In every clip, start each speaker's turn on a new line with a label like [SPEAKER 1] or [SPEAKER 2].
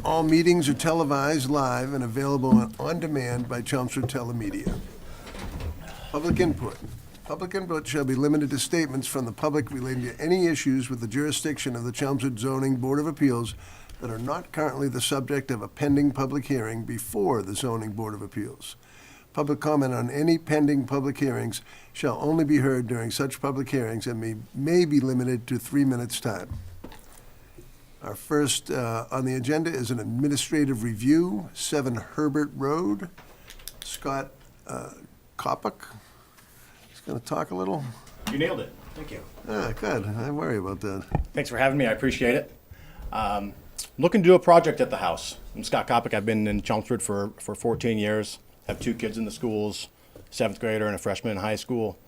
[SPEAKER 1] All meetings are televised live and available on demand by Chelmsford Telemedia. Public input. Public input shall be limited to statements from the public relating to any issues with the jurisdiction of the Chelmsford Zoning Board of Appeals that are not currently the subject of a pending public hearing before the Zoning Board of Appeals. Public comment on any pending public hearings shall only be heard during such public hearings and may be limited to 3 minutes' time. Our first on the agenda is an administrative review, 7 Herbert Road. Scott Kopic is going to talk a little.
[SPEAKER 2] You nailed it. Thank you.
[SPEAKER 1] Good. I worry about that.
[SPEAKER 2] Thanks for having me. I appreciate it. Looking to do a project at the house. I'm Scott Kopic. I've been in Chelmsford for 14 years. Have 2 kids in the schools, 7th grader and a freshman in high school.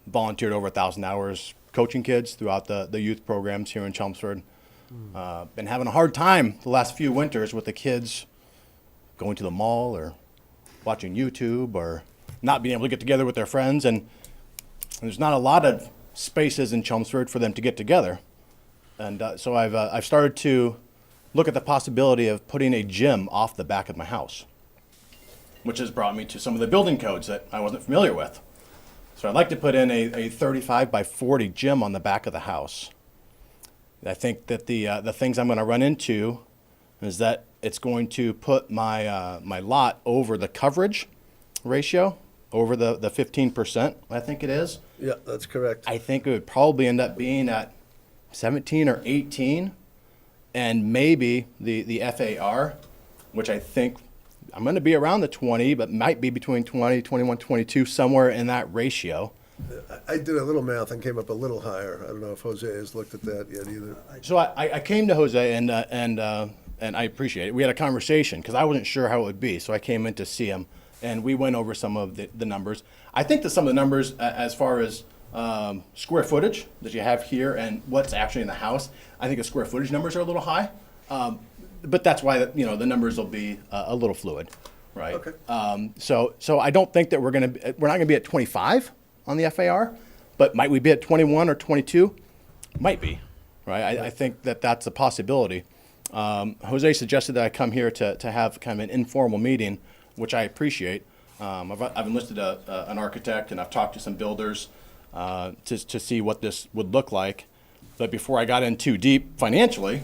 [SPEAKER 2] Volunteered over 1,000 hours coaching kids throughout the youth programs here in Chelmsford. Been having a hard time the last few winters with the kids going to the mall or watching YouTube or not being able to get together with their friends. And there's not a lot of spaces in Chelmsford for them to get together. And so I've started to look at the possibility of putting a gym off the back of my house, which has brought me to some of the building codes that I wasn't familiar with. So I'd like to put in a 35 by 40 gym on the back of the house. I think that the things I'm going to run into is that it's going to put my my lot over the coverage ratio, over the 15%, I think it is.
[SPEAKER 1] Yeah, that's correct.
[SPEAKER 2] I think it would probably end up being at 17 or 18, and maybe the FAR, which I think I'm going to be around the 20, but might be between 20, 21, 22, somewhere in that ratio.
[SPEAKER 1] I did a little math and came up a little higher. I don't know if Jose has looked at that yet either.
[SPEAKER 2] So I came to Jose and I appreciate it. We had a conversation because I wasn't sure how it would be. So I came in to see him and we went over some of the numbers. I think that some of the numbers as far as square footage that you have here and what's actually in the house, I think the square footage numbers are a little high. But that's why the numbers will be a little fluid, right?
[SPEAKER 1] Okay.
[SPEAKER 2] So I don't think that we're not gonna be at 25 on the FAR, but might we be at 21 or 22? Might be, right? I think that that's a possibility. Jose suggested that I come here to have kind of an informal meeting, which I appreciate. I've enlisted an architect and I've talked to some builders to see what this would look like. But before I got in too deep financially,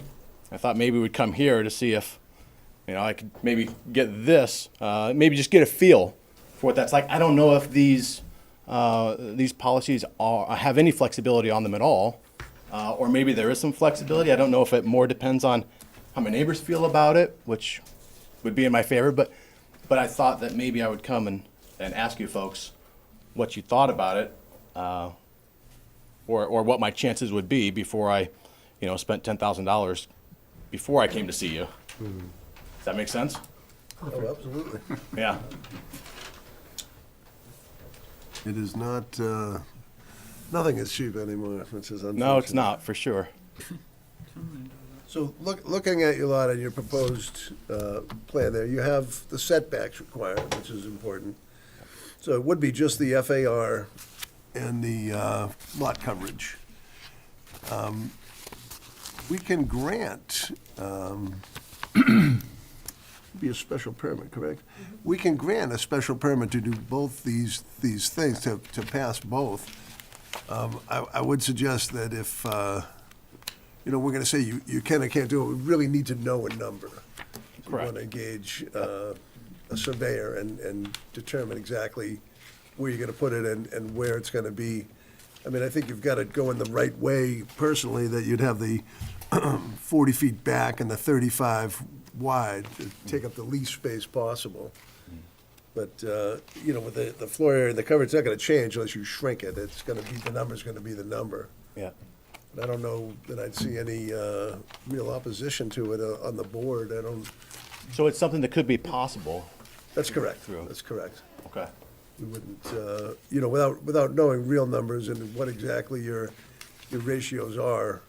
[SPEAKER 2] I thought maybe we'd come here to see if I could maybe get this, maybe just get a feel for what that's like. I don't know if these policies have any flexibility on them at all, or maybe there is some flexibility. I don't know if it more depends on how my neighbors feel about it, which would be in my favor. But I thought that maybe I would come and ask you folks what you thought about it, or what my chances would be before I, spent $10,000 before I came to see you. Does that make sense?
[SPEAKER 1] Oh, absolutely.
[SPEAKER 2] Yeah.
[SPEAKER 1] It is not, nothing is cheap anymore, which is unfortunate.
[SPEAKER 2] No, it's not, for sure.
[SPEAKER 1] So looking at your lot and your proposed plan there, you have the setbacks required, which is important. So it would be just the FAR and the lot coverage. We can grant, be a special permit, correct? We can grant a special permit to do both these things, to pass both. I would suggest that if, we're gonna say you can or can't do it, we really need to know a number. We
[SPEAKER 2] Correct.
[SPEAKER 1] want to engage a surveyor and determine exactly where you're gonna put it and where it's gonna be. I mean, I think you've got to go in the right way personally, that you'd have the 40 feet back and the 35 wide to take up the least space possible. But, with the floor area and the cover, it's not going to change unless you shrink it. It's going to be, the number's going to be the number.
[SPEAKER 2] Yeah.
[SPEAKER 1] But I don't know that I'd see any real opposition to it on the board. I don't,
[SPEAKER 2] So it's something that could be possible.
[SPEAKER 1] that's correct.
[SPEAKER 2] Through.
[SPEAKER 1] That's correct.
[SPEAKER 2] Okay.
[SPEAKER 1] We wouldn't, without knowing real numbers and what exactly your ratios are,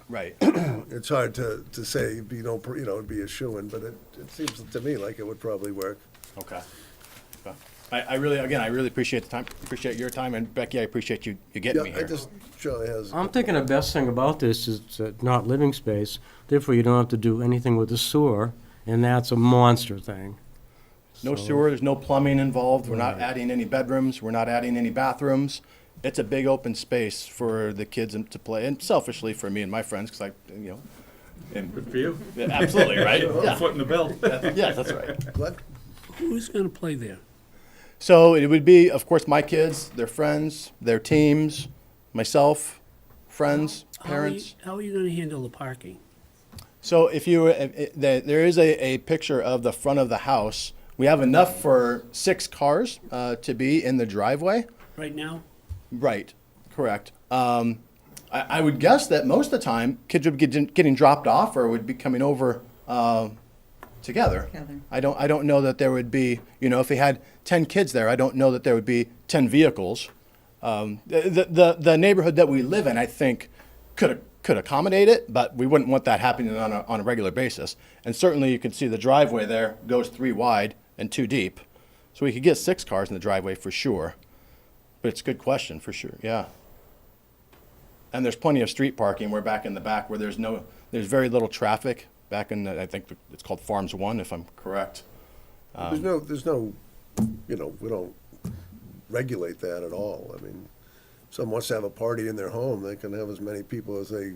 [SPEAKER 2] Right.
[SPEAKER 1] it's hard to say, it'd be a shoo-in, but it seems to me like it would probably work.
[SPEAKER 2] Okay. Okay. I really appreciate the time, appreciate your time, and Becky, I appreciate you getting me
[SPEAKER 1] Yeah,
[SPEAKER 2] here.
[SPEAKER 1] Charlie has.
[SPEAKER 3] I'm thinking the best thing about this is not living space, therefore you don't have to do anything with the sewer, and that's a monster thing.
[SPEAKER 2] No
[SPEAKER 3] So-
[SPEAKER 2] sewer, there's no plumbing involved, we're not adding any bedrooms, we're not adding any bathrooms. It's a big open space for the kids to play, and selfishly for me and my friends, because
[SPEAKER 4] Good for you.
[SPEAKER 2] yeah, absolutely, right? Yeah,
[SPEAKER 4] Foot in the bill.
[SPEAKER 2] yeah, that's right.
[SPEAKER 1] What?
[SPEAKER 5] Who's going to play there?
[SPEAKER 2] So it would be, of course, my kids, their friends, their teams, myself, friends, parents.
[SPEAKER 5] How are you going to handle the parking?
[SPEAKER 2] So if you, there is a picture of the front of the house. We have enough for 6 cars to be in the driveway.
[SPEAKER 5] Right now?
[SPEAKER 2] Right, correct. I would guess that most of the time, kids would be getting dropped off or would be coming over together. I don't know that there would be, if we had 10 kids there, I don't know that there would be 10 vehicles. The neighborhood that we live in, I think, could accommodate it, but we wouldn't want that happening on a regular basis. And certainly you can see the driveway there goes 3 wide and 2 deep. So we could get 6 cars in the driveway for sure. But it's a good question, for sure, yeah. And there's plenty of street parking. We're back in the back where there's very little traffic, back in, I think it's called Farms 1, if I'm correct.
[SPEAKER 1] There's no, we don't regulate that at all. I mean, if someone wants to have a party in their home, they can have as many people as they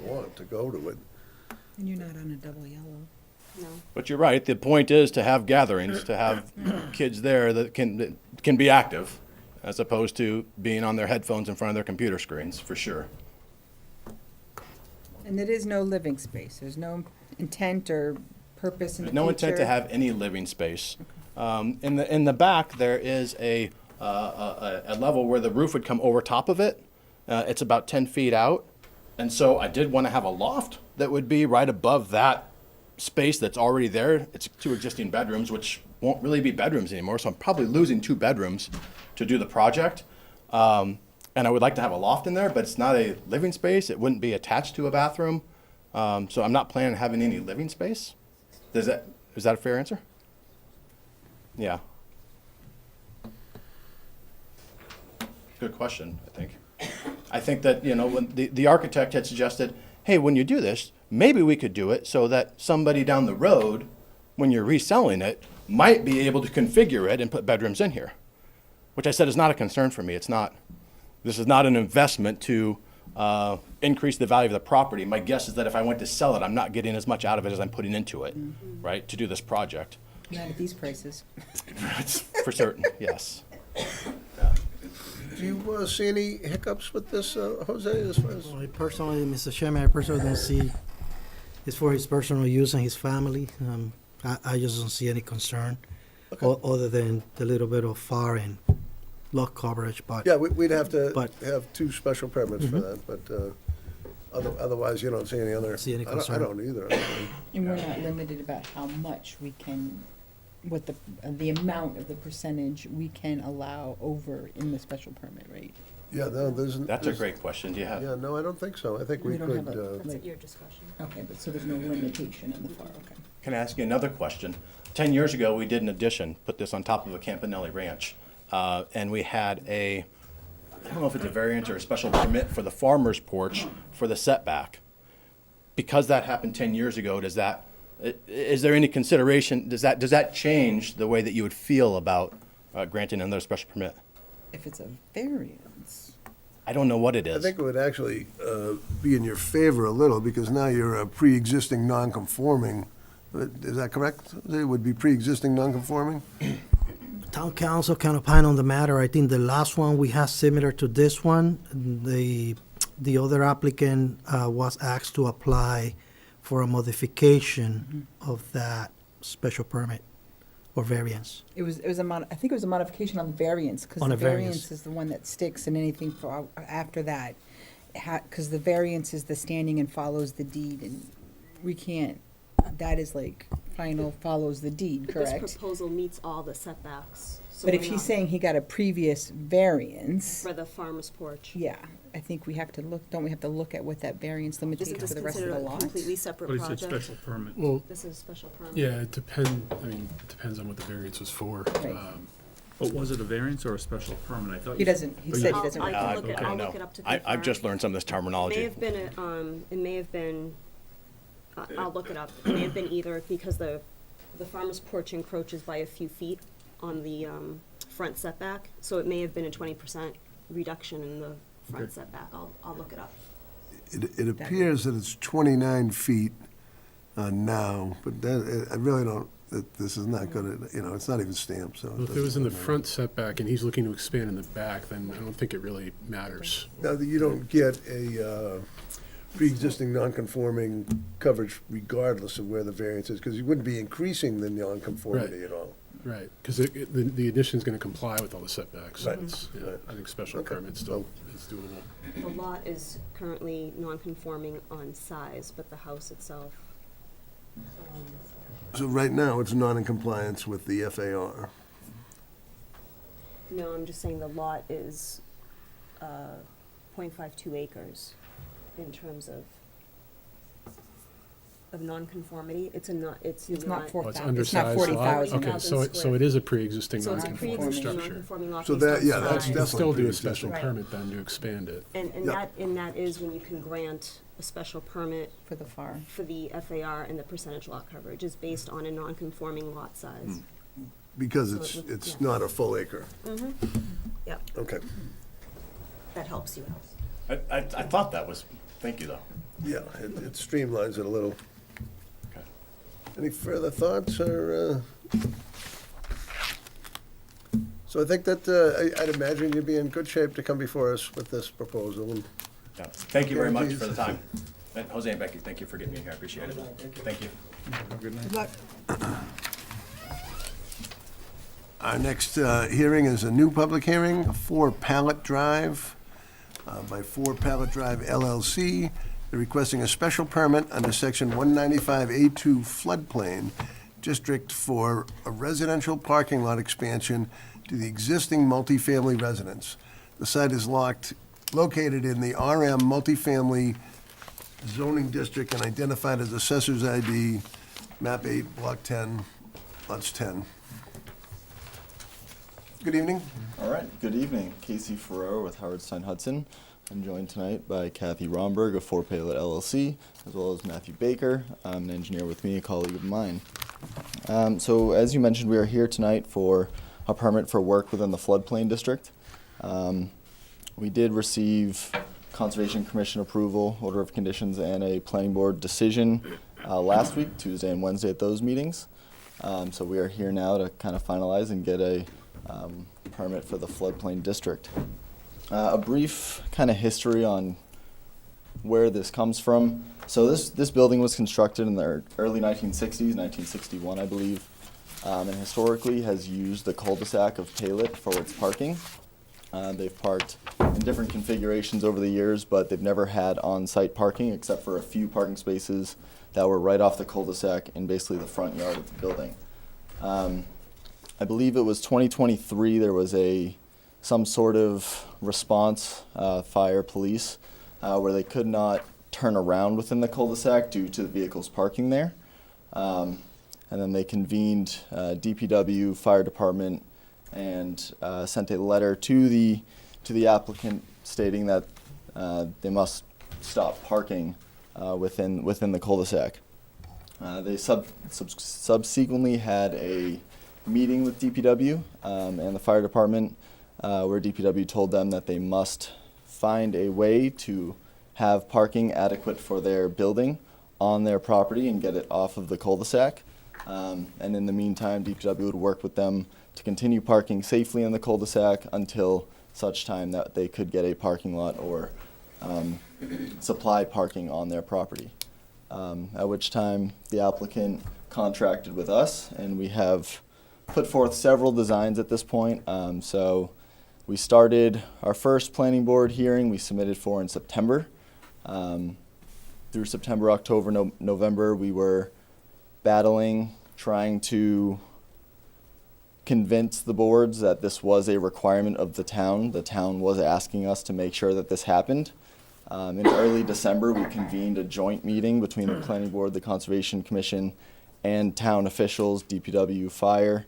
[SPEAKER 1] want to go to it.
[SPEAKER 6] And you're not on a double yellow.
[SPEAKER 7] No.
[SPEAKER 2] But you're right, the point is to have gatherings, to have kids there that can be active, as opposed to being on their headphones in front of their computer screens, for sure.
[SPEAKER 6] And it is no living space. There's no intent or purpose in the
[SPEAKER 2] There's
[SPEAKER 6] future.
[SPEAKER 2] no intent to have any living space. In the back, there is a level where the roof would come over top of it. It's about 10 feet out. And so I did want to have a loft that would be right above that space that's already there. It's 2 existing bedrooms, which won't really be bedrooms anymore, so I'm probably losing 2 bedrooms to do the project. And I would like to have a loft in there, but it's not a living space. It wouldn't be attached to a bathroom. So I'm not planning on having any living space. Is that a fair answer? Yeah. Good question, I think. I think that, when the architect had suggested, hey, when you do this, maybe we could do it so that somebody down the road, when you're reselling it, might be able to configure it and put bedrooms in here, which I said is not a concern for me. This is not an investment to increase the value of the property. My guess is that if I went to sell it, I'm not getting as much out of it as I'm putting into it, right, to do this project.
[SPEAKER 6] Not at these prices.
[SPEAKER 2] For certain, yes.
[SPEAKER 1] Do you see any hiccups with this, Jose, as far as?
[SPEAKER 8] Well, I personally, Mr. Chairman, I personally don't see, it's for his personal use and his family. I just don't see any concern, other than the little bit of fire and lot coverage, but.
[SPEAKER 1] Yeah, we'd have to
[SPEAKER 8] But-
[SPEAKER 1] have 2 special permits for that, but otherwise you don't see any other.
[SPEAKER 8] See any
[SPEAKER 1] I
[SPEAKER 8] concern.
[SPEAKER 1] don't either.
[SPEAKER 6] And we're not limited about how much we can, what the amount of the percentage we can allow over in the special permit, right?
[SPEAKER 1] Yeah, no,
[SPEAKER 2] That's a great question. Do you have?
[SPEAKER 1] Yeah, no, I don't think so. I think we
[SPEAKER 6] don't
[SPEAKER 1] could,
[SPEAKER 6] have a-
[SPEAKER 7] That's at your discretion.
[SPEAKER 6] Okay, but so there's no limitation in the FAR, okay.
[SPEAKER 2] Can I ask you another question? 10 years ago, we did an addition, put this on top of a Campanelli ranch, and we had I don't know if it's a variance or a special permit for the farmer's porch for the setback. Because that happened 10 years ago, is there any consideration, does that change the way that you would feel about granting another special permit?
[SPEAKER 6] If it's a variance,
[SPEAKER 2] I don't know what it
[SPEAKER 1] I
[SPEAKER 2] is.
[SPEAKER 1] think it would actually be in your favor a little, because now you're a pre-existing non-conforming. Is that correct? It would be pre-existing non-conforming?
[SPEAKER 8] Town council can opine on the matter. I think the last one we had similar to this one, the other applicant was asked to apply for a modification of that special permit or variance.
[SPEAKER 6] I think it was a modification on the variance, because
[SPEAKER 8] On
[SPEAKER 6] the
[SPEAKER 8] a variance.
[SPEAKER 6] variance is the one that sticks, and anything for, after that, because the variance is the standing and follows the deed, and we can't, that is like final follows the deed,
[SPEAKER 7] This
[SPEAKER 6] correct?
[SPEAKER 7] proposal meets all the setbacks. So
[SPEAKER 6] But
[SPEAKER 7] we're
[SPEAKER 6] if he's
[SPEAKER 7] not-
[SPEAKER 6] saying he got a previous variance,
[SPEAKER 7] For the farmer's porch.
[SPEAKER 6] yeah, I think we have to look, don't we have to look at what that variance
[SPEAKER 7] Isn't
[SPEAKER 6] limitation
[SPEAKER 7] this
[SPEAKER 6] for the rest of
[SPEAKER 7] considered
[SPEAKER 6] the
[SPEAKER 7] a
[SPEAKER 6] lots?
[SPEAKER 7] completely separate
[SPEAKER 5] But he said
[SPEAKER 7] project?
[SPEAKER 5] special permit.
[SPEAKER 8] Well,
[SPEAKER 7] This is a special permit.
[SPEAKER 5] Yeah, it depends on what the variance was for.
[SPEAKER 6] Right.
[SPEAKER 4] But was it a variance or a special permit? I thought
[SPEAKER 6] He
[SPEAKER 4] you.
[SPEAKER 6] doesn't, he said he doesn't
[SPEAKER 7] I
[SPEAKER 6] recall.
[SPEAKER 7] can look it,
[SPEAKER 4] Okay.
[SPEAKER 7] I'll
[SPEAKER 2] No,
[SPEAKER 7] look it up to
[SPEAKER 2] I've
[SPEAKER 7] confirm.
[SPEAKER 2] just learned some of this
[SPEAKER 7] It may
[SPEAKER 2] terminology.
[SPEAKER 7] have been, it may have been, I'll look it up. It may have been either because the farmer's porch encroaches by a few feet on the, front setback, so it may have been a 20% reduction in the front
[SPEAKER 4] Okay.
[SPEAKER 7] setback. I'll look it up.
[SPEAKER 1] It appears that it's 29 feet now, but I really don't, this is not gonna, it's not even stamped, so.
[SPEAKER 9] Well, if it was in the front setback and he's looking to expand in the back, then I don't think it really matters.
[SPEAKER 1] Now, that you don't get a pre-existing non-conforming coverage regardless of where the variance is, because you wouldn't be increasing the non-conformity
[SPEAKER 9] Right.
[SPEAKER 1] at all.
[SPEAKER 9] Right, because the addition's going to comply with all the setbacks. So
[SPEAKER 1] Right.
[SPEAKER 9] it's, yeah,
[SPEAKER 1] Right.
[SPEAKER 9] I think special
[SPEAKER 1] Okay.
[SPEAKER 9] permit still is doable.
[SPEAKER 7] The lot is currently non-conforming on size, but the house itself,
[SPEAKER 1] So right now, it's not in compliance with the FAR.
[SPEAKER 7] no, I'm just saying the lot is, 0.52 acres in terms of non-conformity. It's a not, it's
[SPEAKER 6] It's
[SPEAKER 7] not.
[SPEAKER 6] not four
[SPEAKER 9] Oh, it's
[SPEAKER 6] thousand, it's not
[SPEAKER 9] undersized lot?
[SPEAKER 6] 40,000.
[SPEAKER 9] Okay, so it is a pre-existing
[SPEAKER 7] So it's a
[SPEAKER 9] non-conforming
[SPEAKER 7] pre-existing
[SPEAKER 9] structure.
[SPEAKER 7] non-conforming lot
[SPEAKER 1] So
[SPEAKER 7] based
[SPEAKER 1] that-
[SPEAKER 7] on
[SPEAKER 1] yeah, that's
[SPEAKER 7] size.
[SPEAKER 9] You can still do a
[SPEAKER 1] pre-existing.
[SPEAKER 9] special
[SPEAKER 6] Right.
[SPEAKER 9] permit then to expand it.
[SPEAKER 7] And
[SPEAKER 1] Yeah.
[SPEAKER 7] that is when you can grant a special permit
[SPEAKER 6] For the FAR.
[SPEAKER 7] for the FAR and the percentage lot coverage is based on a non-conforming lot size.
[SPEAKER 1] Because
[SPEAKER 7] So
[SPEAKER 1] it's,
[SPEAKER 7] it would-
[SPEAKER 1] it's
[SPEAKER 7] yeah.
[SPEAKER 1] not a full acre.
[SPEAKER 7] Yep,
[SPEAKER 1] Okay.
[SPEAKER 7] that helps you out.
[SPEAKER 2] I thought that was, thank you, though.
[SPEAKER 1] Yeah, it streamlines it a little.
[SPEAKER 2] Okay.
[SPEAKER 1] Any further thoughts or? So I think that, I'd imagine you'd be in good shape to come before us with this proposal. And
[SPEAKER 2] Yeah. Thank you very much
[SPEAKER 1] Guarantees.
[SPEAKER 2] for the time. And Jose and Becky, thank you for getting me here. I appreciate it. Thank you.
[SPEAKER 4] Have a good night.
[SPEAKER 6] Good luck.
[SPEAKER 1] Our next hearing is a new public hearing, 4 Pallet Drive by 4 Pallet Drive LLC. They're requesting a special permit under Section 195A2 floodplain district for a residential parking lot expansion to the existing multifamily residence. The site is located in the RM multifamily zoning district and identified as Assessor's ID, map 8, block 10, lots 10. Good evening.
[SPEAKER 10] All right, good evening. Casey Ferrero with Howard Stein Hudson. I'm joined tonight by Kathy Romberg of 4 Pallet LLC, as well as Matthew Baker, an engineer with me, a colleague of mine. So as you mentioned, we are here tonight for a permit for work within the floodplain district. We did receive Conservation Commission approval, order of conditions, and a planning board decision last week, Tuesday and Wednesday at those meetings. So we are here now to kind of finalize and get a permit for the floodplain district. A brief kind of history on where this comes from. So this building was constructed in the early 1960s, 1961 I believe, and historically has used the cul-de-sac of Palet for its parking. They've parked in different configurations over the years, but they've never had on-site parking except for a few parking spaces that were right off the cul-de-sac in basically the front yard of the building. I believe it was 2023, there was some sort of response, fire, police, where they could not turn around within the cul-de-sac due to the vehicles parking there. And then they convened DPW, fire department, and sent a letter to the applicant stating that they must stop parking within the cul-de-sac. They subsequently had a meeting with DPW and the fire department where DPW told them that they must find a way to have parking adequate for their building on their property and get it off of the cul-de-sac. And in the meantime, DPW would work with them to continue parking safely in the cul-de-sac until such time that they could get a parking lot or supply parking on their property. At which time the applicant contracted with us, and we have put forth several designs at this point. So we started our first planning board hearing we submitted for in September. Through September, October, November, we were battling, trying to convince the boards that this was a requirement of the town. The town was asking us to make sure that this happened. In early December, we convened a joint meeting between the planning board, the Conservation Commission, and town officials, DPW, fire,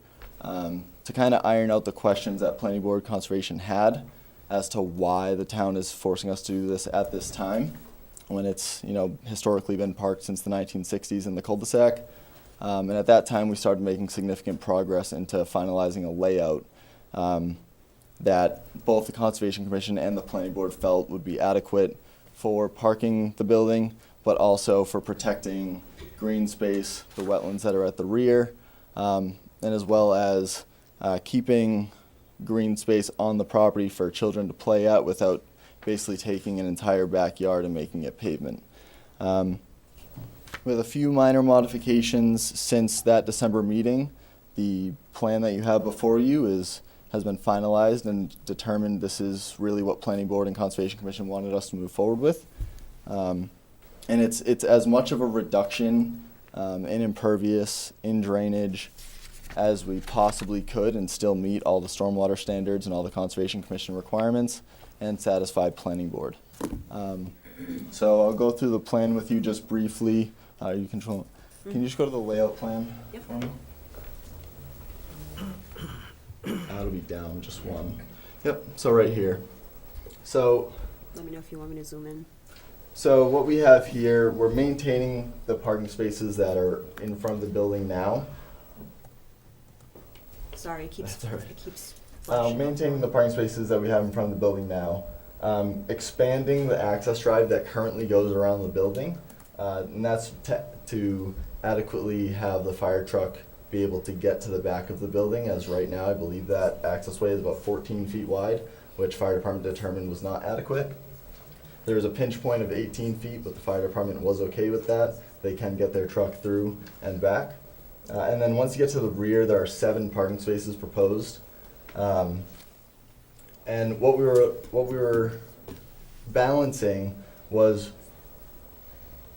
[SPEAKER 10] to kind of iron out the questions that Planning Board Conservation had as to why the town is forcing us to do this at this time, when it's, you know, historically been parked since the 1960s in the cul-de-sac. And at that time, we started making significant progress into finalizing a layout that both the Conservation Commission and the Planning Board felt would be adequate for parking the building, but also for protecting green space, the wetlands that are at the rear, and as well as keeping green space on the property for children to play at without basically taking an entire backyard and making it pavement. With a few minor modifications since that December meeting, the plan that you have before you has been finalized and determined this is really what Planning Board and Conservation Commission wanted us to move forward with. And it's as much of a reduction in impervious, in drainage, as we possibly could and still meet all the stormwater standards and all the Conservation Commission requirements and satisfy Planning Board. So I'll go through the plan with you just briefly. You control. Can you just go to the layout plan for me? That'll be down just one. Yep, so right here. So
[SPEAKER 7] Let me know if you want me to zoom in.
[SPEAKER 10] So what we have here, we're maintaining the parking spaces that are in front of the building now.
[SPEAKER 7] Sorry, it keeps,
[SPEAKER 10] That's all right.
[SPEAKER 7] it keeps flashing.
[SPEAKER 10] Maintaining the parking spaces that we have in front of the building now. Expanding the access drive that currently goes around the building. And that's to adequately have the fire truck be able to get to the back of the building, as right now I believe that accessway is about 14 feet wide, which fire department determined was not adequate. There is a pinch point of 18 feet, but the fire department was okay with that. They can get their truck through and back. And then once you get to the rear, there are 7 parking spaces proposed. And what we were balancing was,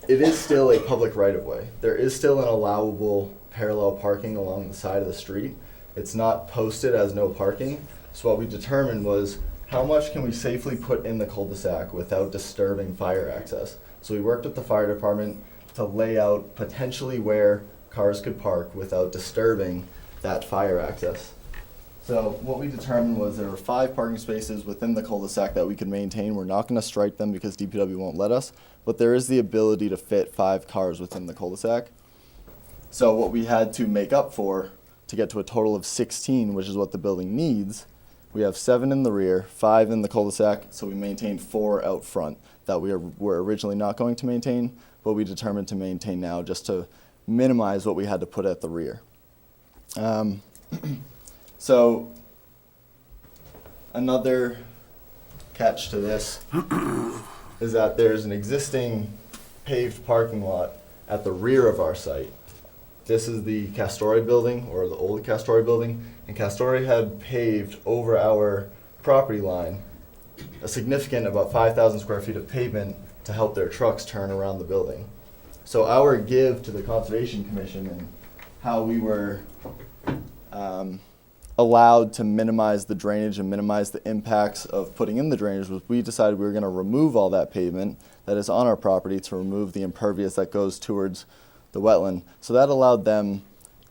[SPEAKER 10] it is still a public right-of-way. There is still an allowable parallel parking along the side of the street. It's not posted as no parking. So what we determined was, how much can we safely put in the cul-de-sac without disturbing fire access? So we worked with the fire department to lay out potentially where cars could park without disturbing that fire access. So what we determined was there were 5 parking spaces within the cul-de-sac that we could maintain. We're not gonna strike them because DPW won't let us, but there is the ability to fit 5 cars within the cul-de-sac. So what we had to make up for to get to a total of 16, which is what the building needs, we have 7 in the rear, 5 in the cul-de-sac, so we maintained 4 out front that were originally not going to maintain, but we determined to maintain now just to minimize what we had to put at the rear. So another catch to this is that there's an existing paved parking lot at the rear of our site. This is the Castore building, or the old Castore building, and Castore had paved over our property line a significant, about 5,000 square feet of pavement to help their trucks turn around the building. So our give to the Conservation Commission and how we were allowed to minimize the drainage and minimize the impacts of putting in the drainage was, we decided we were going to remove all that pavement that is on our property to remove the impervious that goes towards the wetland. So that allowed them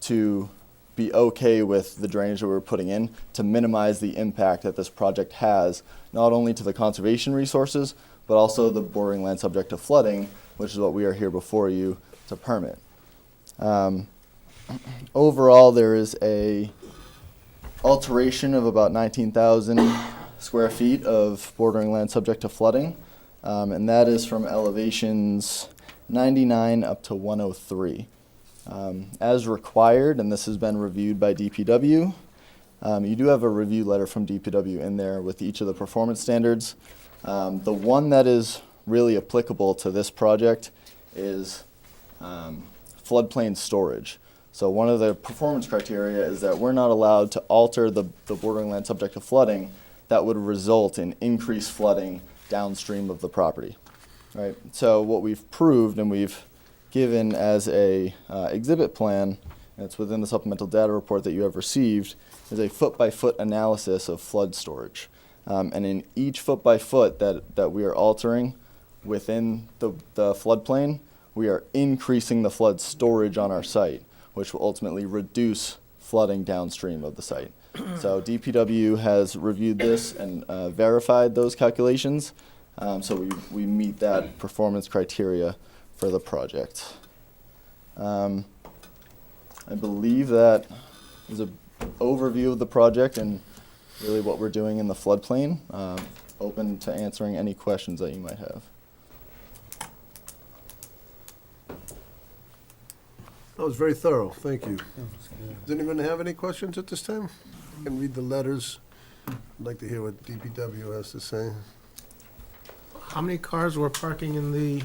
[SPEAKER 10] to be okay with the drainage that we were putting in to minimize the impact that this project has, not only to the conservation resources, but also the bordering land subject to flooding, which is what we are here before you to permit. Overall, there is a alteration of about 19,000 square feet of bordering land subject to flooding, and that is from elevations 99 up to 103. As required, and this has been reviewed by DPW, you do have a review letter from DPW in there with each of the performance standards. The one that is really applicable to this project is floodplain storage. So one of the performance criteria is that we're not allowed to alter the bordering land subject to flooding that would result in increased flooding downstream of the property. Right. So what we've proved and we've given as a exhibit plan, and it's within the supplemental data report that you have received, is a foot-by-foot analysis of flood storage. And in each foot-by-foot that we are altering within the floodplain, we are increasing the flood storage on our site, which will ultimately reduce flooding downstream of the site. So DPW has reviewed this and verified those calculations. So we meet that performance criteria for the project. I believe that is an overview of the project and really what we're doing in the floodplain. Open to answering any questions that you might have.
[SPEAKER 1] That was very thorough, thank you. Does anyone have any questions at this time? I can read the letters. I'd like to hear what DPW has to say.
[SPEAKER 11] How many cars were parking in the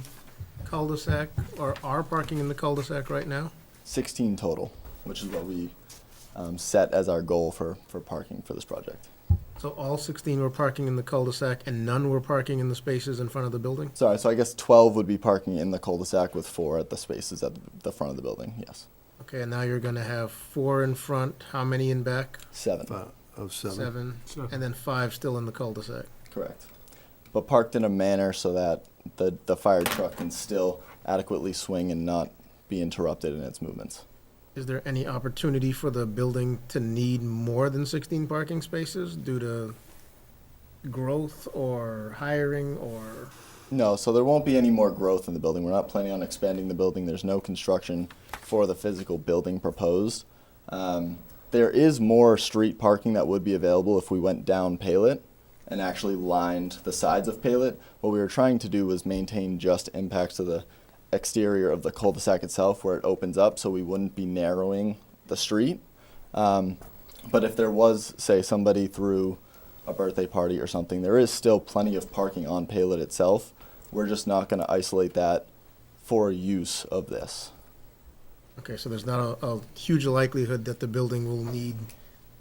[SPEAKER 11] cul-de-sac, or are parking in the cul-de-sac right now?
[SPEAKER 10] 16 total, which is what we set as our goal for parking for this project.
[SPEAKER 11] So all 16 were parking in the cul-de-sac and none were parking in the spaces in front of the building?
[SPEAKER 10] Sorry, so I guess 12 would be parking in the cul-de-sac with 4 at the spaces at the front of the building, yes.
[SPEAKER 11] Okay, and now you're gonna have 4 in front, how many in back?
[SPEAKER 10] 7,
[SPEAKER 1] Of seven.
[SPEAKER 11] 7, and then 5 still in the cul-de-sac.
[SPEAKER 10] correct. But parked in a manner so that the fire truck can still adequately swing and not be interrupted in its movements.
[SPEAKER 11] Is there any opportunity for the building to need more than 16 parking spaces due to growth or hiring or?
[SPEAKER 10] No, so there won't be any more growth in the building. We're not planning on expanding the building. There's no construction for the physical building proposed. There is more street parking that would be available if we went down Palet and actually lined the sides of Palet. What we were trying to do was maintain just impacts to the exterior of the cul-de-sac itself where it opens up, so we wouldn't be narrowing the street. But if there was, say, somebody threw a birthday party or something, there is still plenty of parking on Palet itself. We're just not going to isolate that for use of this.
[SPEAKER 11] Okay, so there's not a huge likelihood that the building will need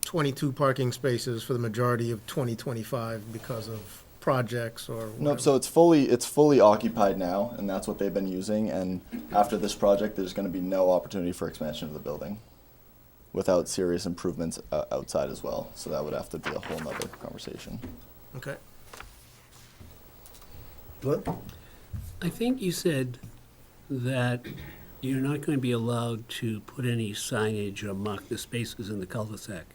[SPEAKER 11] 22 parking spaces for the majority of 2025 because of projects or whatever?
[SPEAKER 10] Nope, so it's fully occupied now, and that's what they've been using, and after this project, there's going to be no opportunity for expansion of the building without serious improvements outside as well, so that would have to be a whole nother conversation.
[SPEAKER 11] Okay.
[SPEAKER 1] Glenn?
[SPEAKER 5] I think you said that you're not going to be allowed to put any signage or mark the spaces in the cul-de-sac.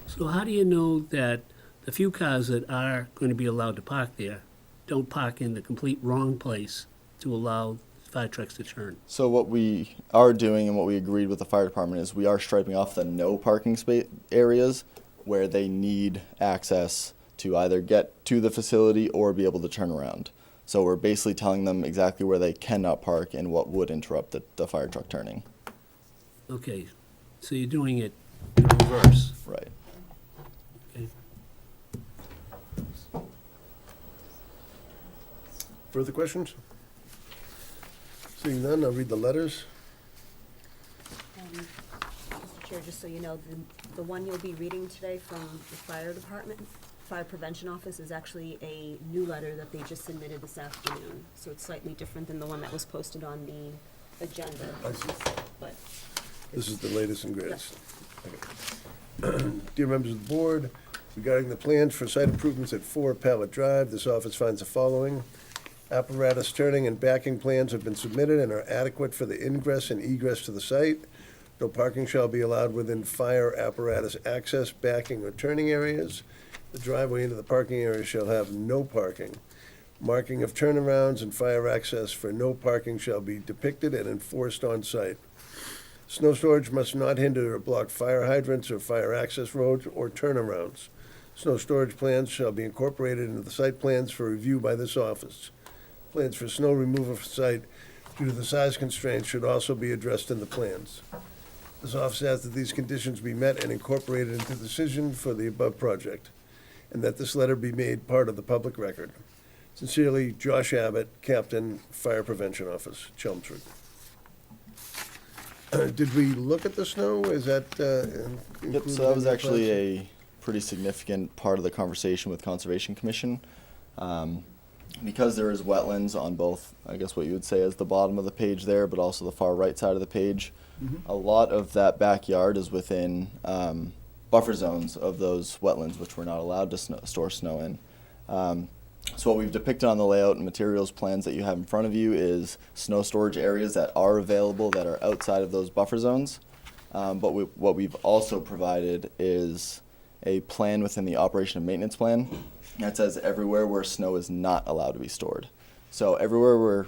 [SPEAKER 5] So how do you know that the few cars that are going to be allowed to park there don't park in the complete wrong place to allow fire trucks to turn?
[SPEAKER 10] So what we are doing and what we agreed with the fire department is we are striping off the no parking space areas where they need access to either get to the facility or be able to turn around. So we're basically telling them exactly where they cannot park and what would interrupt the fire truck turning.
[SPEAKER 5] Okay, so you're doing it in reverse.
[SPEAKER 10] Right.
[SPEAKER 5] Okay.
[SPEAKER 1] Further questions? Seeing none, I'll read the letters.
[SPEAKER 7] Mr. Chair, just so you know, the one you'll be reading today from the fire department, fire prevention office, is actually a new letter that they just submitted this afternoon. So it's slightly different than the one that was posted on the agenda.
[SPEAKER 1] I see.
[SPEAKER 7] But
[SPEAKER 1] This is the latest and greatest. Okay. Dear members of the board, regarding the plans for site improvements at 4 Pallet Drive, this office finds the following. Apparatus turning and backing plans have been submitted and are adequate for the ingress and egress to the site. No parking shall be allowed within fire apparatus access, backing, or turning areas. The driveway into the parking area shall have no parking. Marking of turnarounds and fire access for no parking shall be depicted and enforced on site. Snow storage must not hinder or block fire hydrants or fire access roads or turnarounds. Snow storage plans shall be incorporated into the site plans for review by this office. Plans for snow removal from site due to the size constraints should also be addressed in the plans. This office asks that these conditions be met and incorporated into the decision for the above project, and that this letter be made part of the public record. Sincerely, Josh Abbott, Captain, Fire Prevention Office, Chelmsford. Did we look at the snow? Is that
[SPEAKER 10] Yep, so that was actually a pretty significant part of the conversation with Conservation Commission. Because there is wetlands on both, I guess what you would say is the bottom of the page there, but also the far right side of the page, a lot of that backyard is within buffer zones of those wetlands, which we're not allowed to store snow in. So what we've depicted on the layout and materials plans that you have in front of you is snow storage areas that are available that are outside of those buffer zones. But what we've also provided is a plan within the operation and maintenance plan that says everywhere where snow is not allowed to be stored. So everywhere where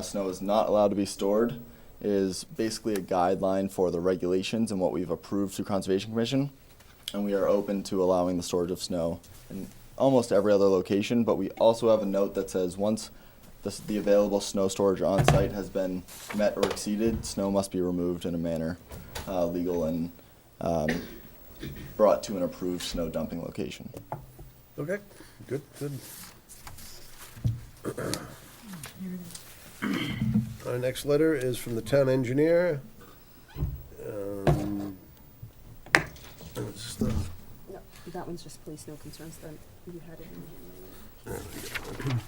[SPEAKER 10] snow is not allowed to be stored is basically a guideline for the regulations and what we've approved through Conservation Commission. And we are open to allowing the storage of snow in almost every other location, but we also have a note that says once the available snow storage on site has been met or exceeded, snow must be removed in a manner legal and brought to an approved snow dumping location.
[SPEAKER 1] Okay, good, good. Our next letter is from the town engineer. It's the,
[SPEAKER 7] No, that one's just please no concerns, then you had it in the handwriting.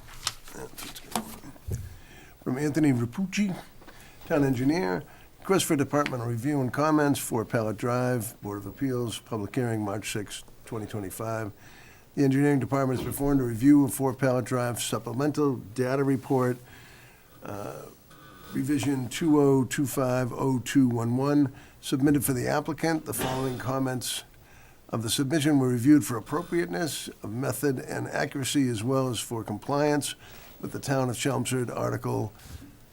[SPEAKER 1] from Anthony Rapucci, town engineer. Request for departmental review and comments for Pallet Drive, Board of Appeals, public hearing March 6, 2025. The engineering department has performed a review of 4 Pallet Drive supplemental data report, revision 20250211, submitted for the applicant. The following comments of the submission were reviewed for appropriateness of method and accuracy, as well as for compliance with the Town of Chelmsford Article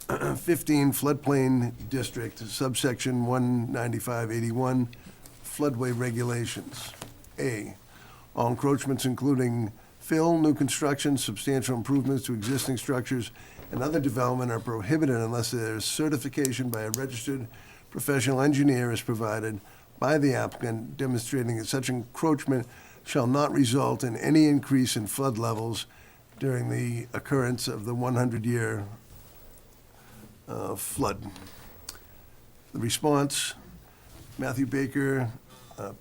[SPEAKER 1] 15 Floodplain District, subsection 19581, floodway regulations. A, all encroachments including fill, new construction, substantial improvements to existing structures, and other development are prohibited unless there is certification by a registered professional engineer is provided by the applicant demonstrating that such encroachment shall not result in any increase in flood levels during the occurrence of the 100-year flood. The response, Matthew Baker,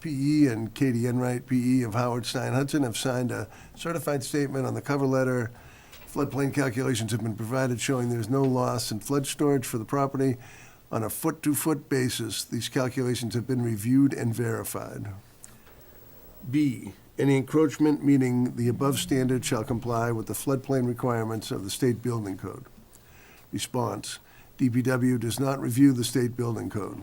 [SPEAKER 1] PE, and Katie Enright, PE of Howard Stein Hudson, have signed a certified statement on the cover letter. Floodplain calculations have been provided showing there's no loss in flood storage for the property on a foot-to-foot basis. These calculations have been reviewed and verified. B, any encroachment meeting the above standard shall comply with the floodplain requirements of the state building code. Response, DPW does not review the state building code.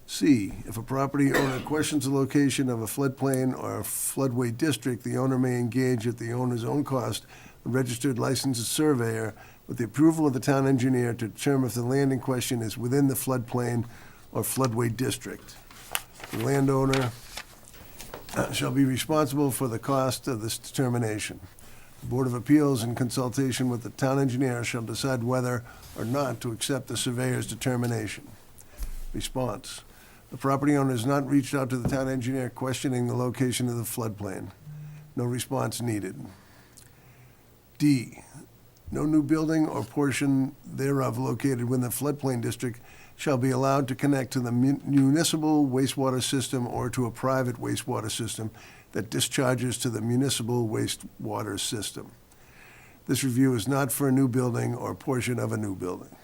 [SPEAKER 1] C, if a property owner questions the location of a floodplain or a floodway district, the owner may engage at the owner's own cost a registered licensed surveyor with the approval of the town engineer to determine if the land in question is within the floodplain or floodway district. The landowner shall be responsible for the cost of this determination. The Board of Appeals, in consultation with the town engineer, shall decide whether or not to accept the surveyor's determination. Response, the property owner has not reached out to the town engineer questioning the location of the floodplain. No response needed. D, no new building or portion thereof located within the floodplain district shall be allowed to connect to the municipal wastewater system or to a private wastewater system that discharges to the municipal wastewater system. This review is not for a new building or portion of a new building.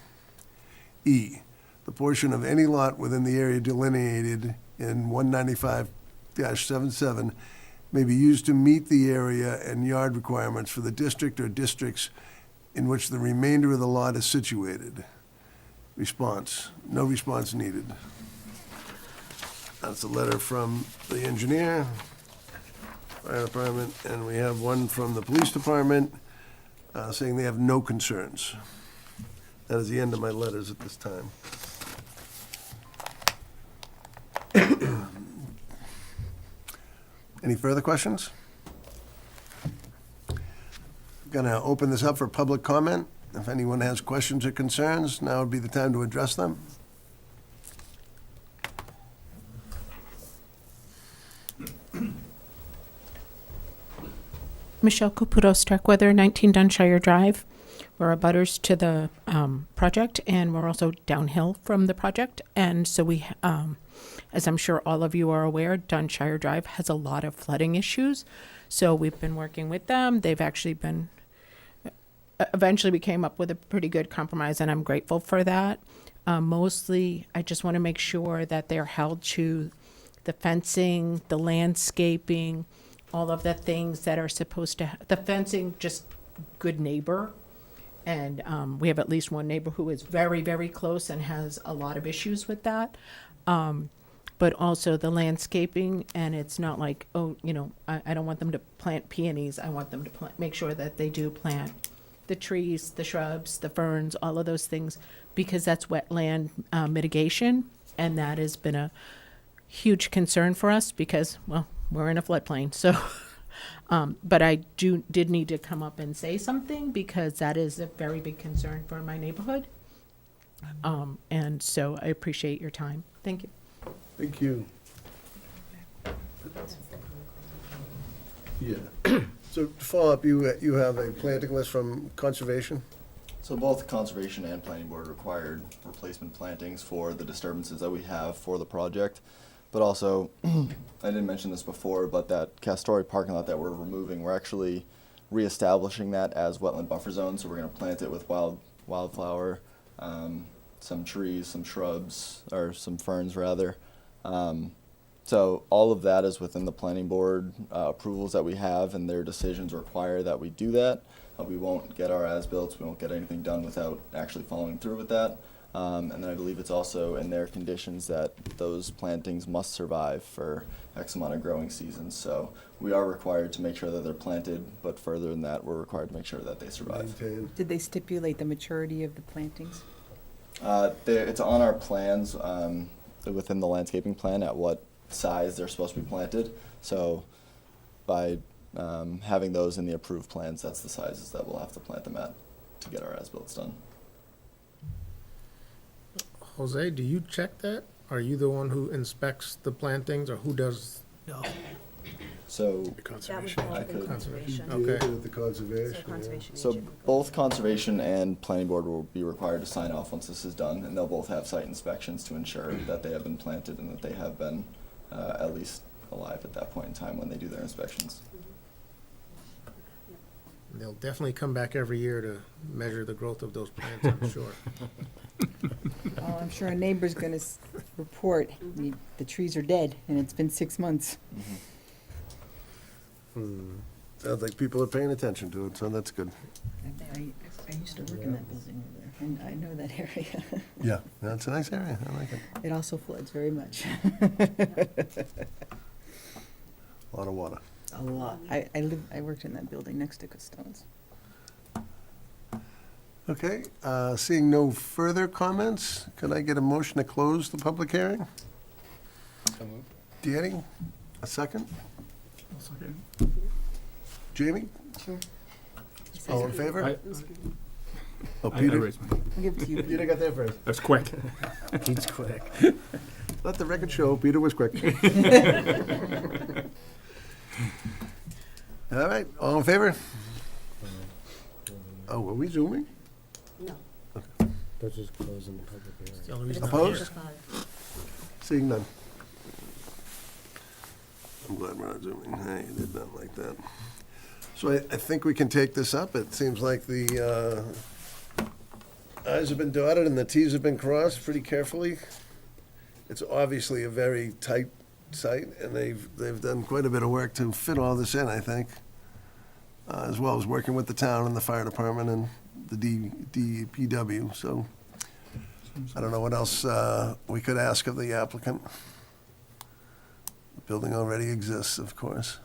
[SPEAKER 1] E, the portion of any lot within the area delineated in 195-77 may be used to meet the area and yard requirements for the district or districts in which the remainder of the lot is situated. Response, no response needed. That's a letter from the engineer, fire department, and we have one from the police department saying they have no concerns. That is the end of my letters at this time. Any further questions? I'm gonna open this up for public comment. If anyone has questions or concerns, now would be the time to address them.
[SPEAKER 12] Michelle Caputo, Starkweather, 19 Dunshire Drive. We're abutters to the project, and we're also downhill from the project. And so we, as I'm sure all of you are aware, Dunshire Drive has a lot of flooding issues. So we've been working with them. They've actually been, eventually we came up with a pretty good compromise, and I'm grateful for that. Mostly, I just want to make sure that they're held to the fencing, the landscaping, all of the things that are supposed to, the fencing, just good neighbor. And we have at least one neighbor who is very, very close and has a lot of issues with that. But also the landscaping, and it's not like, oh, you know, I don't want them to plant peonies. I want them to make sure that they do plant the trees, the shrubs, the ferns, all of those things, because that's wetland mitigation. And that has been a huge concern for us because, well, we're in a floodplain. So, but I did need to come up and say something because that is a very big concern for my neighborhood. And so I appreciate your time. Thank you.
[SPEAKER 1] Thank you. Yeah. So to follow up, you have a planting list from Conservation?
[SPEAKER 10] So both Conservation and Planning Board required replacement plantings for the disturbances that we have for the project. But also, I didn't mention this before, but that Castoria parking lot that we're removing, we're actually reestablishing that as wetland buffer zone. So we're going to plant it with wildflower, some trees, some shrubs, or some ferns rather. So all of that is within the Planning Board approvals that we have, and their decisions require that we do that. We won't get our as-built, we won't get anything done without actually following through with that. And then I believe it's also in their conditions that those plantings must survive for X amount of growing seasons. So we are required to make sure that they're planted, but further than that, we're required to make sure that they survive.
[SPEAKER 1] Maintain.
[SPEAKER 6] Did they stipulate the maturity of the plantings?
[SPEAKER 10] It's on our plans within the landscaping plan at what size they're supposed to be planted. So by having those in the approved plans, that's the sizes that we'll have to plant them at to get our as-builts done.
[SPEAKER 11] Jose, do you check that? Are you the one who inspects the plantings, or who does?
[SPEAKER 8] No.
[SPEAKER 10] So
[SPEAKER 7] That would
[SPEAKER 9] Conservation.
[SPEAKER 7] fall
[SPEAKER 10] I
[SPEAKER 7] within
[SPEAKER 10] could-
[SPEAKER 7] conservation.
[SPEAKER 11] Okay.
[SPEAKER 1] With the
[SPEAKER 7] So
[SPEAKER 1] Conservation, yeah.
[SPEAKER 7] conservation
[SPEAKER 10] So
[SPEAKER 7] agent would go
[SPEAKER 10] both
[SPEAKER 7] through.
[SPEAKER 10] Conservation and Planning Board will be required to sign off once this is done, and they'll both have site inspections to ensure that they have been planted and that they have been at least alive at that point in time when they do their inspections.
[SPEAKER 11] They'll definitely come back every year to measure the growth of those plants, I'm sure.
[SPEAKER 6] Oh, I'm sure a neighbor's gonna report, the trees are dead, and it's been 6 months.
[SPEAKER 1] Sounds like people are paying attention to it, so that's good.
[SPEAKER 6] I used to work in that building over there, and I know that area.
[SPEAKER 1] Yeah, that's a nice area, I like it.
[SPEAKER 6] It also floods very much.
[SPEAKER 1] A lot of water.
[SPEAKER 6] A lot. I worked in that building next to Costone's.
[SPEAKER 1] Okay, seeing no further comments, could I get a motion to close the public hearing? Danny, a second? Jamie?
[SPEAKER 6] Sure.
[SPEAKER 1] All in favor?
[SPEAKER 4] I
[SPEAKER 1] Oh, Peter?
[SPEAKER 4] raised my hand.
[SPEAKER 6] I'll give it to you.
[SPEAKER 1] Peter got there first.
[SPEAKER 4] That's quick.
[SPEAKER 1] Pete's quick. Let the record show, Peter was quick. All right, all in favor? Oh, are we zooming?
[SPEAKER 7] No.
[SPEAKER 3] That's just closing the public hearing.
[SPEAKER 11] The only reason I'm
[SPEAKER 1] Opposed?
[SPEAKER 11] here.
[SPEAKER 1] Seeing none. I'm glad we're not zooming. Hey, you did not like that. So I think we can take this up. It seems like the I's have been dotted and the T's have been crossed pretty carefully. It's obviously a very tight site, and they've done quite a bit of work to fit all this in, I think, as well as working with the town and the fire department and the DPW. So I don't know what else we could ask of the applicant. The building already exists, of course.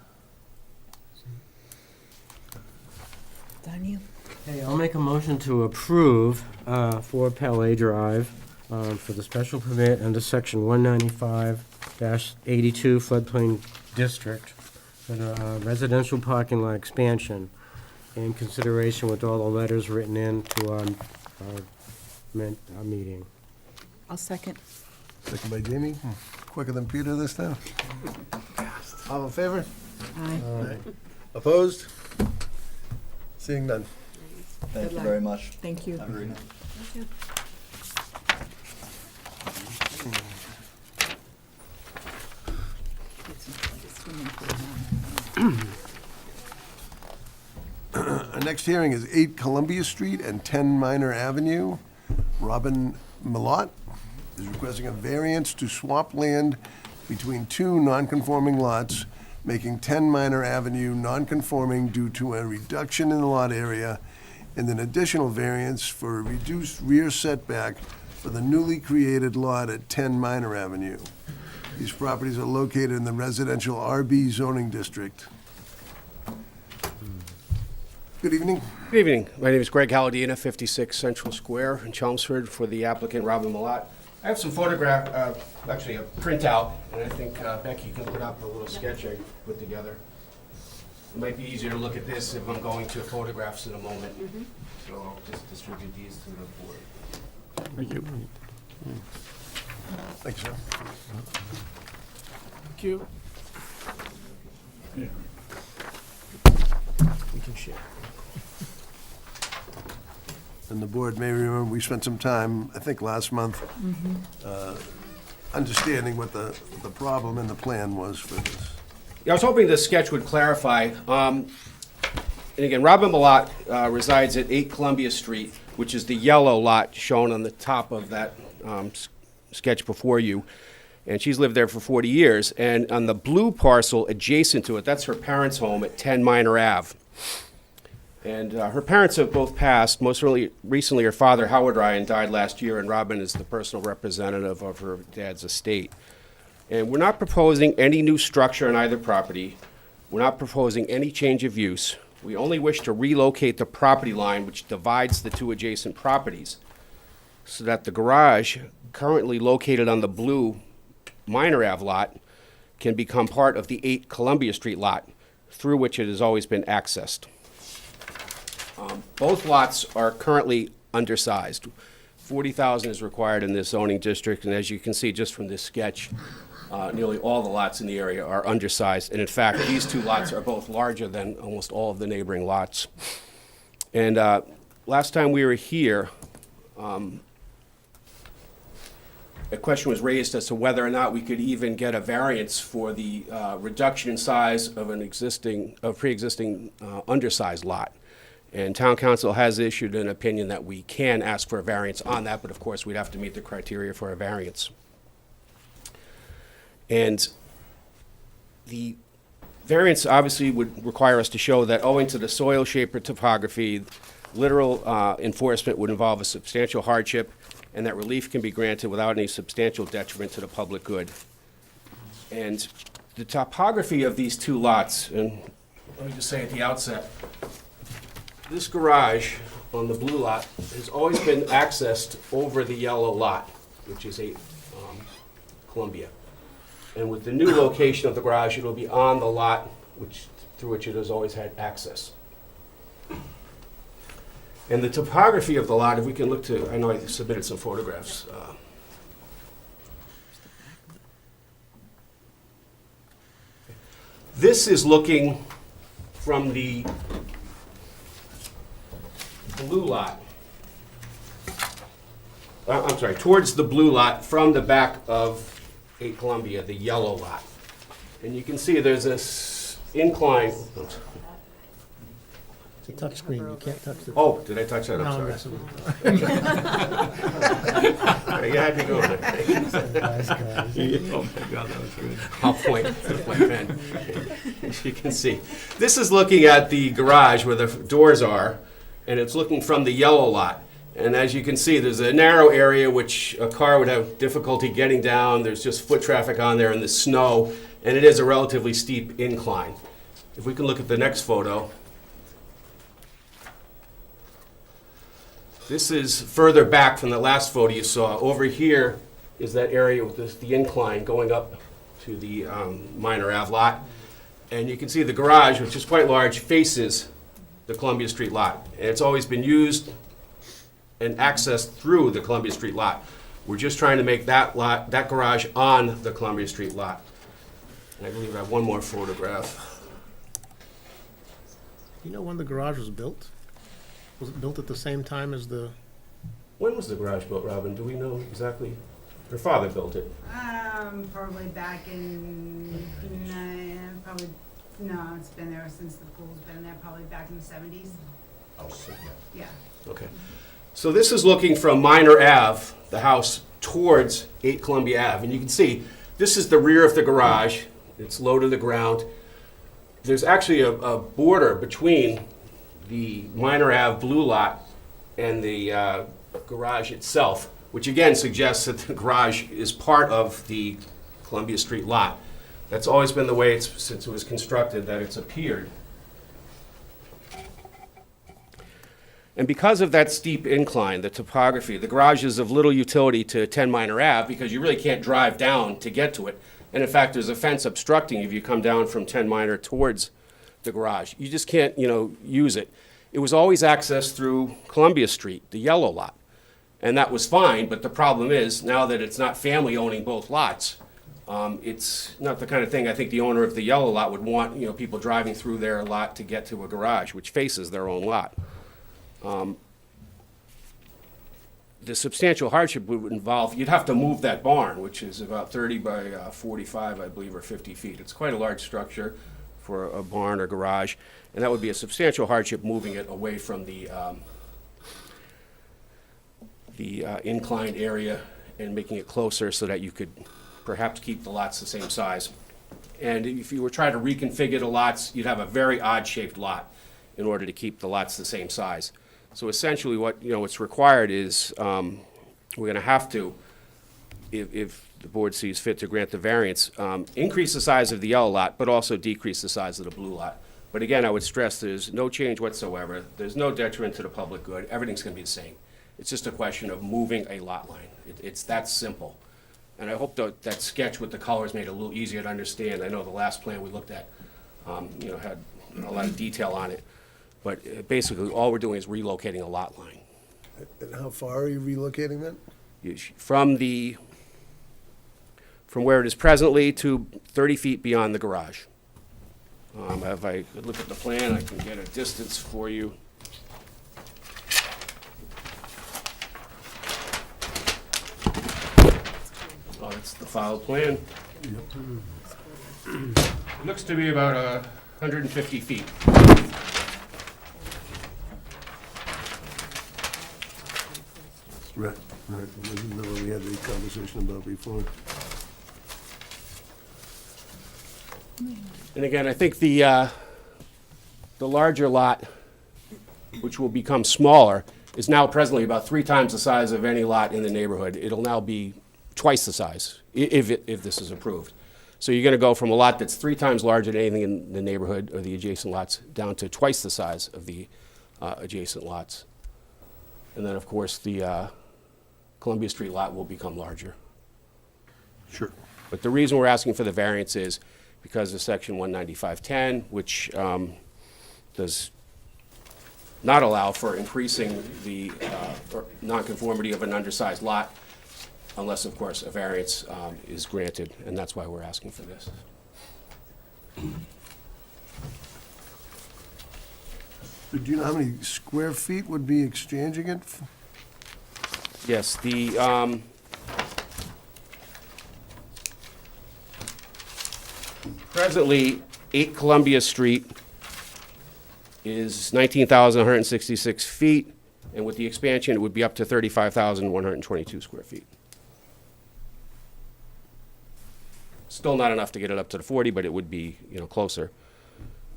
[SPEAKER 6] Daniel?
[SPEAKER 3] Hey, I'll make a motion to approve 4 Palais Drive for the special permit under section 195-82 floodplain district for the residential parking lot expansion in consideration with all the letters written in to our meeting.
[SPEAKER 6] I'll second.
[SPEAKER 1] Second by Jamie. Quicker than Peter this time. All in favor?
[SPEAKER 6] Aye.
[SPEAKER 1] Opposed? Seeing none.
[SPEAKER 10] Thank
[SPEAKER 6] Good
[SPEAKER 10] you
[SPEAKER 6] luck.
[SPEAKER 10] very much.
[SPEAKER 6] Thank you.
[SPEAKER 10] Have a great night.
[SPEAKER 1] Our next hearing is 8 Columbia Street and 10 Minor Avenue. Robin Milott is requesting a variance to swap land between two non-conforming lots, making 10 Minor Avenue non-conforming due to a reduction in the lot area and an additional variance for a reduced rear setback for the newly created lot at 10 Minor Avenue. These properties are located in the residential RB zoning district. Good evening.
[SPEAKER 13] Good evening. My name is Greg Halladina, 56 Central Square in Chelmsford, for the applicant Robin Malat. I have some actually a printout, and I think Becky can put up a little sketch I put together. It might be easier to look at this if I'm going to photographs in a moment. So I'll just distribute these to the board.
[SPEAKER 9] Thank you.
[SPEAKER 1] Thanks, sir.
[SPEAKER 9] Thank you. We can share.
[SPEAKER 1] And the board may remember, we spent some time, I think last month, understanding what the problem and the plan was for this.
[SPEAKER 13] Yeah, I was hoping this sketch would clarify. And again, Robin Malat resides at 8 Columbia Street, which is the yellow lot shown on the top of that sketch before you. And she's lived there for 40 years. And on the blue parcel adjacent to it, that's her parents' home at 10 Minor Ave. And her parents have both passed. Most recently, her father, Howard Ryan, died last year, and Robin is the personal representative of her dad's estate. And we're not proposing any new structure on either property. We're not proposing any change of use. We only wish to relocate the property line which divides the two adjacent properties so that the garage, currently located on the blue Minor Ave lot, can become part of the 8 Columbia Street lot, through which it has always been accessed. Both lots are currently undersized. 40,000 is required in this zoning district, and as you can see just from this sketch, nearly all the lots in the area are undersized. And in fact, these two lots are both larger than almost all of the neighboring lots. And last time we were here, a question was raised as to whether or not we could even get a variance for the reduction in size of an pre-existing undersized lot. And Town Council has issued an opinion that we can ask for a variance on that, but of course, we'd have to meet the criteria for a variance. And the variance obviously would require us to show that owing to the soil shape or topography, literal enforcement would involve a substantial hardship, and that relief can be granted without any substantial detriment to the public good. And the topography of these two lots, and let me just say at the outset, this garage on the blue lot has always been accessed over the yellow lot, which is 8 Columbia. And with the new location of the garage, it'll be on the lot through which it has always had access. And the topography of the lot, if we can look to, I know I submitted some photographs. This is looking from the blue lot. I'm sorry, towards the blue lot from the back of 8 Columbia, the yellow lot. And you can see there's this incline.
[SPEAKER 11] It's a touch screen, you can't touch the.
[SPEAKER 13] Oh, did I touch that?
[SPEAKER 11] No,
[SPEAKER 13] I'm
[SPEAKER 11] I'm
[SPEAKER 13] sorry.
[SPEAKER 11] messing with you.
[SPEAKER 13] You had me going there.
[SPEAKER 4] Oh my God, that was good.
[SPEAKER 13] I'll point with my pen. As you can see. This is looking at the garage where the doors are, and it's looking from the yellow lot. And as you can see, there's a narrow area which a car would have difficulty getting down. There's just foot traffic on there in the snow, and it is a relatively steep incline. If we can look at the next photo. This is further back from the last photo you saw. Over here is that area with the incline going up to the Minor Ave lot. And you can see the garage, which is quite large, faces the Columbia Street lot. And it's always been used and accessed through the Columbia Street lot. We're just trying to make that garage on the Columbia Street lot. And I believe I have one more photograph.
[SPEAKER 11] You know when the garage was built? Was it built at the same time as the?
[SPEAKER 13] When was the garage built, Robin? Do we know exactly? Her father built it.
[SPEAKER 14] Probably back in, no, it's been there since the pool's been there, probably back in the 70s.
[SPEAKER 13] Oh,
[SPEAKER 14] Yeah.
[SPEAKER 13] okay. So this is looking from Minor Ave, the house, towards 8 Columbia Ave. And you can see, this is the rear of the garage. It's low to the ground. There's actually a border between the Minor Ave blue lot and the garage itself, which again suggests that the garage is part of the Columbia Street lot. That's always been the way since it was constructed, that it's appeared. And because of that steep incline, the topography, the garage is of little utility to 10 Minor Ave because you really can't drive down to get to it. And in fact, there's a fence obstructing if you come down from 10 Minor towards the garage. You just can't, use it. It was always accessed through Columbia Street, the yellow lot. And that was fine, but the problem is, now that it's not family owning both lots, it's not the kind of thing I think the owner of the yellow lot would want, people driving through their lot to get to a garage, which faces their own lot. The substantial hardship would involve, you'd have to move that barn, which is about 30 by 45, I believe, or 50 feet. It's quite a large structure for a barn or garage, and that would be a substantial hardship moving it away from the inclined area and making it closer so that you could perhaps keep the lots the same size. And if you were trying to reconfigure the lots, you'd have a very odd-shaped lot in order to keep the lots the same size. So essentially what's required is we're going to have to, if the board sees fit to grant the variance, increase the size of the yellow lot, but also decrease the size of the blue lot. But again, I would stress there's no change whatsoever. There's no detriment to the public good. Everything's going to be the same. It's just a question of moving a lot line. It's that simple. And I hope that sketch with the colors made it a little easier to understand. I know the last plan we looked at, had a lot of detail on it. But basically, all we're doing is relocating a lot line.
[SPEAKER 1] And how far are you relocating that?
[SPEAKER 13] From where it is presently to 30 feet beyond the garage. If I look at the plan, I can get a distance for you. Oh, it's the filed plan. It looks to be about 150 feet.
[SPEAKER 1] Right. Wasn't that what we had the conversation about before?
[SPEAKER 13] And again, I think the larger lot, which will become smaller, is now presently about 3 times the size of any lot in the neighborhood. It'll now be twice the size if this is approved. So you're going to go from a lot that's 3 times larger than anything in the neighborhood or the adjacent lots down to twice the size of the adjacent lots. And then, of course, the Columbia Street lot will become larger.
[SPEAKER 1] Sure.
[SPEAKER 13] But the reason we're asking for the variance is because of section 195.10, which does not allow for increasing the nonconformity of an undersized lot unless, of course, a variance is granted, and that's why we're asking for this.
[SPEAKER 1] Do you know how many square feet would be exchanging it?
[SPEAKER 13] Yes, presently, 8 Columbia Street is 19,166 feet, and with the expansion, it would be up to 35,122 square feet. Still not enough to get it up to the 40, but it would be, closer.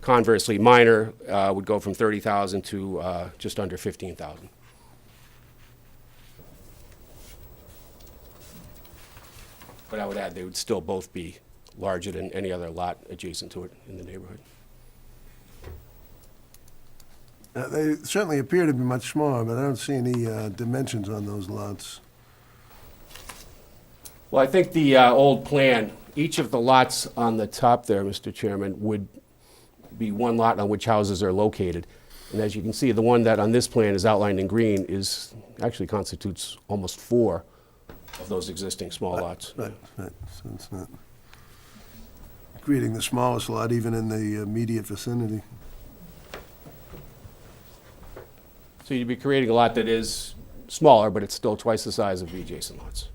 [SPEAKER 13] Conversely, Minor would go from 30,000 to just under 15,000. But I would add they would still both be larger than any other lot adjacent to it in the neighborhood.
[SPEAKER 1] They certainly appear to be much smaller, but I don't see any dimensions on those lots.
[SPEAKER 13] Well, I think the old plan, each of the lots on the top there, Mr. Chairman, would be one lot on which houses are located. And as you can see, the one that on this plan is outlined in green actually constitutes almost 4 of those existing small lots.
[SPEAKER 1] Right. So it's not creating the smallest lot even in the immediate vicinity.
[SPEAKER 13] So you'd be creating a lot that is smaller, but it's still twice the size of the adjacent lots.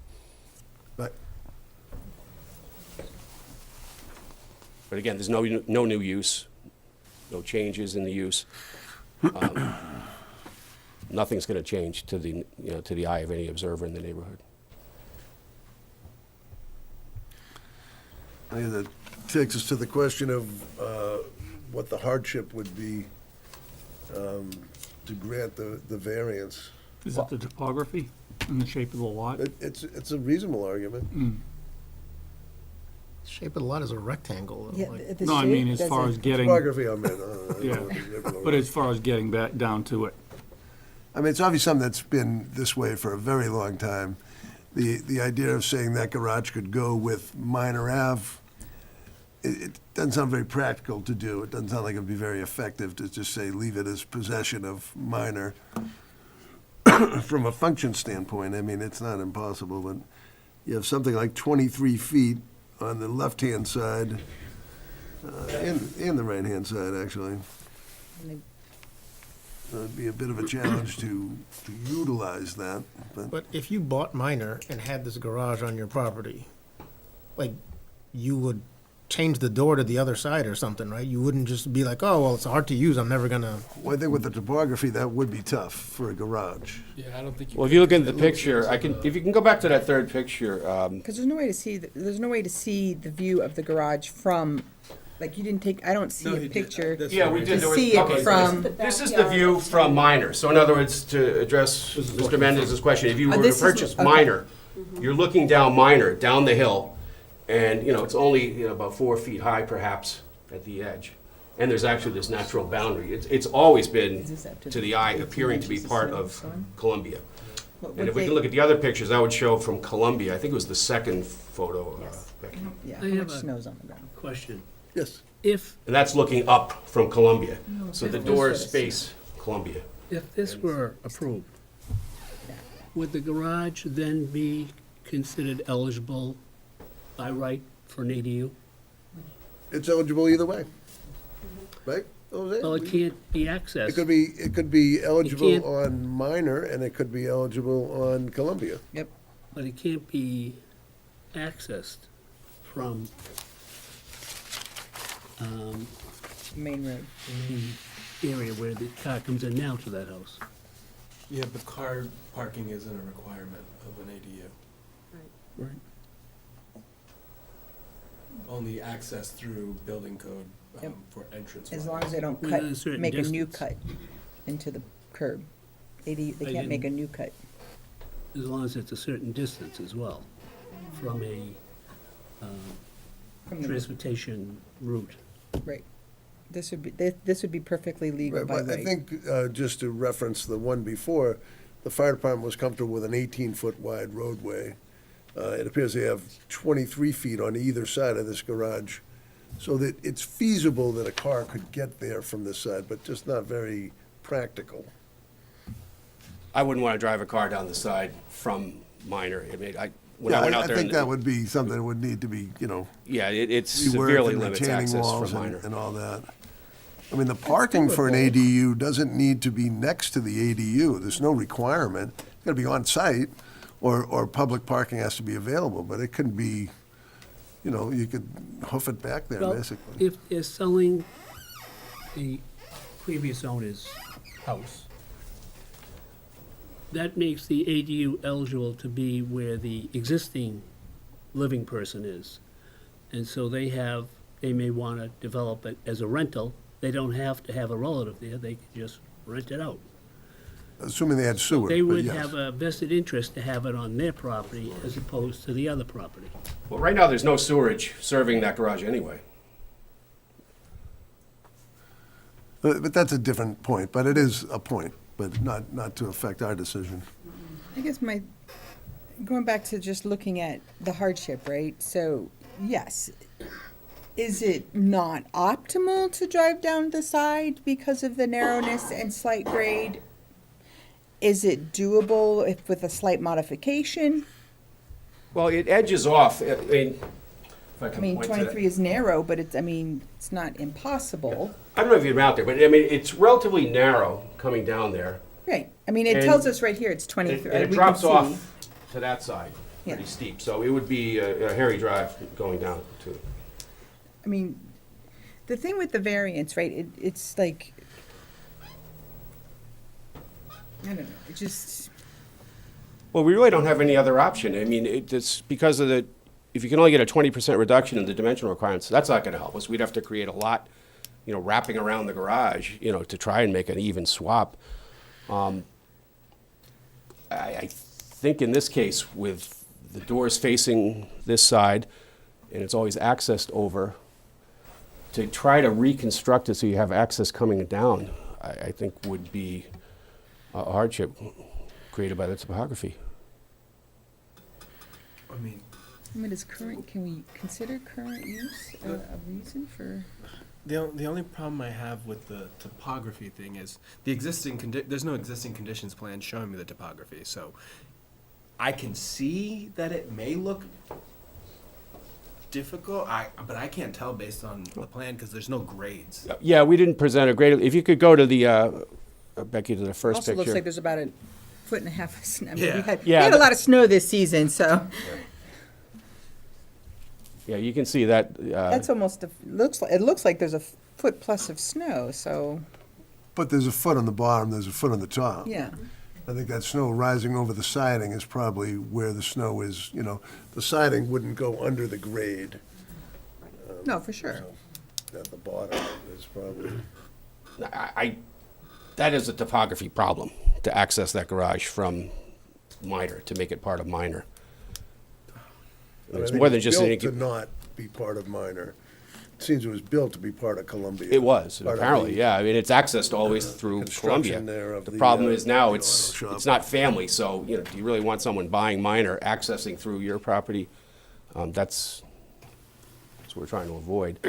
[SPEAKER 1] Right.
[SPEAKER 13] But again, there's no new use, no changes in the use. Nothing's going to change to the eye of any observer in the neighborhood.
[SPEAKER 1] That takes us to the question of what the hardship would be to grant the variance.
[SPEAKER 4] Is it the topography and the shape of the lot?
[SPEAKER 1] It's a reasonable argument.
[SPEAKER 11] Shape of the lot is a rectangle.
[SPEAKER 6] Yeah,
[SPEAKER 11] like-
[SPEAKER 6] the
[SPEAKER 4] No, I
[SPEAKER 6] shape
[SPEAKER 4] mean, as
[SPEAKER 6] doesn't-
[SPEAKER 4] far as getting,
[SPEAKER 1] Topography, I meant.
[SPEAKER 4] Yeah. but as far as getting back down to it.
[SPEAKER 1] I mean, it's obviously something that's been this way for a very long time. The idea of saying that garage could go with Minor Ave, it doesn't sound very practical to do. It doesn't sound like it'd be very effective to just say, leave it as possession of Minor. From a function standpoint, I mean, it's not impossible, but you have something like 23 feet on the left-hand side, and the right-hand side, actually. It'd be a bit of a challenge to utilize that, but
[SPEAKER 11] But if you bought Minor and had this garage on your property, like, you would change the door to the other side or something, right? You wouldn't just be like, oh, well, it's hard to use, I'm never gonna.
[SPEAKER 1] well, I think with the topography, that would be tough for a garage.
[SPEAKER 9] Yeah, I don't think
[SPEAKER 13] Well, if you look at the picture, if you can go back to that third picture,
[SPEAKER 6] Because there's no way to see, there's no way to see the view of the garage from, like, you didn't take, I don't see a picture.
[SPEAKER 13] yeah, we did.
[SPEAKER 6] To
[SPEAKER 13] there was-
[SPEAKER 6] see it
[SPEAKER 13] okay,
[SPEAKER 6] from-
[SPEAKER 13] This is the view from Minor. So in other words, to address Mr. Mendez's question, if you were to
[SPEAKER 6] this is-
[SPEAKER 13] purchase
[SPEAKER 6] okay.
[SPEAKER 13] Minor, you're looking down Minor, down the hill, and, it's only, about 4 feet high perhaps at the edge. And there's actually this natural boundary. It's always been,
[SPEAKER 6] Is this up
[SPEAKER 13] to the eye,
[SPEAKER 6] 18
[SPEAKER 13] appearing to be
[SPEAKER 6] inches
[SPEAKER 13] part
[SPEAKER 6] snow
[SPEAKER 13] of
[SPEAKER 6] storm?
[SPEAKER 13] Columbia.
[SPEAKER 6] What
[SPEAKER 13] And
[SPEAKER 6] would
[SPEAKER 13] if we
[SPEAKER 6] they-
[SPEAKER 13] can look at the other pictures, that would show from Columbia. I think it was the second photo, Becky.
[SPEAKER 6] Yeah,
[SPEAKER 5] I
[SPEAKER 6] how
[SPEAKER 5] have
[SPEAKER 6] much
[SPEAKER 5] a-
[SPEAKER 6] snow's on the ground?
[SPEAKER 5] Question.
[SPEAKER 1] Yes.
[SPEAKER 5] If,
[SPEAKER 13] And that's looking up from Columbia. So the
[SPEAKER 6] This
[SPEAKER 13] doors
[SPEAKER 6] was-
[SPEAKER 13] face Columbia.
[SPEAKER 5] if this were approved, would the garage then be considered eligible by right for an ADU?
[SPEAKER 1] It's eligible either way, right? Jose?
[SPEAKER 5] Well, it can't be
[SPEAKER 1] It
[SPEAKER 5] accessed.
[SPEAKER 1] could be eligible
[SPEAKER 5] can't-
[SPEAKER 1] on Minor, and it could be eligible on Columbia.
[SPEAKER 6] Yep.
[SPEAKER 5] But it can't be accessed from
[SPEAKER 6] Main road.
[SPEAKER 5] the area where the car comes in now to that house.
[SPEAKER 9] Yeah, but car parking isn't a requirement of an ADU.
[SPEAKER 5] Right.
[SPEAKER 9] Only access through building code
[SPEAKER 6] Yep.
[SPEAKER 9] for entrance.
[SPEAKER 6] As long as they don't
[SPEAKER 5] Within a
[SPEAKER 6] cut,
[SPEAKER 5] certain
[SPEAKER 6] make a new
[SPEAKER 5] distance.
[SPEAKER 6] cut into the curb. They
[SPEAKER 5] I
[SPEAKER 6] can't make a
[SPEAKER 5] didn't-
[SPEAKER 6] new cut.
[SPEAKER 5] As long as it's a certain distance as well from a
[SPEAKER 6] From the-
[SPEAKER 5] transportation route.
[SPEAKER 6] Right. This would be perfectly legal
[SPEAKER 1] Right,
[SPEAKER 6] by
[SPEAKER 1] but I
[SPEAKER 6] right.
[SPEAKER 1] think, just to reference the one before, the fire department was comfortable with an 18-foot wide roadway. It appears they have 23 feet on either side of this garage, so that it's feasible that a car could get there from this side, but just not very practical.
[SPEAKER 13] I wouldn't want to drive a car down the side from Minor. I mean, when I
[SPEAKER 1] Yeah,
[SPEAKER 13] went out
[SPEAKER 1] I
[SPEAKER 13] there.
[SPEAKER 1] think
[SPEAKER 13] and-
[SPEAKER 1] that would be something that would need to be,
[SPEAKER 13] Yeah, it
[SPEAKER 1] reworked
[SPEAKER 13] severely
[SPEAKER 1] and
[SPEAKER 13] limits
[SPEAKER 1] retaining
[SPEAKER 13] access
[SPEAKER 1] walls
[SPEAKER 13] from
[SPEAKER 1] and
[SPEAKER 13] Minor.
[SPEAKER 1] and all that. I mean, the parking for an ADU doesn't need to be next to the ADU. There's no requirement. It's got to be on-site, or public parking has to be available, but it can be, you could hoof it back there,
[SPEAKER 5] Well,
[SPEAKER 1] basically.
[SPEAKER 5] if they're selling the previous owner's house, that makes the ADU eligible to be where the existing living person is. And so they may want to develop it as a rental. They don't have to have a relative there, they can just rent it out.
[SPEAKER 1] Assuming they had sewer,
[SPEAKER 5] They
[SPEAKER 1] but
[SPEAKER 5] would
[SPEAKER 1] yes.
[SPEAKER 5] have a vested interest to have it on their property as opposed to the other property.
[SPEAKER 13] Well, right now, there's no sewerage serving that garage anyway.
[SPEAKER 1] But that's a different point, but it is a point, but not to affect our decision.
[SPEAKER 6] I guess going back to just looking at the hardship, right? So, yes, is it not optimal to drive down the side because of the narrowness and slight grade? Is it doable with a slight modification?
[SPEAKER 13] Well, it edges off. I mean, if I
[SPEAKER 6] I
[SPEAKER 13] can
[SPEAKER 6] mean,
[SPEAKER 13] point to that.
[SPEAKER 6] 23 is narrow, but it's not impossible.
[SPEAKER 13] I don't know if you've been out there, but I mean, it's relatively narrow coming down there.
[SPEAKER 6] Right. I mean, it
[SPEAKER 13] And-
[SPEAKER 6] tells us right here it's
[SPEAKER 13] And
[SPEAKER 6] 23.
[SPEAKER 13] and it
[SPEAKER 6] we
[SPEAKER 13] drops
[SPEAKER 6] can see.
[SPEAKER 13] off to that side, pretty
[SPEAKER 6] Yeah.
[SPEAKER 13] steep. So it would be a hairy drive going down to.
[SPEAKER 6] I mean, the thing with the variance, right, it's like, I don't know, it just,
[SPEAKER 13] Well, we really don't have any other option. I mean, it's because of if you can only get a 20% reduction in the dimensional requirements, that's not going to help us. We'd have to create a lot wrapping around the garage, to try and make an even swap. I think in this case, with the doors facing this side, and it's always accessed over, to try to reconstruct it so you have access coming down, I think would be a hardship created by the topography.
[SPEAKER 6] I mean, can we consider current use a reason for?
[SPEAKER 15] The only problem I have with the topography thing is the existing there's no existing conditions plan showing me the topography, so I can see that it may look difficult, but I can't tell based on the plan because there's no grades.
[SPEAKER 13] Yeah, we didn't present a grade. If you could go to the, Becky, to the first
[SPEAKER 6] Also
[SPEAKER 13] picture.
[SPEAKER 6] looks like there's about a foot and a half of snow. I mean,
[SPEAKER 15] Yeah.
[SPEAKER 6] we had a lot of snow this season, so.
[SPEAKER 13] Yeah, you can see that.
[SPEAKER 6] That's almost, it looks like there's a foot plus of snow, so,
[SPEAKER 1] But there's a foot on the bottom, there's a foot on the top.
[SPEAKER 6] yeah.
[SPEAKER 1] I think that snow rising over the siding is probably where the snow is, the siding wouldn't go under the grade.
[SPEAKER 6] No, for sure.
[SPEAKER 1] So at the bottom is probably,
[SPEAKER 13] That is a topography problem, to access that garage from minor, to make it part of minor. It's more than just
[SPEAKER 1] built to not be part of minor. It seems it was built to be part of Columbia.
[SPEAKER 13] It was,
[SPEAKER 1] Part of
[SPEAKER 13] apparently,
[SPEAKER 1] the
[SPEAKER 13] yeah. I mean, it's accessed always through
[SPEAKER 1] construction
[SPEAKER 13] Columbia.
[SPEAKER 1] there of
[SPEAKER 13] The
[SPEAKER 1] the,
[SPEAKER 13] problem is now
[SPEAKER 1] the
[SPEAKER 13] it's
[SPEAKER 1] auto shop.
[SPEAKER 13] it's not family, so, do you really want someone buying minor accessing through your property? That's what we're trying to avoid.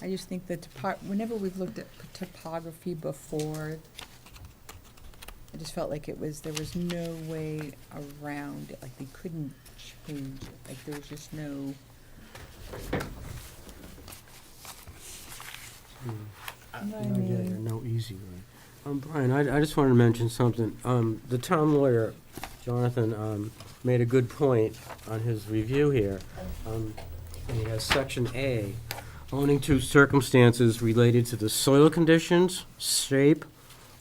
[SPEAKER 6] I just think that whenever we've looked at topography before, I just felt like there was no way around it, like they couldn't change it, like there was just no.
[SPEAKER 3] No easy way. Brian, I just wanted to mention something. The town lawyer, Jonathan, made a good point on his review here. And he has section A, owning to circumstances related to the soil conditions, shape,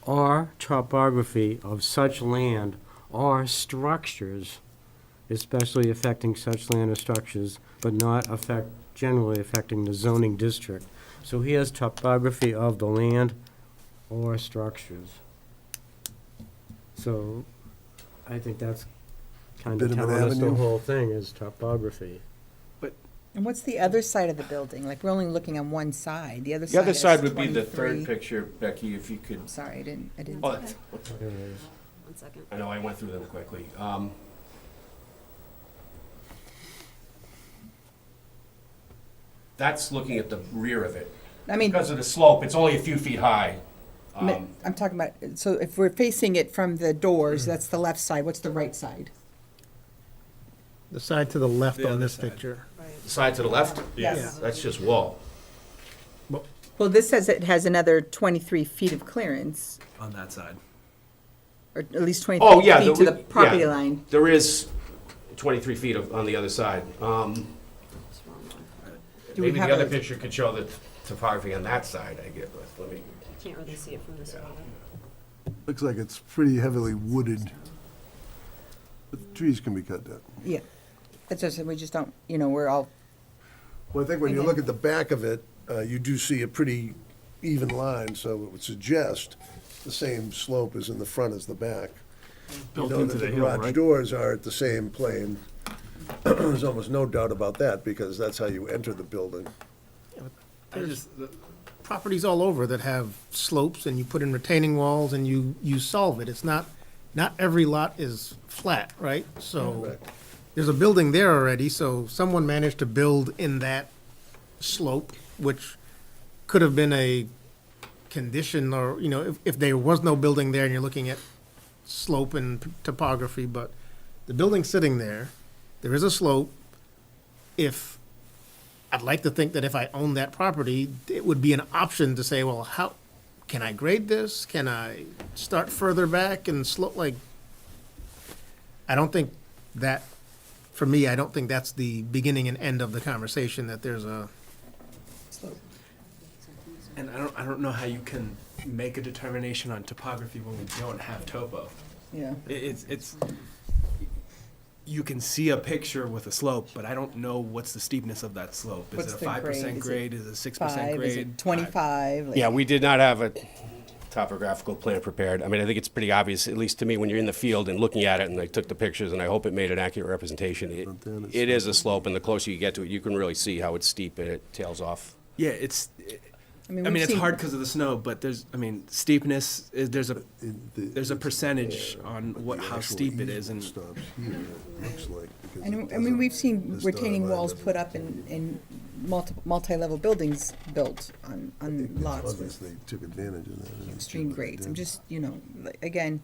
[SPEAKER 3] or topography of such land or structures, especially affecting such land or structures, but not generally affecting the zoning district. So he has topography of the land or structures. So I think that's kind of
[SPEAKER 1] Bit of an
[SPEAKER 3] telling us the
[SPEAKER 1] avenue.
[SPEAKER 3] whole thing is topography.
[SPEAKER 6] And what's the other side of the building? Like, we're only looking on one side, the other side
[SPEAKER 13] The other
[SPEAKER 6] is
[SPEAKER 13] side would be the
[SPEAKER 6] 23.
[SPEAKER 13] third picture, Becky, if you could.
[SPEAKER 6] I'm sorry, I didn't.
[SPEAKER 13] Oh,
[SPEAKER 6] see
[SPEAKER 13] that's-
[SPEAKER 6] it.
[SPEAKER 3] There it is.
[SPEAKER 7] 1 second.
[SPEAKER 13] I know, I went through them quickly. That's looking at the rear of it.
[SPEAKER 6] I mean,
[SPEAKER 13] Because of the slope, it's only a few feet high.
[SPEAKER 6] I'm talking about, so if we're facing it from the doors, that's the left side, what's the right side?
[SPEAKER 11] The side to the left
[SPEAKER 15] The
[SPEAKER 11] on
[SPEAKER 15] other
[SPEAKER 11] this
[SPEAKER 15] side.
[SPEAKER 11] picture.
[SPEAKER 13] The side to the left?
[SPEAKER 6] Yes.
[SPEAKER 13] That's just wall.
[SPEAKER 6] Well, this says it has another 23 feet of clearance,
[SPEAKER 15] On that side.
[SPEAKER 6] or at least 23
[SPEAKER 13] Oh, yeah.
[SPEAKER 6] feet to the
[SPEAKER 13] yeah,
[SPEAKER 6] property line.
[SPEAKER 13] There is 23 feet on the other side.
[SPEAKER 6] Do we
[SPEAKER 13] Maybe the
[SPEAKER 6] have
[SPEAKER 13] other
[SPEAKER 6] a-
[SPEAKER 13] picture could show the topography on that side, I get. Let me.
[SPEAKER 7] Can't really see it from this photo.
[SPEAKER 1] looks like it's pretty heavily wooded. But the trees can be cut down.
[SPEAKER 6] Yeah, it's just, that we just don't, we're all,
[SPEAKER 1] Well, I think when you
[SPEAKER 6] Okay.
[SPEAKER 1] look at the back of it, you do see a pretty even line, so it would suggest the same slope as in the front as the back.
[SPEAKER 4] Built
[SPEAKER 1] You know
[SPEAKER 4] into
[SPEAKER 1] that
[SPEAKER 4] the
[SPEAKER 1] the
[SPEAKER 4] hill,
[SPEAKER 1] garage
[SPEAKER 4] right?
[SPEAKER 1] doors are at the same plane. There's almost no doubt about that, because that's how you enter the building.
[SPEAKER 11] There's properties all over that have slopes, and you put in retaining walls, and you solve it. It's not every lot is flat, right? So
[SPEAKER 1] Correct.
[SPEAKER 11] there's a building there already, so someone managed to build in that slope, which could have been a condition, or, if there was no building there and you're looking at slope and topography, but the building's sitting there, there is a slope. I'd like to think that if I owned that property, it would be an option to say, well, how, can I grade this? Can I start further back and slope, I don't think that, for me, I don't think that's the beginning and end of the conversation, that there's a,
[SPEAKER 15] And I don't know how you can make a determination on topography when we don't have topo.
[SPEAKER 6] yeah.
[SPEAKER 15] It's you can see a picture with a slope, but I don't know what's the steepness of that slope. Is
[SPEAKER 6] What's
[SPEAKER 15] it a
[SPEAKER 6] the
[SPEAKER 15] 5%
[SPEAKER 6] grade?
[SPEAKER 15] grade? Is it 6%
[SPEAKER 6] 5, is
[SPEAKER 15] grade?
[SPEAKER 6] it 25? Like-
[SPEAKER 13] Yeah, we did not have a topographical plan prepared. I mean, I think it's pretty obvious, at least to me, when you're in the field and looking at it, and I took the pictures, and I hope it made an accurate representation. It is a slope, and the closer you get to it, you can really see how it's steep and it tails off.
[SPEAKER 15] Yeah,
[SPEAKER 6] I mean,
[SPEAKER 15] I mean,
[SPEAKER 6] we've
[SPEAKER 15] it's
[SPEAKER 6] seen-
[SPEAKER 15] hard because of the snow, but steepness, there's a percentage on how steep it is, and
[SPEAKER 1] Stops here, it looks like, because it
[SPEAKER 6] And, I mean,
[SPEAKER 1] doesn't-
[SPEAKER 6] we've seen
[SPEAKER 1] this
[SPEAKER 6] retaining
[SPEAKER 1] dotted line
[SPEAKER 6] walls
[SPEAKER 1] doesn't-
[SPEAKER 6] put up in multi-level buildings built on lots with
[SPEAKER 1] Obviously took advantage of that.
[SPEAKER 6] extreme grades. I'm just, again,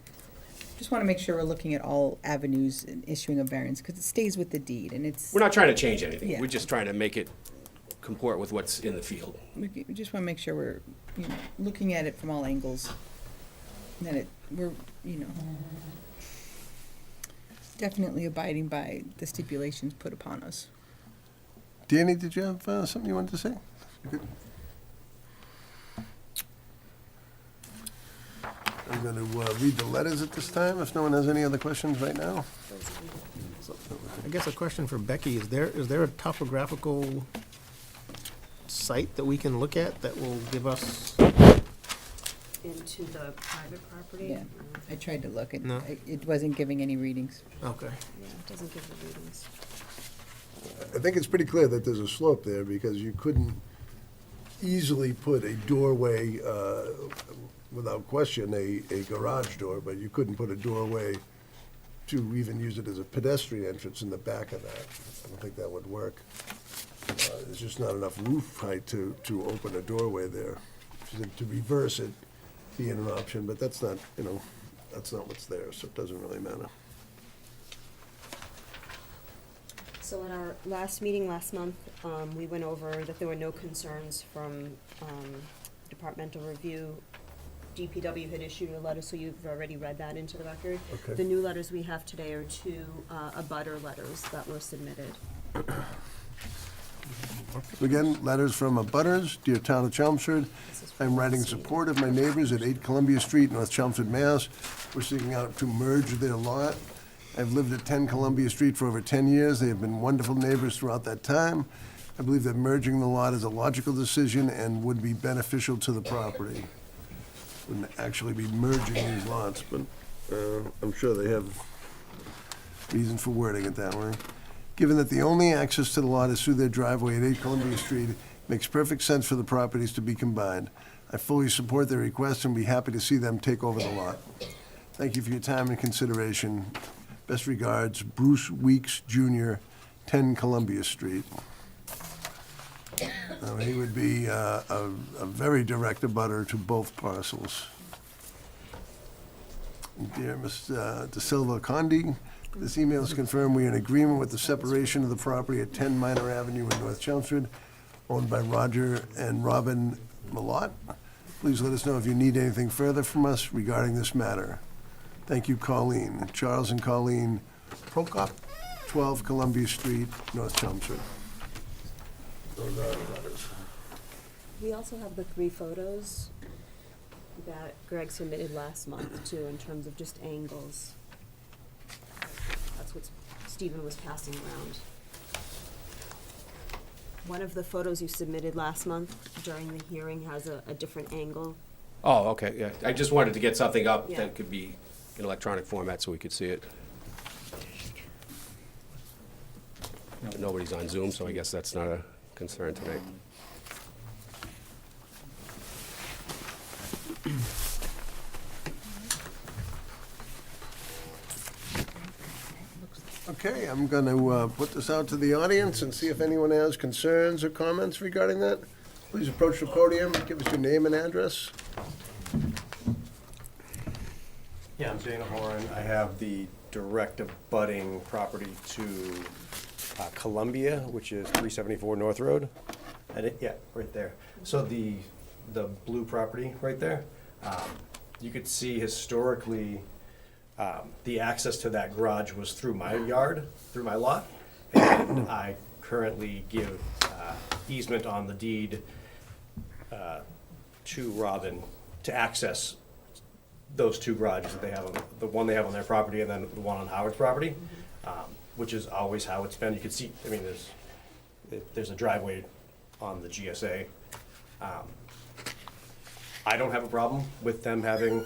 [SPEAKER 6] just want to make sure we're looking at all avenues and issuing a variance, because it stays with the deed, and it's,
[SPEAKER 13] We're not trying to change anything.
[SPEAKER 6] Yeah.
[SPEAKER 13] We're just trying to make it comport with what's in the field.
[SPEAKER 6] we just want to make sure we're, looking at it from all angles. And that we're, definitely abiding by the stipulations put upon us.
[SPEAKER 1] Danny, did you have something you wanted to say? You good? I'm going to read the letters at this time, if no one has any other questions right now.
[SPEAKER 11] I guess a question for Becky, is there a topographical site that we can look at that will give us?
[SPEAKER 7] Into the private property.
[SPEAKER 6] Yeah, I tried to look,
[SPEAKER 11] No.
[SPEAKER 6] it wasn't giving any readings.
[SPEAKER 11] Okay.
[SPEAKER 7] Yeah, it doesn't give the readings.
[SPEAKER 1] I think it's pretty clear that there's a slope there, because you couldn't easily put a doorway, without question, a garage door, but you couldn't put a doorway to even use it as a pedestrian entrance in the back of that. I don't think that would work. There's just not enough roof height to open a doorway there. To reverse it being an option, but that's not, that's not what's there, so it doesn't really matter.
[SPEAKER 7] So at our last meeting last month, we went over that there were no concerns from departmental review. DPW had issued a letter, so you've already read that into the record.
[SPEAKER 1] Okay.
[SPEAKER 7] The new letters we have today are two abutter letters that were submitted.
[SPEAKER 1] Again, letters from abutters, dear Town of Chelmsford. I'm writing in support of my neighbors at 8 Columbia Street, North Chelmsford, Mass. We're seeking out to merge their lot. I've lived at 10 Columbia Street for over 10 years. They have been wonderful neighbors throughout that time. I believe that merging the lot is a logical decision and would be beneficial to the property. Wouldn't actually be merging these lots, but I'm sure they have reason for wording it that way. Given that the only access to the lot is through their driveway at 8 Columbia Street, it makes perfect sense for the properties to be combined. I fully support their request and be happy to see them take over the lot. Thank you for your time and consideration. Best regards, Bruce Weeks Jr., 10 Columbia Street. He would be a very direct abutter to both parcels. Dear Ms. De Silva Condi, this email is confirmed we are in agreement with the separation of the property at 10 Minor Avenue in North Chelmsford, owned by Roger and Robin Malott. Please let us know if you need anything further from us regarding this matter. Thank you, Colleen. Charles and Colleen Prokop, 12 Columbia Street, North Chelmsford. Those are the letters.
[SPEAKER 7] We also have the 3 photos that Greg submitted last month too, in terms of just angles. That's what Stephen was passing around. One of the photos you submitted last month during the hearing has a different angle.
[SPEAKER 13] Oh, okay, yeah. I just wanted to get something up
[SPEAKER 7] Yeah.
[SPEAKER 13] that could be in electronic format so we could see it. But nobody's on Zoom, so I guess that's not a concern tonight.
[SPEAKER 1] Okay, I'm going to put this out to the audience and see if anyone has concerns or comments regarding that. Please approach the podium, give us your name and address.
[SPEAKER 2] Yeah, I'm Dana Horan. I have the direct abutting property to Columbia, which is 374 North Road. Yeah, right there. So the blue property right there, you could see historically the access to that garage was through my yard, through my lot. And I currently give easement on the deed to Robin to access those 2 garages that they have, the one they have on their property and then the one on Howard's property. which is always how it's been. You can see, I mean, there's a driveway on the GSA. I don't have a problem with them having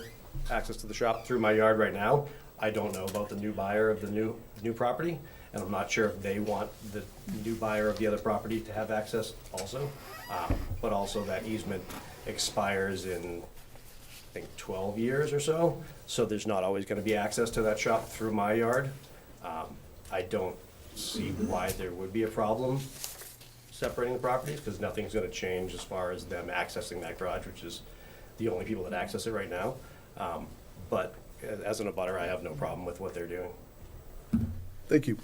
[SPEAKER 2] access to the shop through my yard right now. I don't know about the new buyer of the new property, and I'm not sure if they want the new buyer of the other property to have access also. But also that easement expires in, I think, 12 years or so, so there's not always gonna be access to that shop through my yard. I don't see why there would be a problem separating the properties, because nothing's gonna change as far as them accessing that garage, which is the only people that access it right now. But as an abutter, I have no problem with what they're doing.
[SPEAKER 1] Thank you.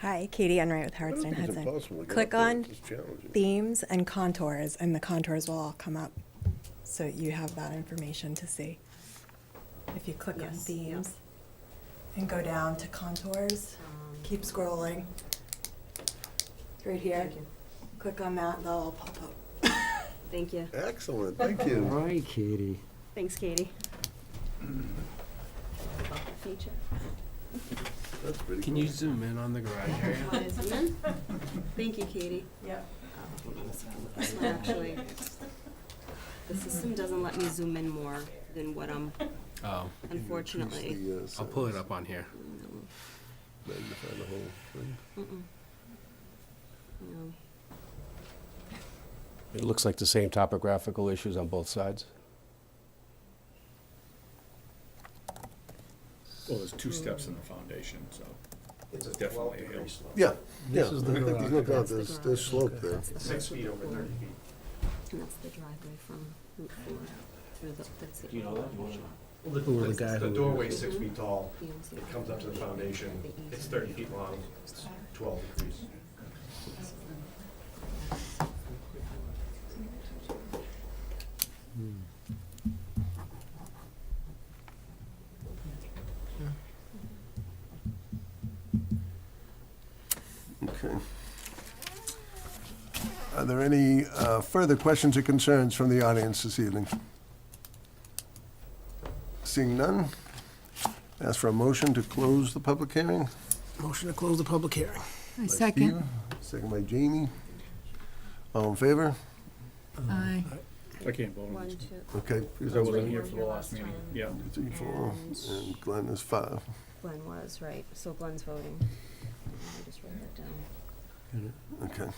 [SPEAKER 16] Hi, Katie Enright with Howard Stein
[SPEAKER 1] think it's
[SPEAKER 16] Hudson.
[SPEAKER 1] impossible to get
[SPEAKER 16] Click
[SPEAKER 1] up there.
[SPEAKER 16] on
[SPEAKER 1] It's challenging.
[SPEAKER 16] themes and contours, and the contours will all come up. So you have that information to see. If you click on
[SPEAKER 7] Yes,
[SPEAKER 16] themes and go down to contours, keep scrolling. Right here.
[SPEAKER 7] Thank you.
[SPEAKER 16] Click on that, they'll all pop up.
[SPEAKER 7] Thank you.
[SPEAKER 1] Excellent, thank
[SPEAKER 3] All
[SPEAKER 1] you.
[SPEAKER 3] right, Katie.
[SPEAKER 7] Thanks, Katie. Feature.
[SPEAKER 1] That's pretty
[SPEAKER 15] Can
[SPEAKER 1] cool.
[SPEAKER 15] you zoom in on the garage area?
[SPEAKER 7] Want to zoom in? Thank you, Katie.
[SPEAKER 16] Yep.
[SPEAKER 7] This one actually, the system doesn't let me zoom in more than what I'm,
[SPEAKER 15] Oh,
[SPEAKER 7] unfortunately.
[SPEAKER 15] I'll pull it up on here.
[SPEAKER 1] Magnify the whole thing.
[SPEAKER 7] No.
[SPEAKER 13] It looks like the same topographical issues on both sides.
[SPEAKER 4] Well, there's 2 steps in the foundation, so
[SPEAKER 2] It's
[SPEAKER 4] definitely a hill.
[SPEAKER 1] Yeah, yeah,
[SPEAKER 8] This is the
[SPEAKER 1] there's
[SPEAKER 8] garage.
[SPEAKER 1] no doubt,
[SPEAKER 7] That's the
[SPEAKER 1] there's
[SPEAKER 7] garage.
[SPEAKER 1] slope there.
[SPEAKER 7] That's the
[SPEAKER 2] 6 feet over 30 feet.
[SPEAKER 7] And that's the driveway from Route 4 through the, that's the.
[SPEAKER 2] Do you know that?
[SPEAKER 3] Who were the guy
[SPEAKER 2] The
[SPEAKER 3] who-
[SPEAKER 2] doorway's 6 feet tall,
[SPEAKER 7] You don't see
[SPEAKER 2] it comes up to the foundation, it's 30 feet long, it's 12 degrees.
[SPEAKER 1] Okay. Are there any further questions or concerns from the audience this evening? Seeing none, ask for a motion to close the public hearing.
[SPEAKER 11] Motion to close the public hearing.
[SPEAKER 6] I
[SPEAKER 1] Steve, second by Jamie. All in favor?
[SPEAKER 6] Aye.
[SPEAKER 4] I can't vote on
[SPEAKER 7] 1,
[SPEAKER 4] this
[SPEAKER 7] 2.
[SPEAKER 1] Okay.
[SPEAKER 4] because I wasn't here for the last meeting. Yeah.
[SPEAKER 1] 3, 4, and Glenn is 5.
[SPEAKER 7] Glenn was, right, so Glenn's voting. Let me just write that down.
[SPEAKER 1] Okay.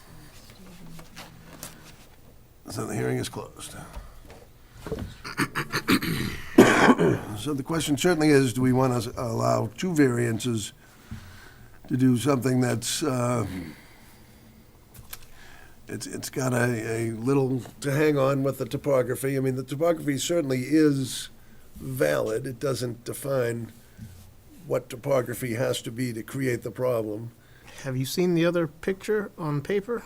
[SPEAKER 1] So the hearing is closed. So the question certainly is, do we want to allow 2 variances to do something that's, it's got a little to hang on with the topography. I mean, the topography certainly is valid. It doesn't define what topography has to be to create the problem.
[SPEAKER 11] Have you seen the other picture on paper?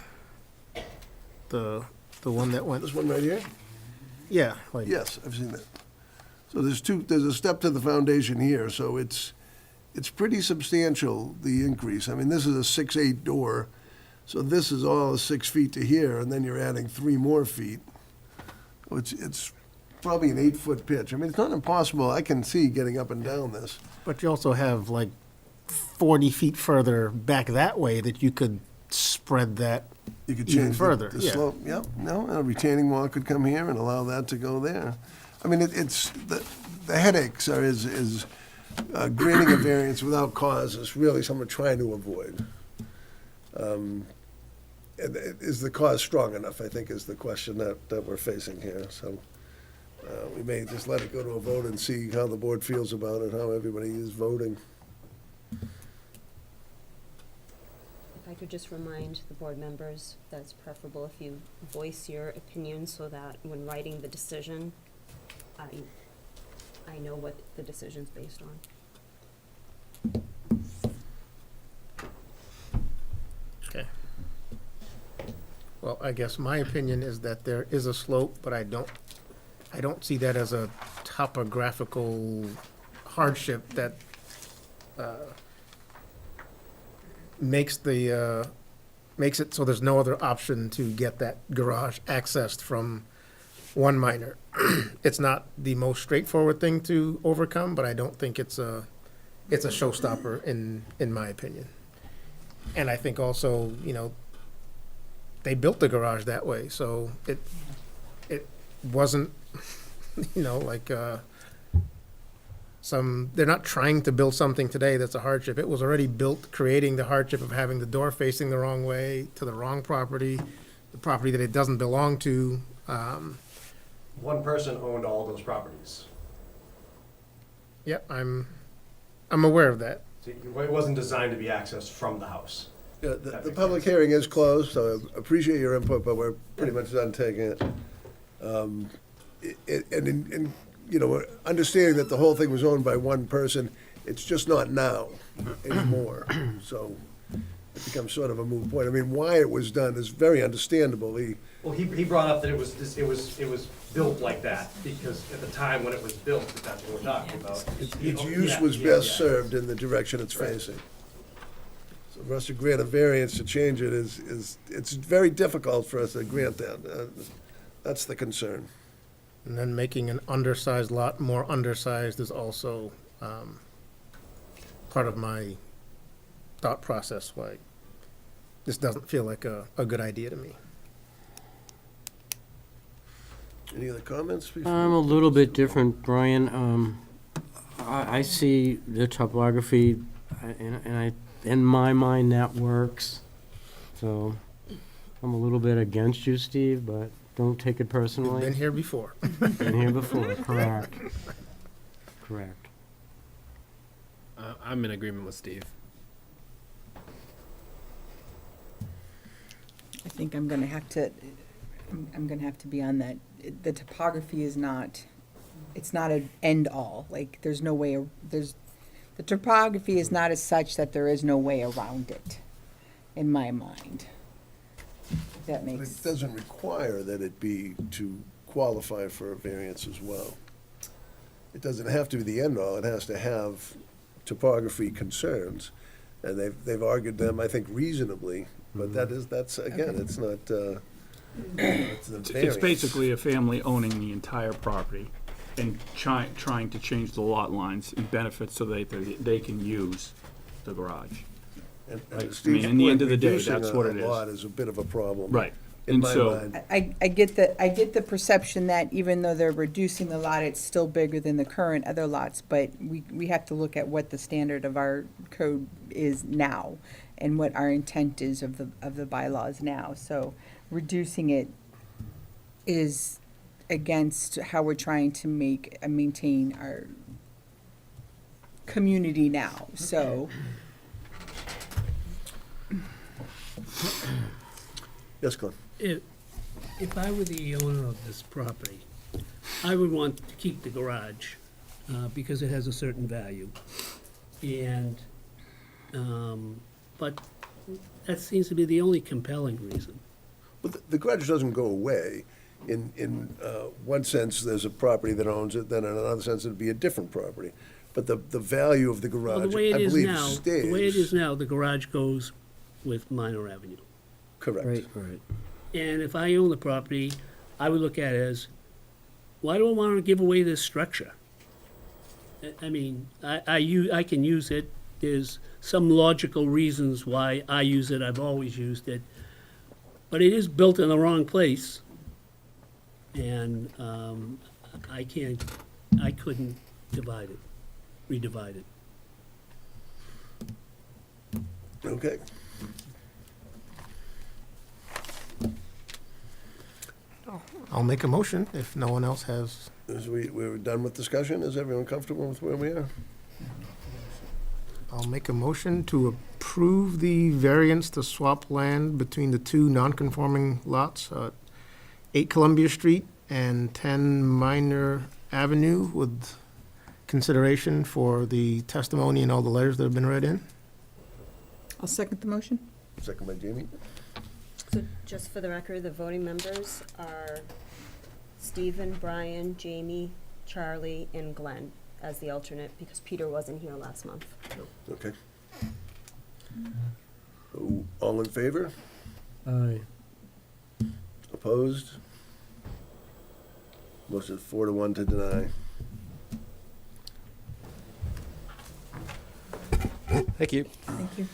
[SPEAKER 11] The one that went,
[SPEAKER 1] This one right here?
[SPEAKER 11] yeah, like,
[SPEAKER 1] Yes, I've seen that. So there's a step to the foundation here, so it's pretty substantial, the increase. I mean, this is a 6'8" door, so this is all 6 feet to here, and then you're adding 3 more feet. It's probably an 8-foot pitch. I mean, it's not impossible. I can see getting up and down this.
[SPEAKER 11] but you also have like 40 feet further back that way that you could spread that
[SPEAKER 1] You could
[SPEAKER 11] even
[SPEAKER 1] change
[SPEAKER 11] further.
[SPEAKER 1] the
[SPEAKER 11] Yeah.
[SPEAKER 1] slope. Yep, no, a retaining wall could come here and allow that to go there. I mean, it's, the headaches are, is granting a variance without cause is really something we're trying to avoid. And is the cause strong enough, I think, is the question that we're facing here. So we may just let it go to a vote and see how the board feels about it, how everybody is voting.
[SPEAKER 7] If I could just remind the board members that it's preferable if you voice your opinion so that when writing the decision, I know what the decision's based on.
[SPEAKER 11] Okay. Well, I guess my opinion is that there is a slope, but I don't see that as a topographical hardship that makes the makes it so there's no other option to get that garage accessed from one minor. It's not the most straightforward thing to overcome, but I don't think it's a showstopper in my opinion. And I think also, you know, they built the garage that way, so it wasn't, you know, like, they're not trying to build something today that's a hardship. It was already built, creating the hardship of having the door facing the wrong way to the wrong property, the property that it doesn't belong to.
[SPEAKER 2] One person owned all those properties.
[SPEAKER 11] Yep, I'm aware of that.
[SPEAKER 2] It wasn't designed to be accessed from the house.
[SPEAKER 1] Yeah, the public hearing is closed, so I appreciate your input, but we're pretty much done taking it. And you know, understanding that the whole thing was owned by one person, it's just not now anymore. So it becomes sort of a moot point. I mean, why it was done is very understandable.
[SPEAKER 2] Well, he brought up that it was built like that, because at the time when it was built, that's what we're talking about.
[SPEAKER 1] Its use was best served in the direction it's facing. So for us to grant a variance to change it it's very difficult for us to grant that. That's the concern.
[SPEAKER 11] And then making an undersized lot more undersized is also part of my thought process, why this doesn't feel like a good idea to me.
[SPEAKER 1] Any other comments?
[SPEAKER 3] I'm a little bit different, Brian. I see the topography, and in my mind, that works. So I'm a little bit against you, Steve, but don't take it personally.
[SPEAKER 11] Been here before.
[SPEAKER 3] Been here before, correct. Correct.
[SPEAKER 15] I'm in agreement with Steve.
[SPEAKER 6] I think I'm gonna have to be on that. The topography is not, it's not an end-all. Like, there's no way, the topography is not as such that there is no way around it, in my mind. If that
[SPEAKER 1] But
[SPEAKER 6] makes.
[SPEAKER 1] it doesn't require that it be to qualify for a variance as well. It doesn't have to be the end-all, it has to have topography concerns, and they've argued them, I think, reasonably, but that's, again, it's not, it's the
[SPEAKER 4] It's
[SPEAKER 1] variance.
[SPEAKER 4] basically a family owning the entire property and trying to change the lot lines and benefits so that they can use the garage.
[SPEAKER 1] And
[SPEAKER 4] Right.
[SPEAKER 1] Steve's
[SPEAKER 4] I mean, in the
[SPEAKER 1] point,
[SPEAKER 4] end of the day,
[SPEAKER 1] reducing
[SPEAKER 4] that's what it
[SPEAKER 1] a
[SPEAKER 4] is.
[SPEAKER 1] lot is a bit of a problem.
[SPEAKER 4] Right.
[SPEAKER 1] In
[SPEAKER 4] And
[SPEAKER 1] my
[SPEAKER 4] so-
[SPEAKER 1] mind.
[SPEAKER 6] I get the perception that even though they're reducing the lot, it's still bigger than the current other lots, but we have to look at what the standard of our code is now and what our intent is of the bylaws now. So reducing it is against how we're trying to maintain our community now, so.
[SPEAKER 1] Yes, Glenn?
[SPEAKER 5] If I were the owner of this property, I would want to keep the garage, because it has a certain value. And, but that seems to be the only compelling reason.
[SPEAKER 1] But the garage doesn't go away. In one sense, there's a property that owns it, then in another sense, it'd be a different property. But the value of the
[SPEAKER 5] Well,
[SPEAKER 1] garage,
[SPEAKER 5] the way
[SPEAKER 1] I
[SPEAKER 5] it is
[SPEAKER 1] believe,
[SPEAKER 5] now,
[SPEAKER 1] stays.
[SPEAKER 5] the way it is now, the garage goes with Minor Avenue.
[SPEAKER 1] Correct.
[SPEAKER 3] Right.
[SPEAKER 5] And if I own the property, I would look at it as, why do I want to give away this structure? I mean, I can use it. There's some logical reasons why I use it. I've always used it. But it is built in the wrong place. And I couldn't redivide it.
[SPEAKER 1] Okay.
[SPEAKER 11] I'll make a motion if no one else has.
[SPEAKER 1] We're done with discussion? Is everyone comfortable with where we are?
[SPEAKER 11] I'll make a motion to approve the variance to swap land between the two non-conforming lots, 8 Columbia Street and 10 Minor Avenue, with consideration for the testimony and all the letters that have been read in.
[SPEAKER 6] I'll second the motion.
[SPEAKER 1] Second by Jamie.
[SPEAKER 7] So just for the record, the voting members are Stephen, Brian, Jamie, Charlie, and Glenn as the alternate, because Peter wasn't here last month.
[SPEAKER 1] Okay. So, all in favor?
[SPEAKER 3] Aye.
[SPEAKER 1] Opposed? Motion 4-1 to deny.
[SPEAKER 13] Thank you.
[SPEAKER 6] Thank you.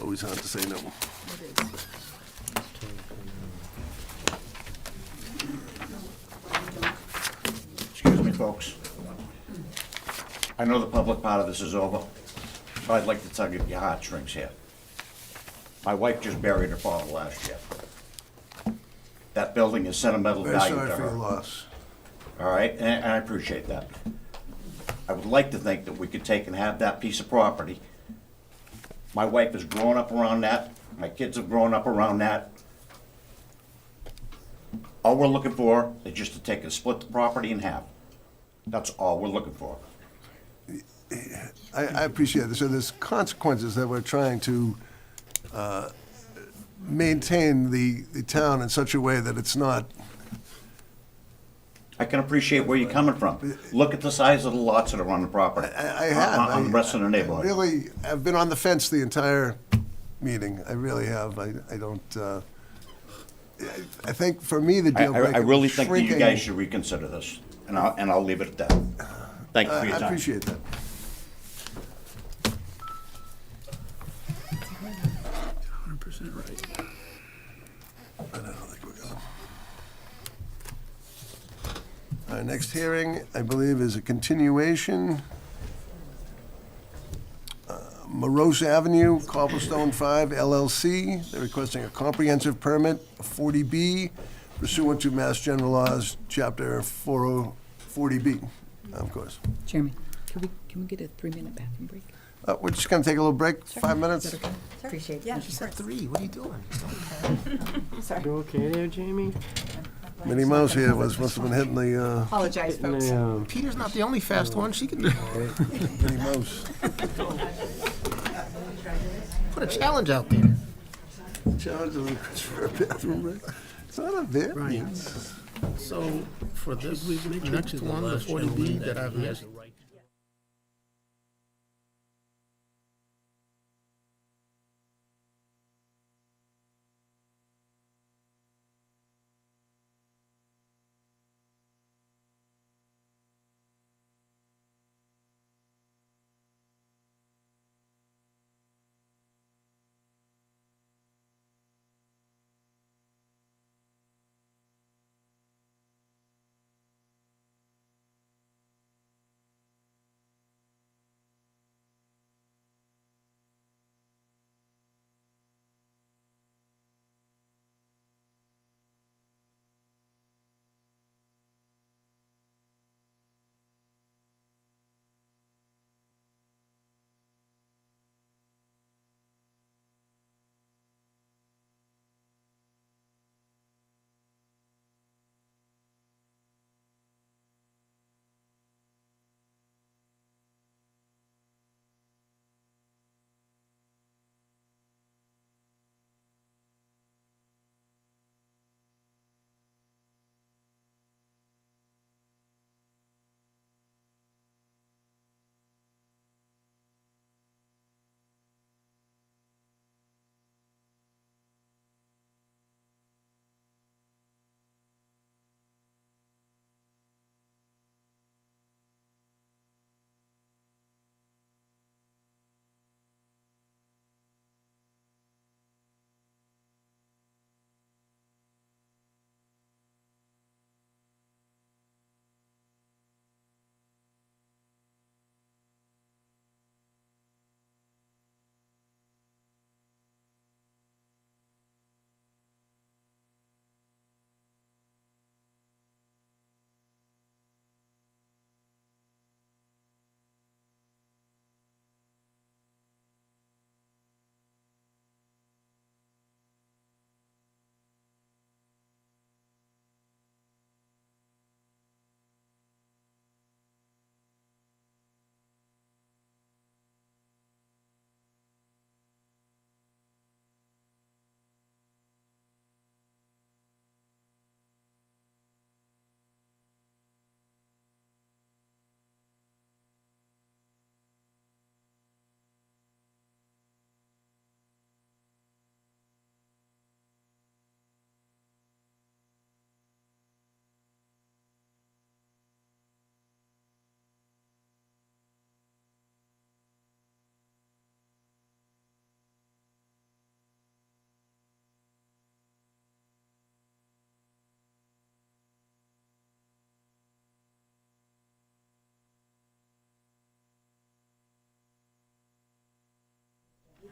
[SPEAKER 1] Always hard to say no.
[SPEAKER 17] Excuse me, folks. I know the public part of this is over, but I'd like to tug at your heartstrings here. My wife just buried her father last year. That building is sentimental
[SPEAKER 1] Very
[SPEAKER 17] value
[SPEAKER 1] sorry
[SPEAKER 17] to
[SPEAKER 1] for your
[SPEAKER 17] her.
[SPEAKER 1] loss.
[SPEAKER 17] All right, and I appreciate that. I would like to think that we could take and have that piece of property. My wife has grown up around that, my kids have grown up around that. All we're looking for is just to take and split the property in half. That's all we're looking for.
[SPEAKER 1] I appreciate this. So there's consequences that we're trying to maintain the town in such a way that it's not.
[SPEAKER 17] I can appreciate where you're coming from. Look at the size of the lots that are on the property.
[SPEAKER 1] I have.
[SPEAKER 17] On the rest of the neighborhood.
[SPEAKER 1] Really, I've been on the fence the entire meeting. I really have. I don't. I think for me the deal breaker.
[SPEAKER 17] I really
[SPEAKER 1] was
[SPEAKER 17] think that you
[SPEAKER 1] shrinking.
[SPEAKER 17] guys should reconsider this, and I'll leave it at that. Thank you for your
[SPEAKER 1] I
[SPEAKER 17] time.
[SPEAKER 1] appreciate that.
[SPEAKER 4] 100% right.
[SPEAKER 1] I don't think we're gonna. Our next hearing, I believe, is a continuation. Morose Avenue, Cobblestone 5 LLC. They're requesting a comprehensive permit, a 40B, pursuant to Mass General Laws, Chapter 40B, of course.
[SPEAKER 6] Chairman, can we get a 3-minute bathroom break?
[SPEAKER 1] We're just gonna take a little break, 5 minutes.
[SPEAKER 6] Is that okay? Appreciate it.
[SPEAKER 16] Yeah,
[SPEAKER 11] She said 3, what are you doing?
[SPEAKER 3] You okay there, Jamie?
[SPEAKER 1] Minnie Mouse here must have been hitting the,
[SPEAKER 6] Apologize, folks.
[SPEAKER 11] Peter's not the only fast one, she can do it.
[SPEAKER 1] Minnie Mouse.
[SPEAKER 11] Put a challenge out there.
[SPEAKER 1] Challenge of for a bathroom break. It's not a variance.
[SPEAKER 11] So, for this
[SPEAKER 5] We mentioned
[SPEAKER 11] next
[SPEAKER 5] to the
[SPEAKER 11] one, the
[SPEAKER 5] last
[SPEAKER 11] 40B
[SPEAKER 5] gentleman
[SPEAKER 11] that I've
[SPEAKER 5] he has
[SPEAKER 11] missed,
[SPEAKER 5] the right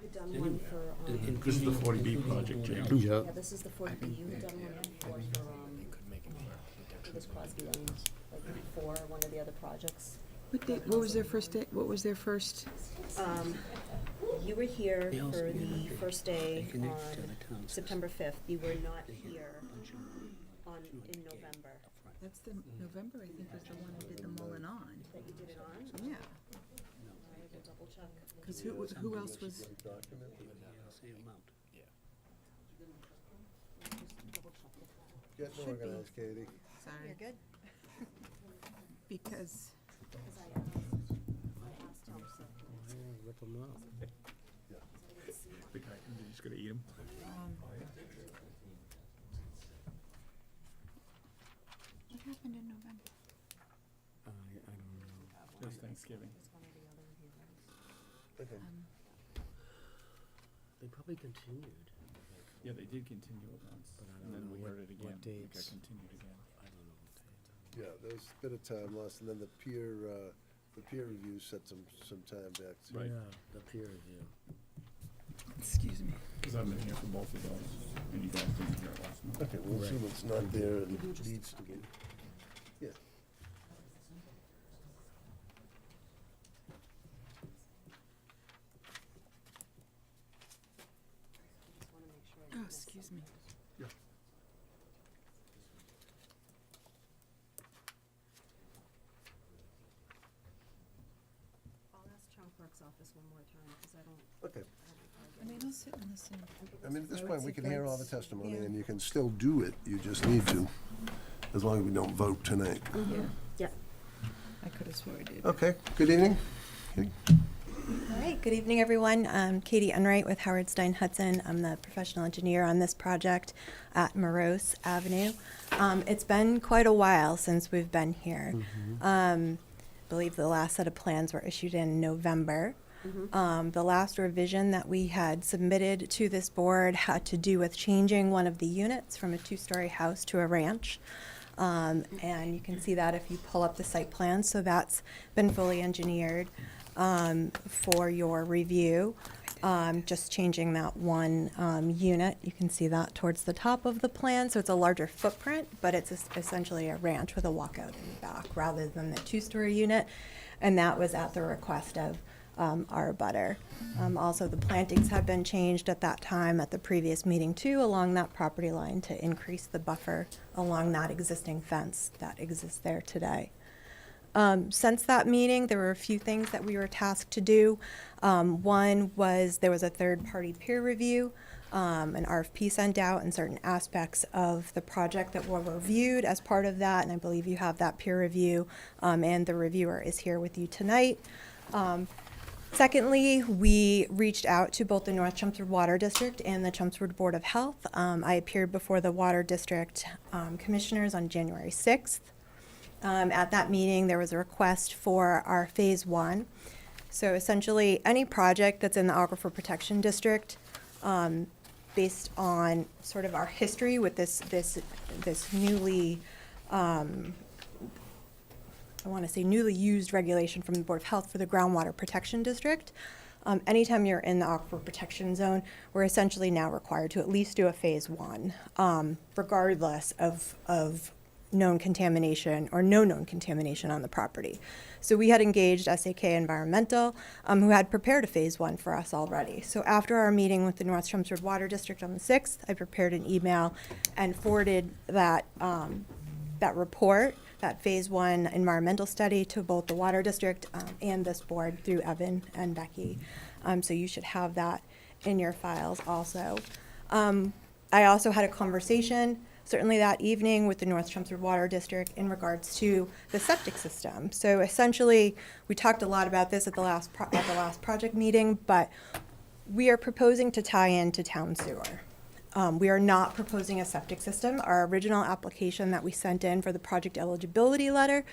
[SPEAKER 7] had done one for,
[SPEAKER 4] This is the 40B project, Jim.
[SPEAKER 7] yeah, this is the 40B. You had done one before for this Crosby Lane, like before one of the other projects.
[SPEAKER 6] What was their first day, what was their first?
[SPEAKER 7] You were here for the first day on September 5th. You were not here in November.
[SPEAKER 6] That's the November, I think, was the one I did the Mullen on.
[SPEAKER 7] That you did it on?
[SPEAKER 6] Yeah,
[SPEAKER 7] I will double check.
[SPEAKER 6] because who else was?
[SPEAKER 7] Just double check with that.
[SPEAKER 1] Get
[SPEAKER 6] Should be.
[SPEAKER 1] organized, Katie.
[SPEAKER 6] Sorry.
[SPEAKER 16] You're good.
[SPEAKER 6] Because,
[SPEAKER 7] Because I asked him, so.
[SPEAKER 3] Rip 'em up.
[SPEAKER 4] The guy, you're just gonna eat him?
[SPEAKER 6] what happened in November?
[SPEAKER 3] I don't know.
[SPEAKER 4] It's Thanksgiving.
[SPEAKER 1] Okay.
[SPEAKER 3] They probably continued.
[SPEAKER 4] Yeah, they did continue it once,
[SPEAKER 3] But I
[SPEAKER 4] and
[SPEAKER 3] don't
[SPEAKER 4] then
[SPEAKER 3] know
[SPEAKER 4] we heard
[SPEAKER 3] what-
[SPEAKER 4] it
[SPEAKER 3] what
[SPEAKER 4] again. It got
[SPEAKER 3] dates.
[SPEAKER 4] continued again.
[SPEAKER 3] I don't know what dates.
[SPEAKER 1] Yeah, there's a bit of time lost, and then the peer review set some time back. too.
[SPEAKER 4] Right.
[SPEAKER 3] Yeah, the peer review.
[SPEAKER 6] Excuse me.
[SPEAKER 4] Because I've been here for both of those, and you guys didn't hear it last month.
[SPEAKER 1] Okay, we'll assume it's not there and needs to be. Yeah.
[SPEAKER 7] Just want to make sure I
[SPEAKER 6] Oh,
[SPEAKER 7] didn't miss
[SPEAKER 6] excuse
[SPEAKER 7] something.
[SPEAKER 6] me.
[SPEAKER 7] I'll ask Town Clerk's office one more time, because I don't.
[SPEAKER 1] Okay.
[SPEAKER 6] I mean, I'll sit and listen.
[SPEAKER 1] I mean, at this
[SPEAKER 6] I would
[SPEAKER 1] point,
[SPEAKER 6] say
[SPEAKER 1] we can hear all the
[SPEAKER 6] votes.
[SPEAKER 1] testimony,
[SPEAKER 6] Yeah.
[SPEAKER 1] and you can still do it. You just need to, as long as we don't vote tonight.
[SPEAKER 6] Yeah,
[SPEAKER 7] Yeah.
[SPEAKER 6] I could have swore I did.
[SPEAKER 1] Okay, good evening.
[SPEAKER 16] All right, good evening, everyone. I'm Katie Enright with Howard Stein Hudson. I'm the professional engineer on this project at Morose Avenue. It's been quite a while since we've been here. I believe the last set of plans were issued in November. The last revision that we had submitted to this board had to do with changing one of the units from a two-story house to a ranch. And you can see that if you pull up the site plan. So that's been fully engineered for your review. Just changing that one unit. You can see that towards the top of the plan. So it's a larger footprint, but it's essentially a ranch with a walkout in the back rather than the two-story unit. And that was at the request of our butter. Also, the plantings had been changed at that time at the previous meeting too, along that property line to increase the buffer along that existing fence that exists there today. Since that meeting, there were a few things that we were tasked to do. One was there was a third-party peer review, an RFP sent out, and certain aspects of the project that were reviewed as part of that, and I believe you have that peer review, and the reviewer is here with you tonight. Secondly, we reached out to both the North Chelmsford Water District and the Chelmsford Board of Health. I appeared before the Water District commissioners on January 6th. At that meeting, there was a request for our Phase 1. So essentially, any project that's in the Aquifer Protection District, based on sort of our history with this newly, I want to say newly used regulation from the Board of Health for the Groundwater Protection District. Anytime you're in the Aquifer Protection Zone, we're essentially now required to at least do a Phase 1, regardless of known contamination or no known contamination on the property. So we had engaged SAK Environmental, who had prepared a Phase 1 for us already. So after our meeting with the North Chelmsford Water District on the 6th, I prepared an email and forwarded that report, that Phase 1 environmental study, to both the Water District and this board through Evan and Becky. So you should have that in your files also. I also had a conversation certainly that evening with the North Chelmsford Water District in regards to the septic system. So essentially, we talked a lot about this at the last project meeting, but we are proposing to tie into town sewer. We are not proposing a septic system. Our original application that we sent in for the project eligibility letter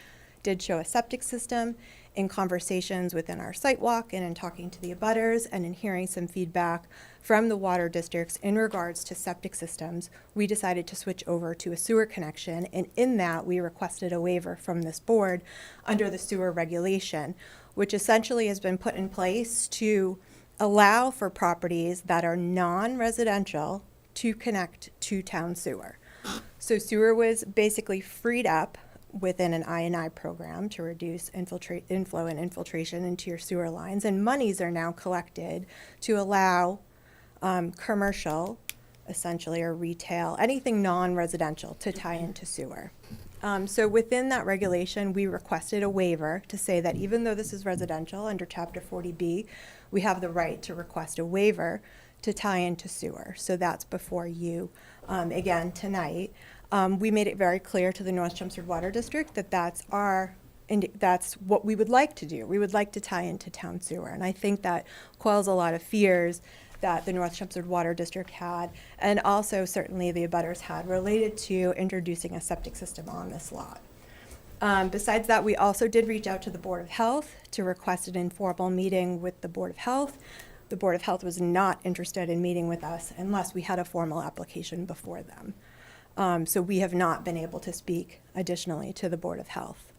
[SPEAKER 16] did show a septic system. In conversations within our site walk and in talking to the abutters and in hearing some feedback from the water districts in regards to septic systems, we decided to switch over to a sewer connection. And in that, we requested a waiver from this board under the sewer regulation, which essentially has been put in place to allow for properties that are non-residential to connect to town sewer. So sewer was basically freed up within an I&I program to reduce inflow and infiltration into your sewer lines, and monies are now collected to allow commercial, essentially, or retail, anything non-residential to tie into sewer. So within that regulation, we requested a waiver to say that even though this is residential under Chapter 40B, we have the right to request a waiver to tie into sewer. So that's before you, again, tonight. We made it very clear to the North Chelmsford Water District that that's what we would like to do. We would like to tie into town sewer. And I think that quells a lot of fears that the North Chelmsford Water District had, and also certainly the abutters had, related to introducing a septic system on this lot. Besides that, we also did reach out to the Board of Health to request an informal meeting with the Board of Health. The Board of Health was not interested in meeting with us unless we had a formal application before them. So we have not been able to speak additionally to the Board of Health.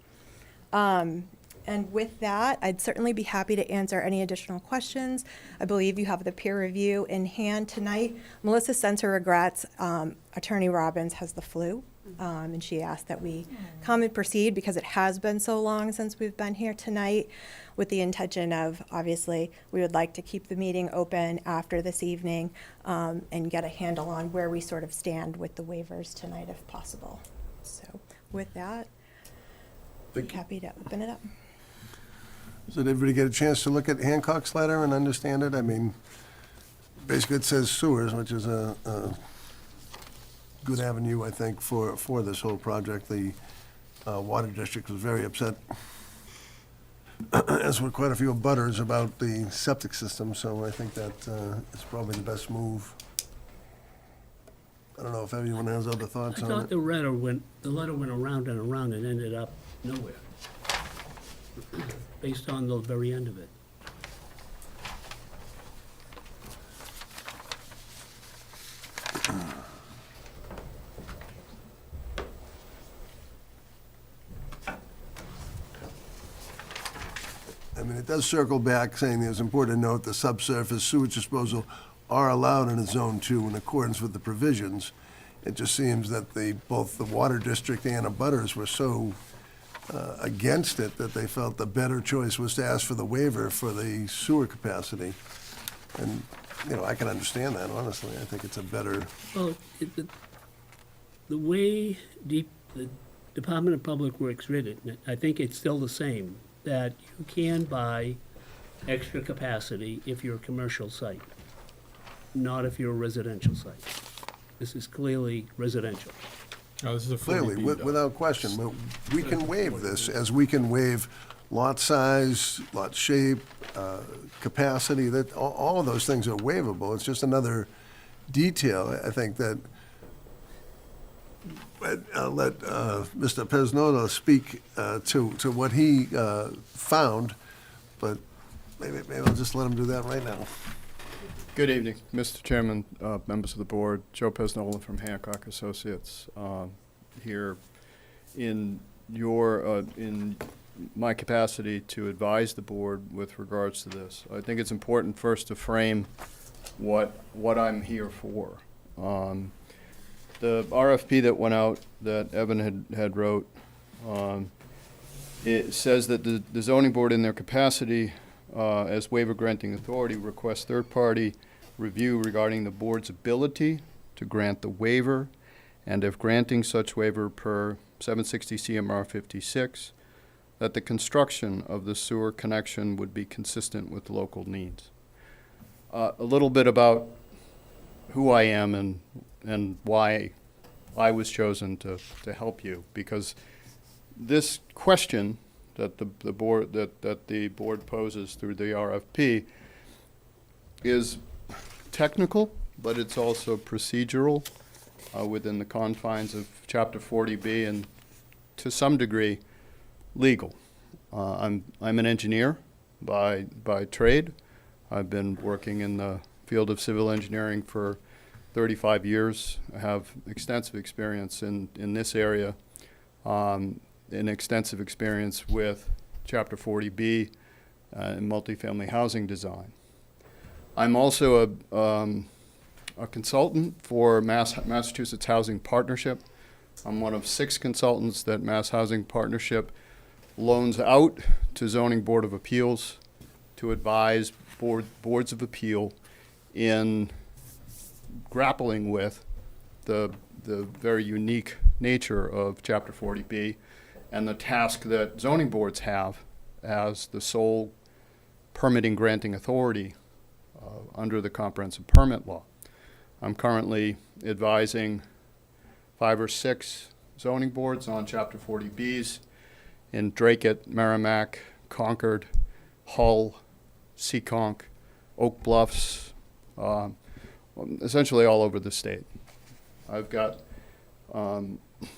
[SPEAKER 16] And with that, I'd certainly be happy to answer any additional questions. I believe you have the peer review in hand tonight. Melissa sends her regrets. Attorney Robbins has the flu, and she asked that we come and proceed because it has been so long since we've been here tonight, with the intention of, obviously, we would like to keep the meeting open after this evening and get a handle on where we sort of stand with the waivers tonight if possible. So with that, I'm happy to open it up.
[SPEAKER 1] So did everybody get a chance to look at Hancock's letter and understand it? I mean, basically it says sewers, which is a good avenue, I think, for this whole project. The Water District was very upset, as were quite a few butters, about the septic system, so I think that is probably the best move. I don't know if anyone has other thoughts
[SPEAKER 5] I
[SPEAKER 1] on
[SPEAKER 5] thought
[SPEAKER 1] it.
[SPEAKER 5] the letter went around and around and ended up nowhere, based on the very end of it.
[SPEAKER 1] I mean, it does circle back, saying there's important to note the subsurface sewage disposal are allowed in a Zone 2 in accordance with the provisions. It just seems that both the Water District and abutters were so against it that they felt the better choice was to ask for the waiver for the sewer capacity. And, I can understand that, honestly. I think it's a better,
[SPEAKER 5] Well, the way the Department of Public Works read it, I think it's still the same, that you can buy extra capacity if you're a commercial site, not if you're a residential site. This is clearly residential.
[SPEAKER 9] Oh, this is a
[SPEAKER 1] clearly,
[SPEAKER 9] 40B, though.
[SPEAKER 1] without question, but we can waive this, as we can waive lot size, lot shape, capacity, that, all of those things are waivable. It's just another detail, I think, that, I'll let Mr. Pesnoda speak to what he found, but maybe I'll just let him do that right now.
[SPEAKER 18] Good evening, Mr. Chairman, members of the board. Joe Pesnola from Hancock Associates, here in my capacity to advise the board with regards to this. I think it's important first to frame what I'm here for. The RFP that went out, that Evan had wrote, it says that the zoning board in their capacity as waiver granting authority requests third-party review regarding the board's ability to grant the waiver, and if granting such waiver per 760 CMR 56, that the construction of the sewer connection would be consistent with local needs. A little bit about who I am and why I was chosen to help you, because this question that the board poses through the RFP is technical, but it's also procedural within the confines of Chapter 40B and to some degree legal. I'm an engineer by trade. I've been working in the field of civil engineering for 35 years. I have extensive experience in this area, and extensive experience with Chapter 40B and multifamily housing design. I'm also a consultant for Massachusetts Housing Partnership. I'm one of 6 consultants that Mass Housing Partnership loans out to Zoning Board of Appeals to advise boards of appeal in grappling with the very unique nature of Chapter 40B and the task that zoning boards have as the sole permitting granting authority under the comprehensive permit law. I'm currently advising 5 or 6 zoning boards on Chapter 40Bs in Dracut, Merrimack, Concord, Hull, Seekonk, Oak Bluffs, essentially all over the state. I've got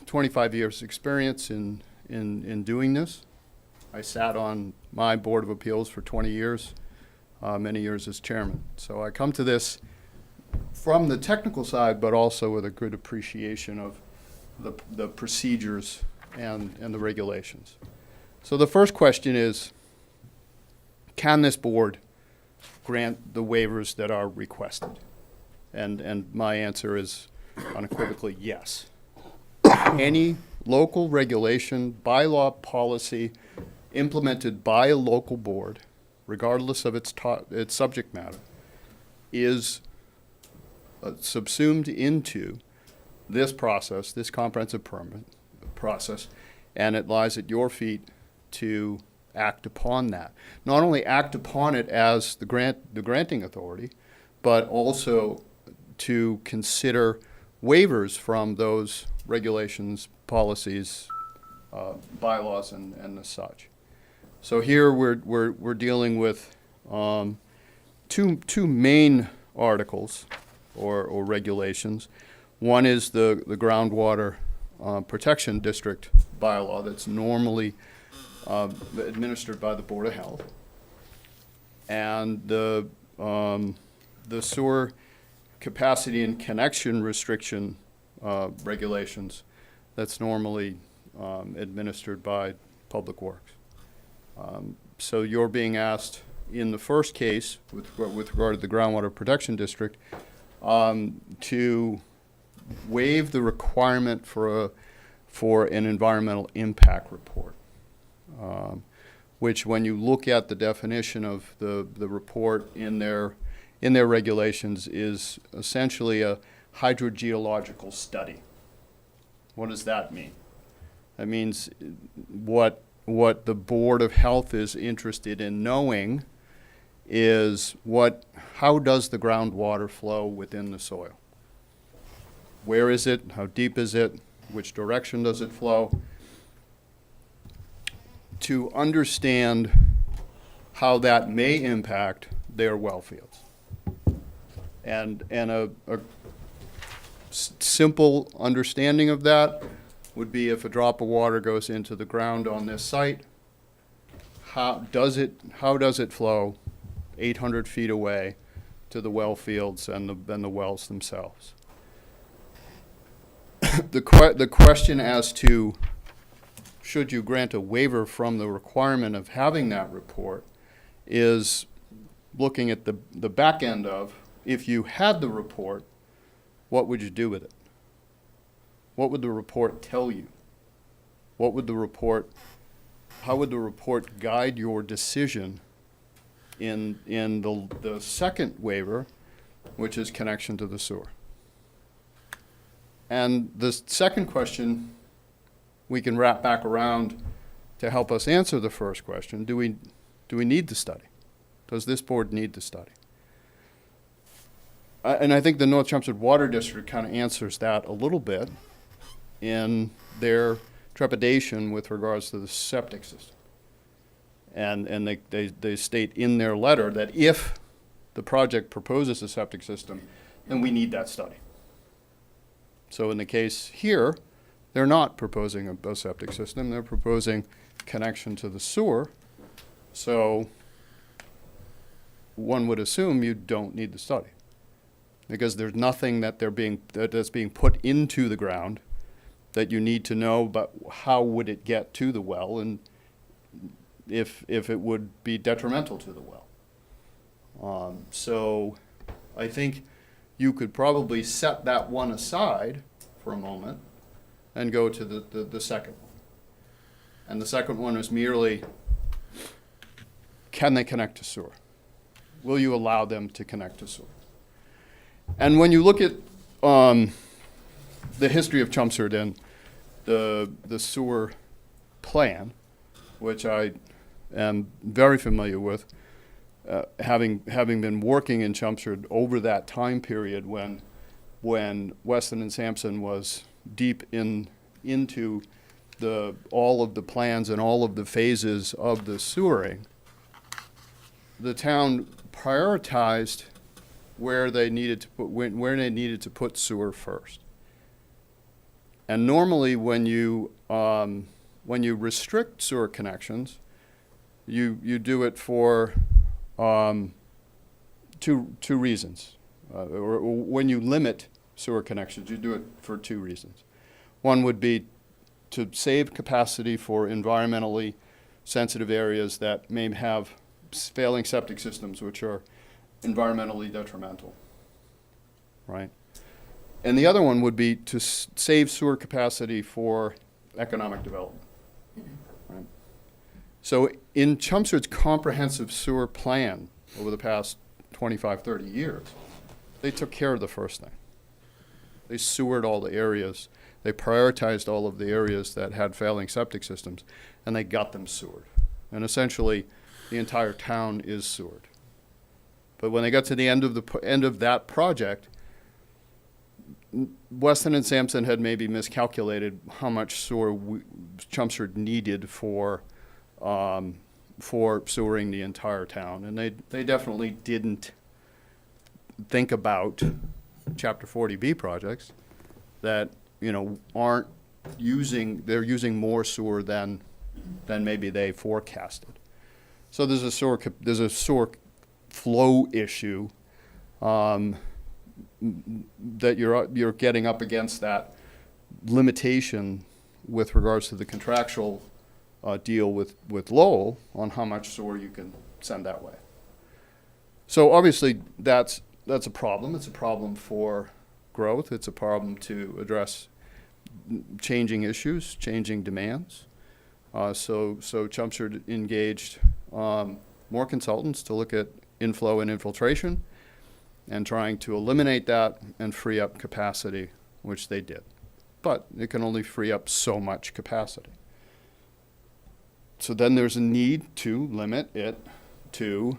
[SPEAKER 18] 25 years experience in doing this. I sat on my Board of Appeals for 20 years, many years as chairman. So I come to this from the technical side, but also with a good appreciation of the procedures and the regulations. So the first question is, can this board grant the waivers that are requested? And my answer is unequivocally yes. Any local regulation, bylaw, policy implemented by a local board, regardless of its subject matter, is subsumed into this process, this comprehensive permit process, and it lies at your feet to act upon that. Not only act upon it as the granting authority, but also to consider waivers from those regulations, policies, bylaws, and the such. So here we're dealing with two main articles or regulations. One is the groundwater protection district bylaw that's normally administered by the Board of Health, and the sewer capacity and connection restriction regulations that's normally administered by Public Works. So you're being asked in the first case with regard to the groundwater protection district to waive the requirement for an environmental impact report, which when you look at the definition of the report in their regulations is essentially a hydrogeological study. What does that mean? That means what the Board of Health is interested in knowing is how does the groundwater flow within the soil? Where is it? How deep is it? Which direction does it flow? To understand how that may impact their well fields. And a simple understanding of that would be if a drop of water goes into the ground on this site, how does it flow 800 feet away to the well fields and the wells themselves? The question as to should you grant a waiver from the requirement of having that report is looking at the back end of, if you had the report, what would you do with it? What would the report tell you? How would the report guide your decision in the second waiver, which is connection to the sewer? And the second question we can wrap back around to help us answer the first question. Do we need the study? Does this board need the study? And I think the North Chelmsford Water District kind of answers that a little bit in their trepidation with regards to the septic system. And they state in their letter that if the project proposes a septic system, then we need that study. So in the case here, they're not proposing a septic system, they're proposing connection to the sewer. So one would assume you don't need the study, because there's nothing that's being put into the ground that you need to know about how would it get to the well and if it would be detrimental to the well. So I think you could probably set that one aside for a moment and go to the second one. And the second one is merely, can they connect to sewer? Will you allow them to connect to sewer? And when you look at the history of Chelmsford and the sewer plan, which I am very familiar with, having been working in Chelmsford over that time period when Weston and Sampson was deep into all of the plans and all of the phases of the sewering, the town prioritized where they needed to put sewer first. And normally, when you restrict sewer connections, you do it for two reasons. Or when you limit sewer connections, you do it for two reasons. One would be to save capacity for environmentally sensitive areas that may have failing septic systems, which are environmentally detrimental, right? And the other one would be to save sewer capacity for economic development, right? So in Chelmsford's comprehensive sewer plan over the past 25, 30 years, they took care of the first thing. They sewered all the areas. They prioritized all of the areas that had failing septic systems, and they got them sewered. And essentially, the entire town is sewered. But when they got to the end of that project, Weston and Sampson had maybe miscalculated how much sewer Chelmsford needed for sewering the entire town, and they definitely didn't think about Chapter 40B projects that aren't they're using more sewer than maybe they forecasted. So there's a sewer flow issue that you're getting up against that limitation with regards to the contractual deal with Lowell on how much sewer you can send that way. So obviously that's a problem. It's a problem for growth. It's a problem to address changing issues, changing demands. So Chelmsford engaged more consultants to look at inflow and infiltration and trying to eliminate that and free up capacity, which they did. But it can only free up so much capacity. So then there's a need to limit it to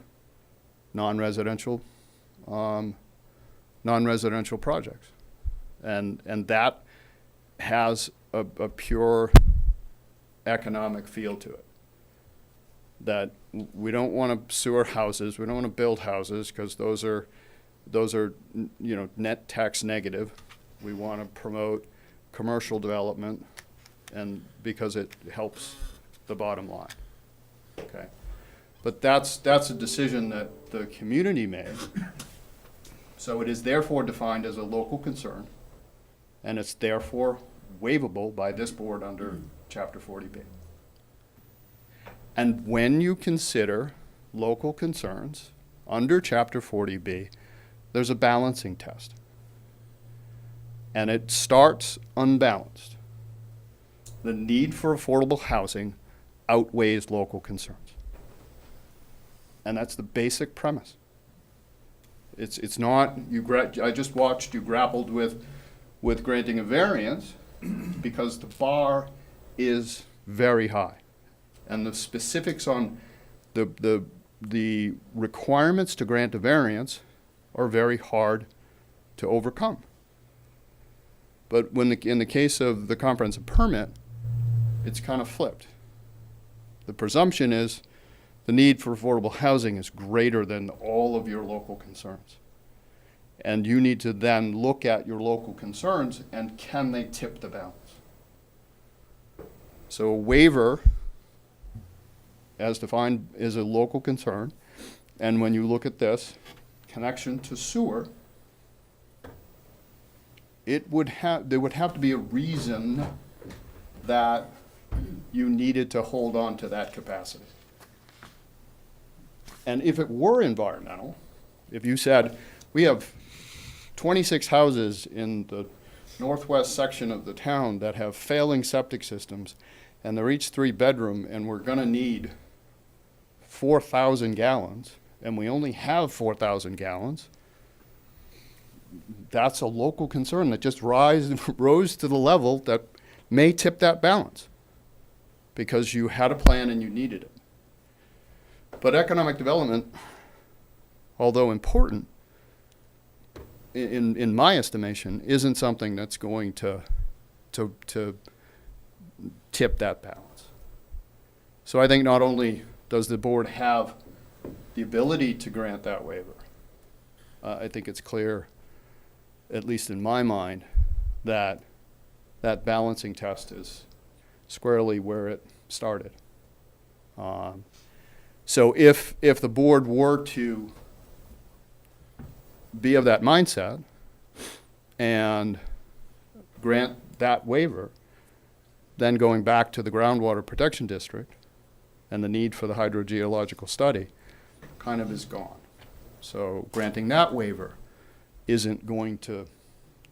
[SPEAKER 18] non-residential projects. And that has a pure economic feel to it. That we don't want to sewer houses, we don't want to build houses because those are net tax negative. We want to promote commercial development and because it helps the bottom line. Okay. But that's a decision that the community made. So it is therefore defined as a local concern, and it's therefore waivable by this board under Chapter 40B. And when you consider local concerns under Chapter 40B, there's a balancing test. And it starts unbalanced. The need for affordable housing outweighs local concerns. And that's the basic premise. It's not, I just watched you grappled with granting a variance because the bar is very high. And the specifics on the requirements to grant a variance are very hard to overcome. But in the case of the comprehensive permit, it's kind of flipped. The presumption is the need for affordable housing is greater than all of your local concerns. And you need to then look at your local concerns and can they tip the balance? So a waiver, as defined, is a local concern. And when you look at this, connection to sewer, there would have to be a reason that you needed to hold on to that capacity. And if it were environmental, If you said, we have 26 houses in the northwest section of the town that have failing septic systems, and they're each 3-bedroom, and we're gonna need 4,000 gallons, and we only have 4,000 gallons, that's a local concern that just rose to the level that may tip that balance because you had a plan and you needed it. But economic development, although important, in my estimation, isn't something that's going to tip that balance. So I think not only does the board have the ability to grant that waiver, I think it's clear, at least in my mind, that that balancing test is squarely where it started. So if the board were to be of that mindset and grant that waiver, then going back to the groundwater protection district and the need for the hydrogeological study kind of is gone. So granting that waiver isn't going to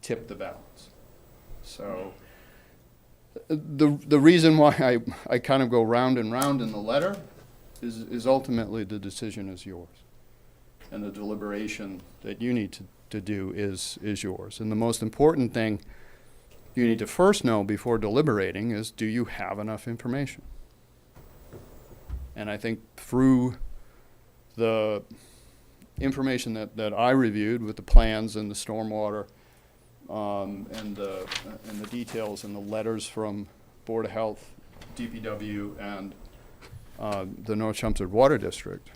[SPEAKER 18] tip the balance. So the reason why I kind of go round and round in the letter is ultimately the decision is yours. And the deliberation that you need to do is yours. And the most important thing you need to first know before deliberating is, do you have enough information? And I think through the information that I reviewed with the plans and the stormwater and the details and the letters from Board of Health, DPW, and the North Chelmsford Water District,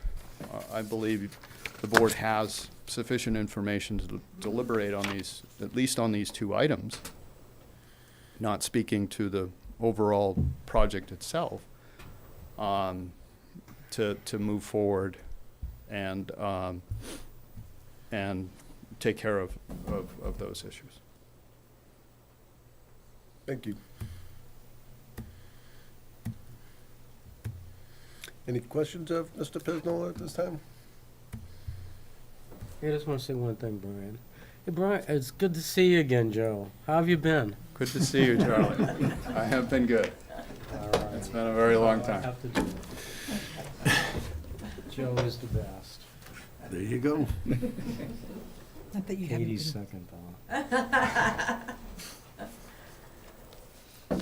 [SPEAKER 18] I believe the board has sufficient information to deliberate on these, at least on these 2 items, not speaking to the overall project itself, to move forward and take care of those issues.
[SPEAKER 1] Thank you. Any questions of Mr. Pisnola at this time?
[SPEAKER 3] I just want to say one thing, Brian. Hey, Brian, it's good to see you again, Joe. How have you been?
[SPEAKER 18] Good to see you, Charlie. I have been good.
[SPEAKER 3] All right.
[SPEAKER 18] It's been a very long
[SPEAKER 3] I
[SPEAKER 18] time.
[SPEAKER 3] have to do it. Joe is the best.
[SPEAKER 1] There you go.
[SPEAKER 6] Not that you haven't
[SPEAKER 3] Katie's
[SPEAKER 6] been.
[SPEAKER 3] second, though.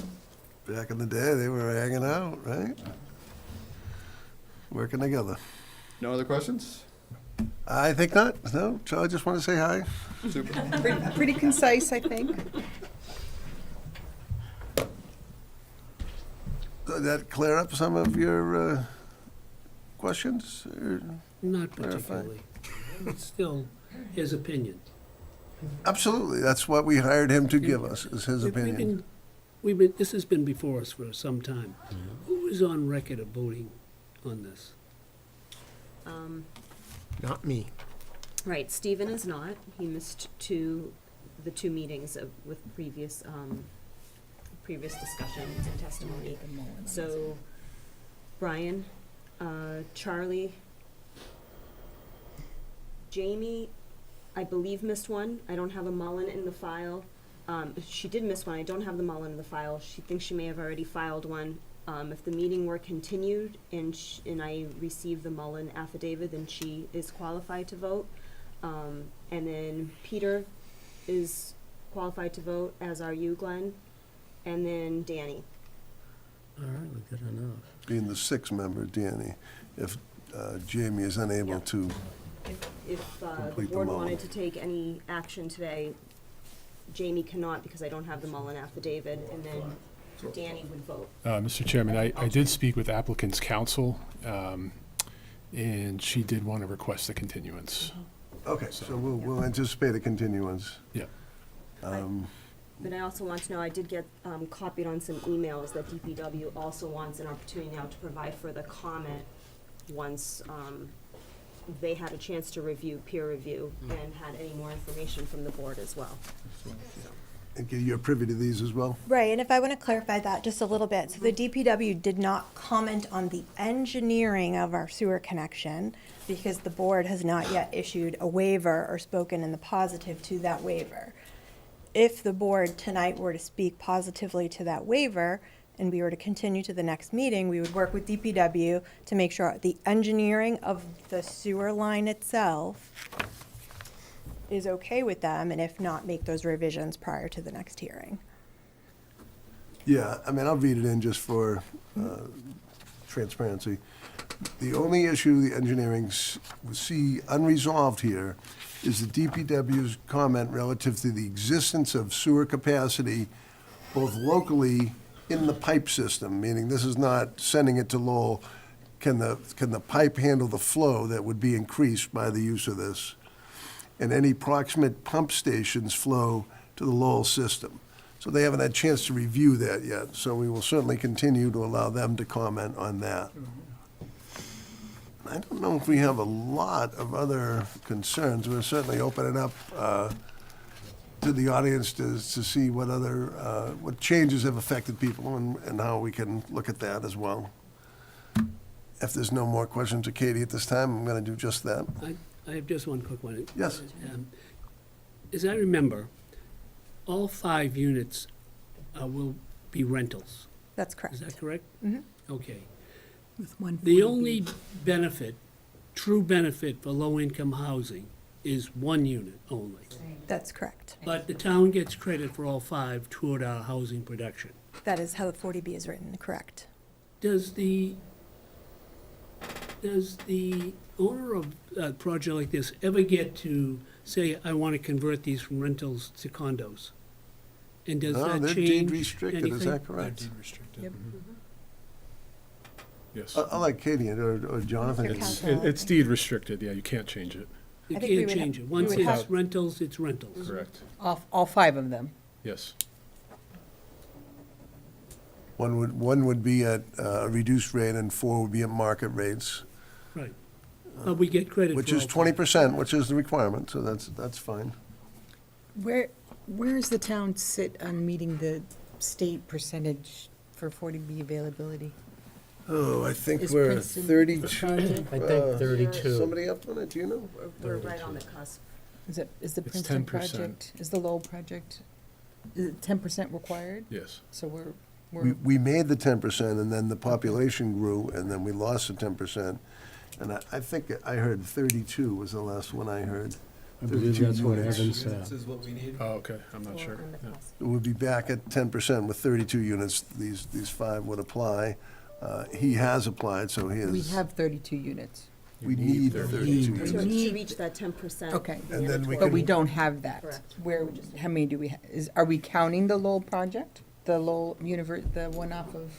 [SPEAKER 1] Back in the day, they were hanging out, right? Working together.
[SPEAKER 18] No other questions?
[SPEAKER 1] I think not. No, so I just want to say hi.
[SPEAKER 18] Super.
[SPEAKER 6] Pretty concise, I think.
[SPEAKER 1] Did that clear up some of your questions? Or
[SPEAKER 5] Not
[SPEAKER 1] clarify?
[SPEAKER 5] particularly. It's still his opinion.
[SPEAKER 1] Absolutely. That's what we hired him to give us, is his opinion.
[SPEAKER 5] This has been before us for some time. Who is on record of voting on this?
[SPEAKER 11] Not me.
[SPEAKER 7] Right, Stephen is not. He missed the two meetings with previous discussions and testimony. So, Brian, Charlie, Jamie, I believe missed one. I don't have a Mullen in the file. She did miss one. I don't have the Mullen in the file. She thinks she may have already filed one. If the meeting were continued and I received the Mullen affidavit, then she is qualified to vote. And then Peter is qualified to vote, as are you, Glenn, and then Danny.
[SPEAKER 3] All right, well, good enough.
[SPEAKER 1] Being the 6th member, Danny, if Jamie is unable to.
[SPEAKER 7] If the
[SPEAKER 1] Complete the
[SPEAKER 7] board
[SPEAKER 1] Mullen.
[SPEAKER 7] wanted to take any action today, Jamie cannot because I don't have the Mullen affidavit, and then Danny would vote.
[SPEAKER 9] Mr. Chairman, I did speak with applicant's counsel, and she did want to request a continuance.
[SPEAKER 1] Okay, so we'll anticipate a continuance.
[SPEAKER 9] Yeah.
[SPEAKER 7] But I also want to know, I did get copied on some emails that DPW also wants an opportunity now to provide further comment once they had a chance to review, peer review, and had any more information from the board as well.
[SPEAKER 1] And you're privy to these as well?
[SPEAKER 16] Right, and if I want to clarify that just a little bit, so the DPW did not comment on the engineering of our sewer connection because the board has not yet issued a waiver or spoken in the positive to that waiver. If the board tonight were to speak positively to that waiver and we were to continue to the next meeting, we would work with DPW to make sure the engineering of the sewer line itself is okay with them, and if not, make those revisions prior to the next hearing.
[SPEAKER 1] Yeah, I mean, I'll read it in just for transparency. The only issue the engineering see unresolved here is the DPW's comment relative to the existence of sewer capacity both locally in the pipe system, meaning this is not sending it to Lowell. Can the pipe handle the flow that would be increased by the use of this? And any proximate pump stations flow to the Lowell system. So they haven't had a chance to review that yet, so we will certainly continue to allow them to comment on that. I don't know if we have a lot of other concerns. We'll certainly open it up to the audience to see what other, what changes have affected people and how we can look at that as well. If there's no more questions of Katie at this time, I'm going to do just that.
[SPEAKER 5] I have just one quick one.
[SPEAKER 1] Yes.
[SPEAKER 5] As I remember, all 5 units will be rentals.
[SPEAKER 16] That's correct.
[SPEAKER 5] Is that correct?
[SPEAKER 16] Mhm.
[SPEAKER 5] Okay.
[SPEAKER 6] With one
[SPEAKER 5] The only benefit, true benefit for low-income housing is 1 unit only.
[SPEAKER 16] That's correct.
[SPEAKER 5] But the town gets credit for all 5 toward our housing production.
[SPEAKER 16] That is how the 40B is written, correct.
[SPEAKER 5] Does the owner of a project like this ever get to say, I want to convert these from rentals to condos? And does
[SPEAKER 1] No,
[SPEAKER 5] that
[SPEAKER 1] they're
[SPEAKER 5] change
[SPEAKER 1] deed restricted, is
[SPEAKER 5] anything?
[SPEAKER 1] that correct?
[SPEAKER 9] Deed restricted.
[SPEAKER 6] Yep.
[SPEAKER 9] Yes.
[SPEAKER 1] I like Katie or Jonathan.
[SPEAKER 16] Mr.
[SPEAKER 9] It's,
[SPEAKER 16] Counsel.
[SPEAKER 9] it's deed restricted, yeah, you can't change it.
[SPEAKER 5] You
[SPEAKER 16] I think we
[SPEAKER 5] can't
[SPEAKER 16] would
[SPEAKER 5] change
[SPEAKER 16] have-
[SPEAKER 5] it. Once
[SPEAKER 16] we would
[SPEAKER 5] it's
[SPEAKER 16] have-
[SPEAKER 5] rentals, it's rentals.
[SPEAKER 9] Correct.
[SPEAKER 6] All 5 of them.
[SPEAKER 9] Yes.
[SPEAKER 1] One would be at a reduced rate and 4 would be at market rates,
[SPEAKER 5] Right. But we get credit for all
[SPEAKER 1] which is 20%, which is the requirement, so that's fine.
[SPEAKER 6] Where does the town sit on meeting the state percentage for 40B availability?
[SPEAKER 1] Oh, I think
[SPEAKER 6] Is
[SPEAKER 1] we're at
[SPEAKER 6] Princeton
[SPEAKER 1] 32.
[SPEAKER 3] I think 32.
[SPEAKER 1] Somebody up on it, do you know?
[SPEAKER 7] We're right on the cusp.
[SPEAKER 6] Is the
[SPEAKER 9] It's
[SPEAKER 6] Princeton
[SPEAKER 9] 10%.
[SPEAKER 6] project, is the Lowell project, is it 10% required?
[SPEAKER 9] Yes.
[SPEAKER 6] So we're,
[SPEAKER 1] We made the 10%, and then the population grew, and then we lost the 10%. And I think I heard 32 was the last one I heard.
[SPEAKER 3] I believe
[SPEAKER 1] 32
[SPEAKER 3] that's what
[SPEAKER 1] units.
[SPEAKER 3] Evan said.
[SPEAKER 15] This is what we need.
[SPEAKER 9] Oh, okay, I'm not sure. Yeah.
[SPEAKER 1] We'll be back at 10% with 32 units. These 5 would apply. He has applied, so he
[SPEAKER 6] we
[SPEAKER 1] is.
[SPEAKER 6] have 32 units.
[SPEAKER 1] We need 32
[SPEAKER 7] To
[SPEAKER 1] units.
[SPEAKER 7] reach that 10%.
[SPEAKER 6] Okay.
[SPEAKER 1] And then we
[SPEAKER 6] But we
[SPEAKER 1] can-
[SPEAKER 6] don't have that.
[SPEAKER 7] Correct.
[SPEAKER 6] Where, how many do we, are we counting the Lowell project? The Lowell the one off of,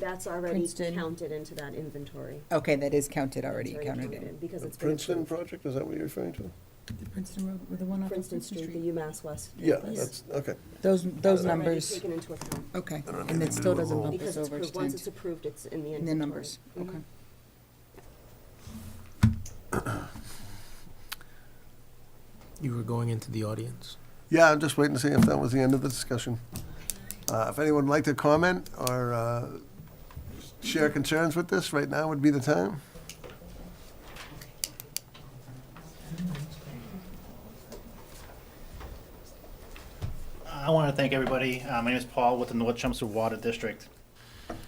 [SPEAKER 7] That's already
[SPEAKER 6] Princeton.
[SPEAKER 7] counted into that inventory.
[SPEAKER 6] okay, that is counted already,
[SPEAKER 7] It's already
[SPEAKER 6] counted
[SPEAKER 7] counted
[SPEAKER 6] in.
[SPEAKER 7] Because it's been
[SPEAKER 1] Princeton
[SPEAKER 7] approved.
[SPEAKER 1] project, is that what you're referring to?
[SPEAKER 6] The Princeton Road, with the one off of
[SPEAKER 7] Princeton Street, the UMass West
[SPEAKER 1] Yeah,
[SPEAKER 7] campus.
[SPEAKER 1] that's, okay.
[SPEAKER 6] Those
[SPEAKER 7] It's already
[SPEAKER 6] numbers,
[SPEAKER 7] taken into account.
[SPEAKER 6] okay,
[SPEAKER 1] I don't have
[SPEAKER 6] and
[SPEAKER 1] anything
[SPEAKER 6] it
[SPEAKER 1] to
[SPEAKER 6] still
[SPEAKER 1] do with
[SPEAKER 6] doesn't
[SPEAKER 1] Lowell.
[SPEAKER 6] bump
[SPEAKER 7] Because
[SPEAKER 6] us
[SPEAKER 7] it's
[SPEAKER 6] over
[SPEAKER 7] approved,
[SPEAKER 6] to
[SPEAKER 7] once
[SPEAKER 6] 10.
[SPEAKER 7] it's approved, it's in the
[SPEAKER 6] In
[SPEAKER 7] inventory.
[SPEAKER 6] the numbers,
[SPEAKER 7] Mhm.
[SPEAKER 6] okay.
[SPEAKER 11] You were going into the audience.
[SPEAKER 1] Yeah, I'm just waiting to see if that was the end of the discussion. If anyone would like to comment or share concerns with this, right now would be the time.
[SPEAKER 19] I want to thank everybody. My name is Paul with the North Chelmsford Water District.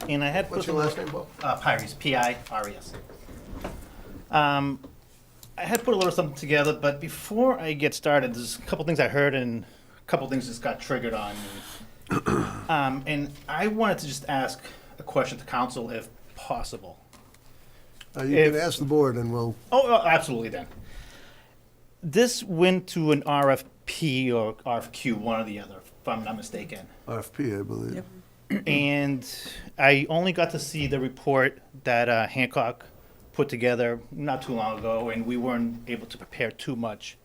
[SPEAKER 19] And I had
[SPEAKER 1] What's
[SPEAKER 19] put
[SPEAKER 1] your
[SPEAKER 19] some-
[SPEAKER 1] last name, Paul?
[SPEAKER 19] Pires, P-I-R-E-S. I had put a little something together, but before I get started, there's a couple things I heard and a couple things just got triggered on me. And I wanted to just ask a question to council if possible.
[SPEAKER 1] You can ask the board and we'll,
[SPEAKER 19] Oh, absolutely then. This went to an RFP or RFQ, one or the other, if I'm not mistaken.
[SPEAKER 1] RFP, I believe.
[SPEAKER 19] And I only got to see the report that Hancock put together not too long ago, and we weren't able to prepare too much.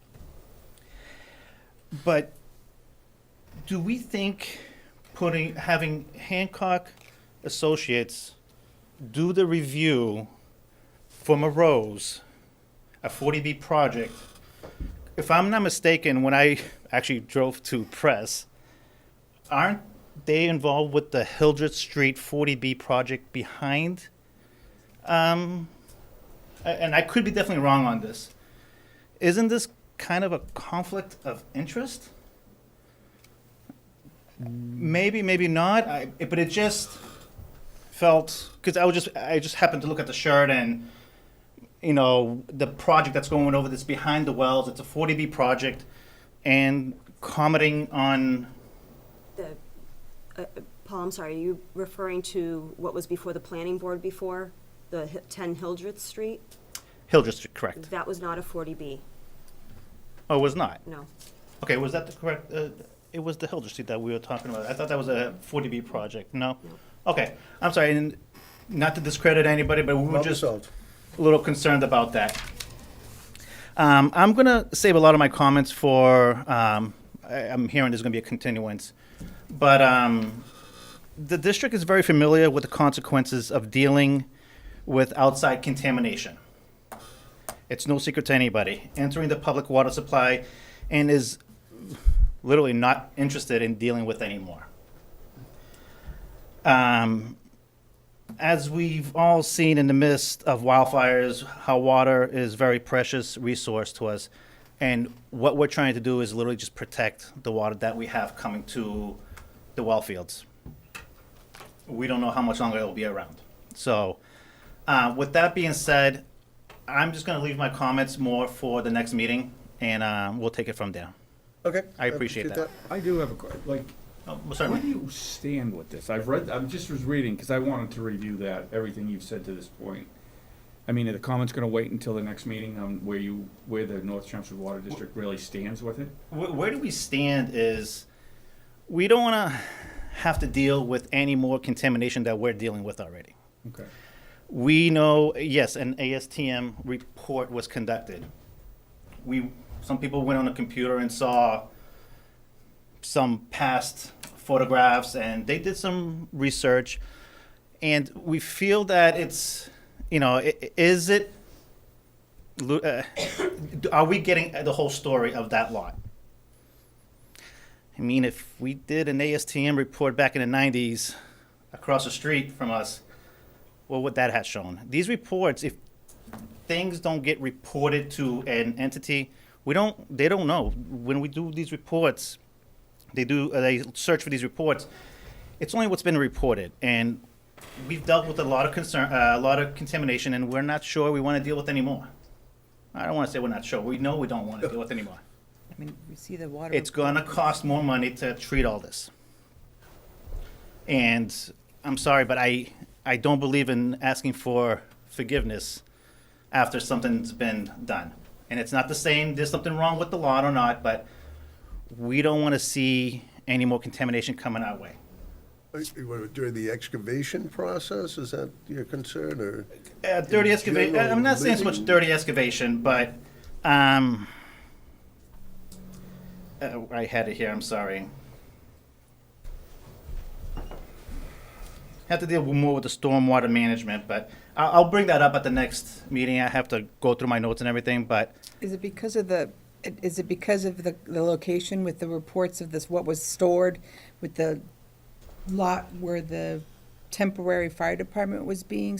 [SPEAKER 19] But do we think having Hancock Associates do the review from a Rose, a 40B project? If I'm not mistaken, when I actually drove to press, aren't they involved with the Hildreth Street 40B project behind? And I could be definitely wrong on this. Isn't this kind of a conflict of interest? Maybe, maybe not. But it just felt, because I just happened to look at the shirt, and you know, the project that's going over that's behind the wells. It's a 40B project, and commenting on.
[SPEAKER 7] Paul, I'm sorry, are you referring to what was before the planning board before, the 10 Hildreth Street?
[SPEAKER 19] Hildreth Street, correct.
[SPEAKER 7] That was not a 40B,
[SPEAKER 19] Oh, it was not?
[SPEAKER 7] no.
[SPEAKER 19] Okay, was that the correct, it was the Hildreth Street that we were talking about. I thought that was a 40B project, no? Okay, I'm sorry, and not to discredit anybody, but we were just a little concerned about that. I'm gonna save a lot of my comments for, I'm hearing there's gonna be a continuance. But the district is very familiar with the consequences of dealing with outside contamination. It's no secret to anybody. Entering the public water supply and is literally not interested in dealing with anymore. As we've all seen in the midst of wildfires, how water is a very precious resource to us. And what we're trying to do is literally just protect the water that we have coming to the well fields. We don't know how much longer it'll be around. So with that being said, I'm just going to leave my comments more for the next meeting, and we'll take it from there.
[SPEAKER 1] Okay.
[SPEAKER 19] I appreciate that.
[SPEAKER 4] I do have a question, like,
[SPEAKER 19] sorry.
[SPEAKER 4] where do you stand with this? I'm just was reading, because I wanted to review that, everything you've said to this point. I mean, are the comments gonna wait until the next meeting on where the North Chelmsford Water District really stands with it?
[SPEAKER 19] Where do we stand is, we don't want to have to deal with any more contamination that we're dealing with already.
[SPEAKER 4] Okay.
[SPEAKER 19] We know, yes, an ASTM report was conducted. Some people went on a computer and saw some past photographs, and they did some research, and we feel that it's, you know, are we getting the whole story of that lot? I mean, if we did an ASTM report back in the 90s across the street from us, what would that have shown? These reports, if things don't get reported to an entity, they don't know. When we do these reports, they search for these reports, it's only what's been reported. And we've dealt with a lot of concern, a lot of contamination, and we're not sure we want to deal with anymore. I don't want to say we're not sure. We know we don't want to deal with anymore.
[SPEAKER 6] I mean, we see the water.
[SPEAKER 19] It's gonna cost more money to treat all this. And I'm sorry, but I don't believe in asking for forgiveness after something's been done. And it's not the same, there's something wrong with the lot or not, but we don't want to see any more contamination coming our way.
[SPEAKER 1] During the excavation process, is that your concern, or?
[SPEAKER 19] Dirty excavation, I'm not saying so much dirty excavation, but, I had it here, I'm sorry. Have to deal more with the stormwater management, but I'll bring that up at the next meeting. I have to go through my notes and everything, but.
[SPEAKER 6] Is it because of the location with the reports of this, what was stored with the lot where the temporary fire department was being?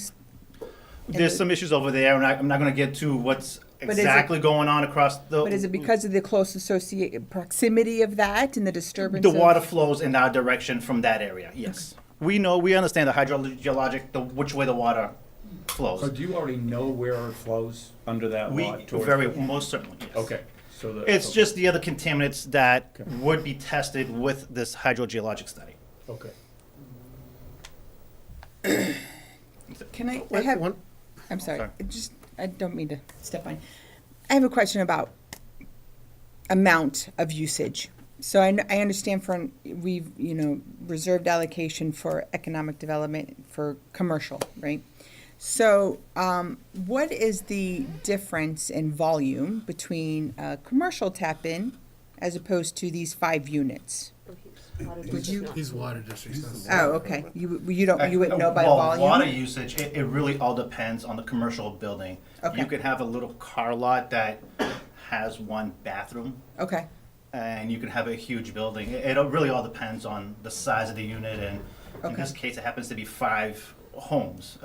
[SPEAKER 19] There's some issues over there, and I'm not gonna get to what's exactly going on across the.
[SPEAKER 6] But is it because of the close proximity of that and the disturbance?
[SPEAKER 19] The water flows in our direction from that area, yes. We understand the hydrogeologic, which way the water flows.
[SPEAKER 4] So do you already know where it flows under that lot?
[SPEAKER 19] Most certainly, yes.
[SPEAKER 4] Okay.
[SPEAKER 19] It's just the other contaminants that would be tested with this hydrogeologic study.
[SPEAKER 4] Okay.
[SPEAKER 6] Can I have one? I'm sorry. I don't mean to step on. I have a question about amount of usage. So I understand we've, reserved allocation for economic development for commercial, right? So what is the difference in volume between a commercial tap-in as opposed to these 5 units?
[SPEAKER 11] He's water district.
[SPEAKER 6] Oh, okay. You wouldn't know by volume?
[SPEAKER 19] Water usage, it really all depends on the commercial building.
[SPEAKER 6] Okay.
[SPEAKER 19] You could have a little car lot that has 1 bathroom.
[SPEAKER 6] Okay.
[SPEAKER 19] and you can have a huge building. It really all depends on the size of the unit, and in this case, it happens to be 5 homes,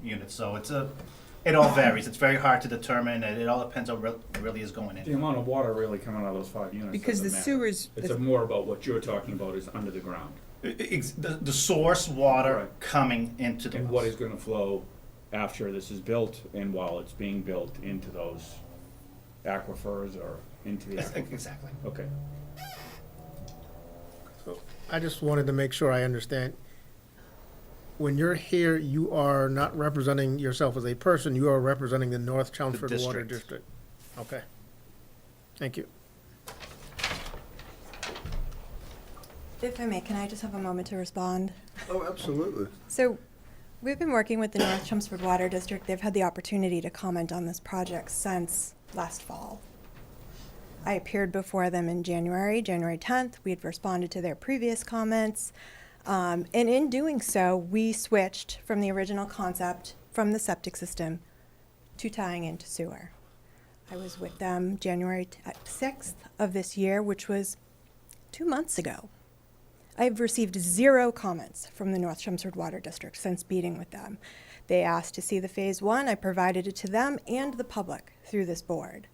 [SPEAKER 19] units, so it all varies. It's very hard to determine, and it all depends on what really is going
[SPEAKER 4] The
[SPEAKER 19] in.
[SPEAKER 4] amount of water really coming out of those 5 units
[SPEAKER 6] Because
[SPEAKER 4] doesn't
[SPEAKER 6] the
[SPEAKER 4] matter.
[SPEAKER 6] sewers-
[SPEAKER 4] It's more about what you're talking about is under the ground.
[SPEAKER 19] The source water
[SPEAKER 4] Right.
[SPEAKER 19] coming into the
[SPEAKER 4] And
[SPEAKER 19] wells.
[SPEAKER 4] what is gonna flow after this is built and while it's being built into those aquifers or into the aquifer?
[SPEAKER 19] Exactly.
[SPEAKER 4] Okay.
[SPEAKER 11] So I just wanted to make sure I understand. When you're here, you are not representing yourself as a person, you are representing the North Chelmsford Water
[SPEAKER 19] district.
[SPEAKER 11] District. Okay. Thank you.
[SPEAKER 16] If I may, can I just have a moment to respond?
[SPEAKER 1] Oh, absolutely.
[SPEAKER 16] So, we've been working with the North Chelmsford Water District. They've had the opportunity to comment on this project since last fall. I appeared before them in January 10th. We had responded to their previous comments. And in doing so, we switched from the original concept from the septic system to tying into sewer. I was with them January 6th of this year, which was 2 months ago. I've received 0 comments from the North Chelmsford Water District since meeting with them. They asked to see the phase 1. I provided it to them and the public through this board.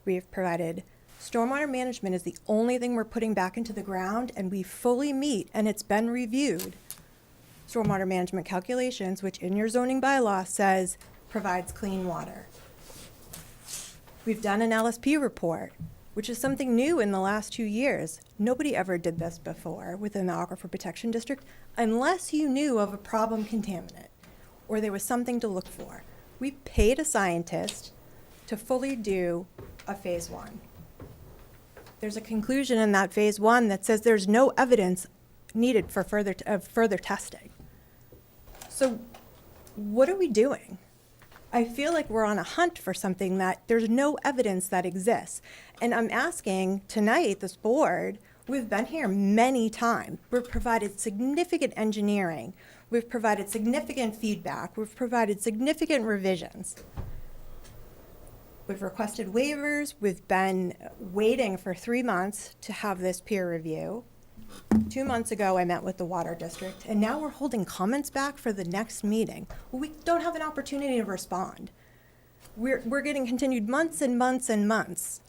[SPEAKER 16] We have provided stormwater management is the only thing we're putting back into the ground, and we fully meet, and it's been reviewed, stormwater management calculations, which in your zoning bylaw says provides clean water. We've done an LSP report, which is something new in the last 2 years. Nobody ever did this before within the Aquifer Protection District unless you knew of a problem contaminant or there was something to look for. We paid a scientist to fully do a phase 1. There's a conclusion in that phase 1 that says there's no evidence needed for further testing. So what are we doing? I feel like we're on a hunt for something that there's no evidence that exists. And I'm asking tonight, this board, we've been here many times. We've provided significant engineering. We've provided significant feedback. We've provided significant revisions. We've requested waivers. We've been waiting for 3 months to have this peer review. 2 months ago, I met with the Water District, and now we're holding comments back for the next meeting. Well, we don't have an opportunity to respond. We're getting continued months and months and months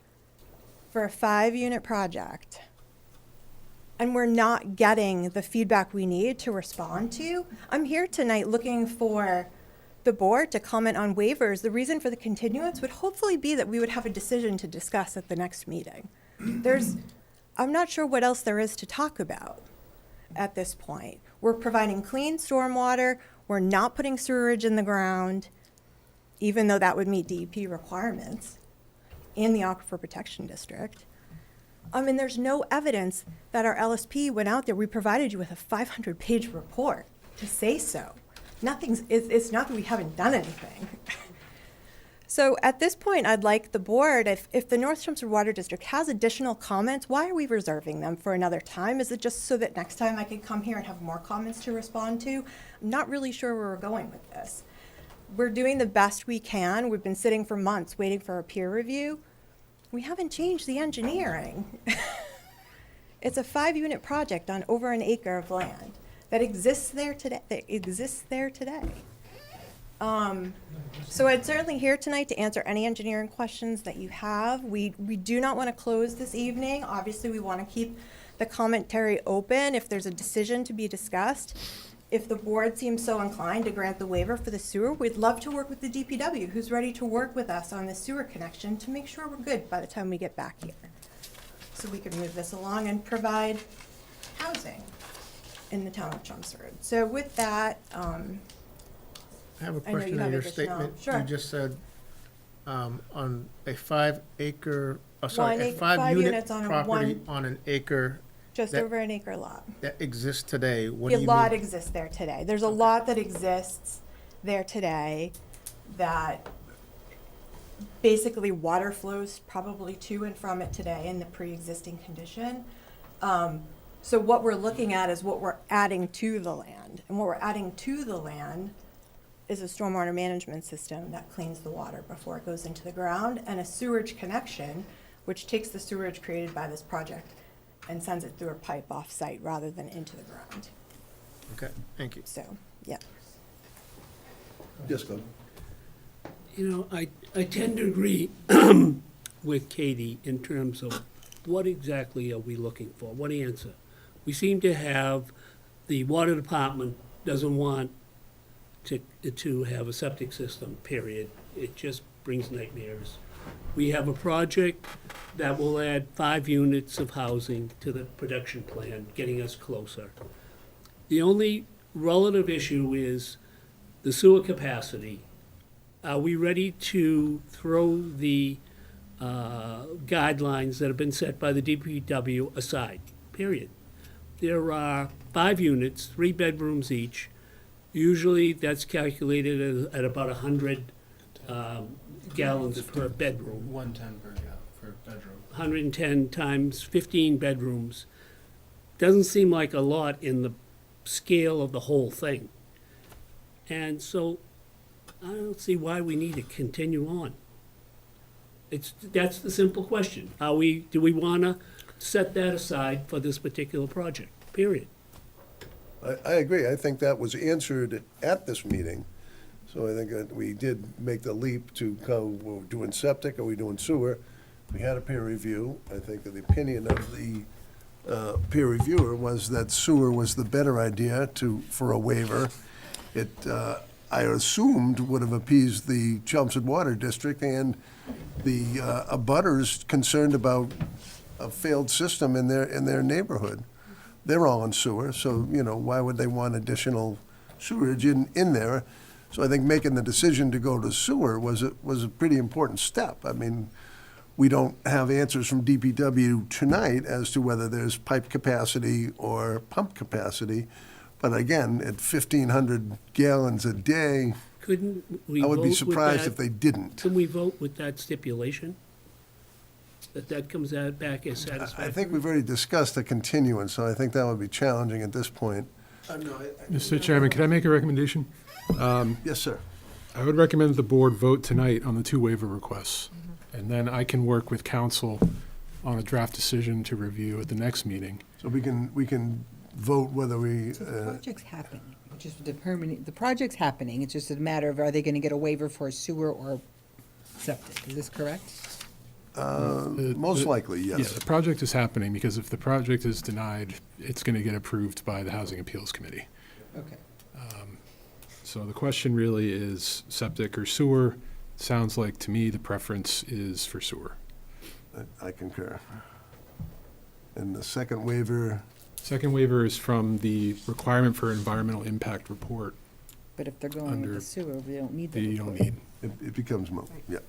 [SPEAKER 16] for a 5-unit project, and we're not getting the feedback we need to respond to. I'm here tonight looking for the board to comment on waivers. The reason for the continuance would hopefully be that we would have a decision to discuss at the next meeting. I'm not sure what else there is to talk about at this point. We're providing clean stormwater. We're not putting sewerage in the ground, even though that would meet DEP requirements in the Aquifer Protection District. I mean, there's no evidence that our LSP went out there. We provided you with a 500-page report to say so. It's not that we haven't done anything. So at this point, I'd like the board, if the North Chelmsford Water District has additional comments, why are we reserving them for another time? Is it just so that next time I can come here and have more comments to respond to? I'm not really sure where we're going with this. We're doing the best we can. We've been sitting for months waiting for a peer review. We haven't changed the engineering. It's a 5-unit project on over an acre of land that exists there today. So I'm certainly here tonight to answer any engineering questions that you have. We do not want to close this evening. Obviously, we want to keep the commentary open if there's a decision to be discussed. If the board seems so inclined to grant the waiver for the sewer, we'd love to work with the DPW, who's ready to work with us on the sewer connection to make sure we're good by the time we get back here. So we can move this along and provide housing in the town of Chelmsford. So with that,
[SPEAKER 11] I have a
[SPEAKER 16] I know you
[SPEAKER 11] question
[SPEAKER 16] have
[SPEAKER 11] on your
[SPEAKER 16] additional-
[SPEAKER 11] statement.
[SPEAKER 16] Sure.
[SPEAKER 11] You just said, on a 5-acre, a
[SPEAKER 16] 5
[SPEAKER 11] 5-unit
[SPEAKER 16] units on a
[SPEAKER 11] property
[SPEAKER 16] one-
[SPEAKER 11] on an acre.
[SPEAKER 16] just
[SPEAKER 11] that-
[SPEAKER 16] over an acre lot.
[SPEAKER 11] That exists today, what
[SPEAKER 16] The
[SPEAKER 11] do you
[SPEAKER 16] lot
[SPEAKER 11] mean?
[SPEAKER 16] exists there today. There's a lot that exists there today that basically water flows probably to and from it today in the pre-existing condition. So what we're looking at is what we're adding to the land. And what we're adding to the land is a stormwater management system that cleans the water before it goes into the ground, and a sewage connection, which takes the sewerage created by this project and sends it through a pipe off-site rather than into the ground.
[SPEAKER 11] Okay, thank you.
[SPEAKER 16] So, yeah.
[SPEAKER 1] Yes, go.
[SPEAKER 5] You know, I tend to agree with Katie in terms of what exactly are we looking for? What answer? We seem to have, the water department doesn't want to have a septic system, period. It just brings nightmares. We have a project that will add 5 units of housing to the production plan, getting us closer. The only relative issue is the sewer capacity. Are we ready to throw the guidelines that have been set by the DPW aside? Period. There are 5 units, 3 bedrooms each. Usually that's calculated at about 100 gallons per bedroom.
[SPEAKER 15] 110 per bedroom.
[SPEAKER 5] 110 times 15 bedrooms. Doesn't seem like a lot in the scale of the whole thing. And so I don't see why we need to continue on. That's the simple question. Do we want to set that aside for this particular project? Period.
[SPEAKER 1] I agree. I think that was answered at this meeting. So I think that we did make the leap to go, we're doing septic, are we doing sewer? We had a peer review. I think that the opinion of the peer reviewer was that sewer was the better idea for a waiver. It, I assumed, would have appeased the Chelmsford Water District and the abutters concerned about a failed system in their neighborhood. They're all in sewer, so, you know, why would they want additional sewerage in there? So I think making the decision to go to sewer was a pretty important step. I mean, we don't have answers from DPW tonight as to whether there's pipe capacity or pump capacity. But again, at 1,500 gallons a day,
[SPEAKER 5] Couldn't we
[SPEAKER 1] I would be
[SPEAKER 5] vote with
[SPEAKER 1] surprised
[SPEAKER 5] that?
[SPEAKER 1] if they didn't.
[SPEAKER 5] Can we vote with that stipulation? That comes out back as satisfactory?
[SPEAKER 1] I think we've already discussed a continuance, so I think that would be challenging at this point.
[SPEAKER 9] Mr. Chairman, could I make a recommendation?
[SPEAKER 1] Yes, sir.
[SPEAKER 9] I would recommend the board vote tonight on the 2 waiver requests. And then I can work with council on a draft decision to review at the next meeting.
[SPEAKER 1] So we can vote whether we,
[SPEAKER 6] The project's happening, which is the project's happening, it's just a matter of are they gonna get a waiver for sewer or septic, is this correct?
[SPEAKER 1] most likely,
[SPEAKER 9] Yeah,
[SPEAKER 1] yes.
[SPEAKER 9] the project is happening because if the project is denied, it's going to get approved by the Housing Appeals Committee.
[SPEAKER 6] Okay.
[SPEAKER 9] So the question really is septic or sewer. Sounds like to me the preference is for sewer.
[SPEAKER 1] I concur. And the second waiver,
[SPEAKER 9] Second waiver is from the requirement for environmental impact report.
[SPEAKER 6] But if they're going with
[SPEAKER 9] Under
[SPEAKER 6] the sewer, we don't need the
[SPEAKER 9] You don't
[SPEAKER 6] report.
[SPEAKER 9] need.
[SPEAKER 1] it becomes moot, yeah.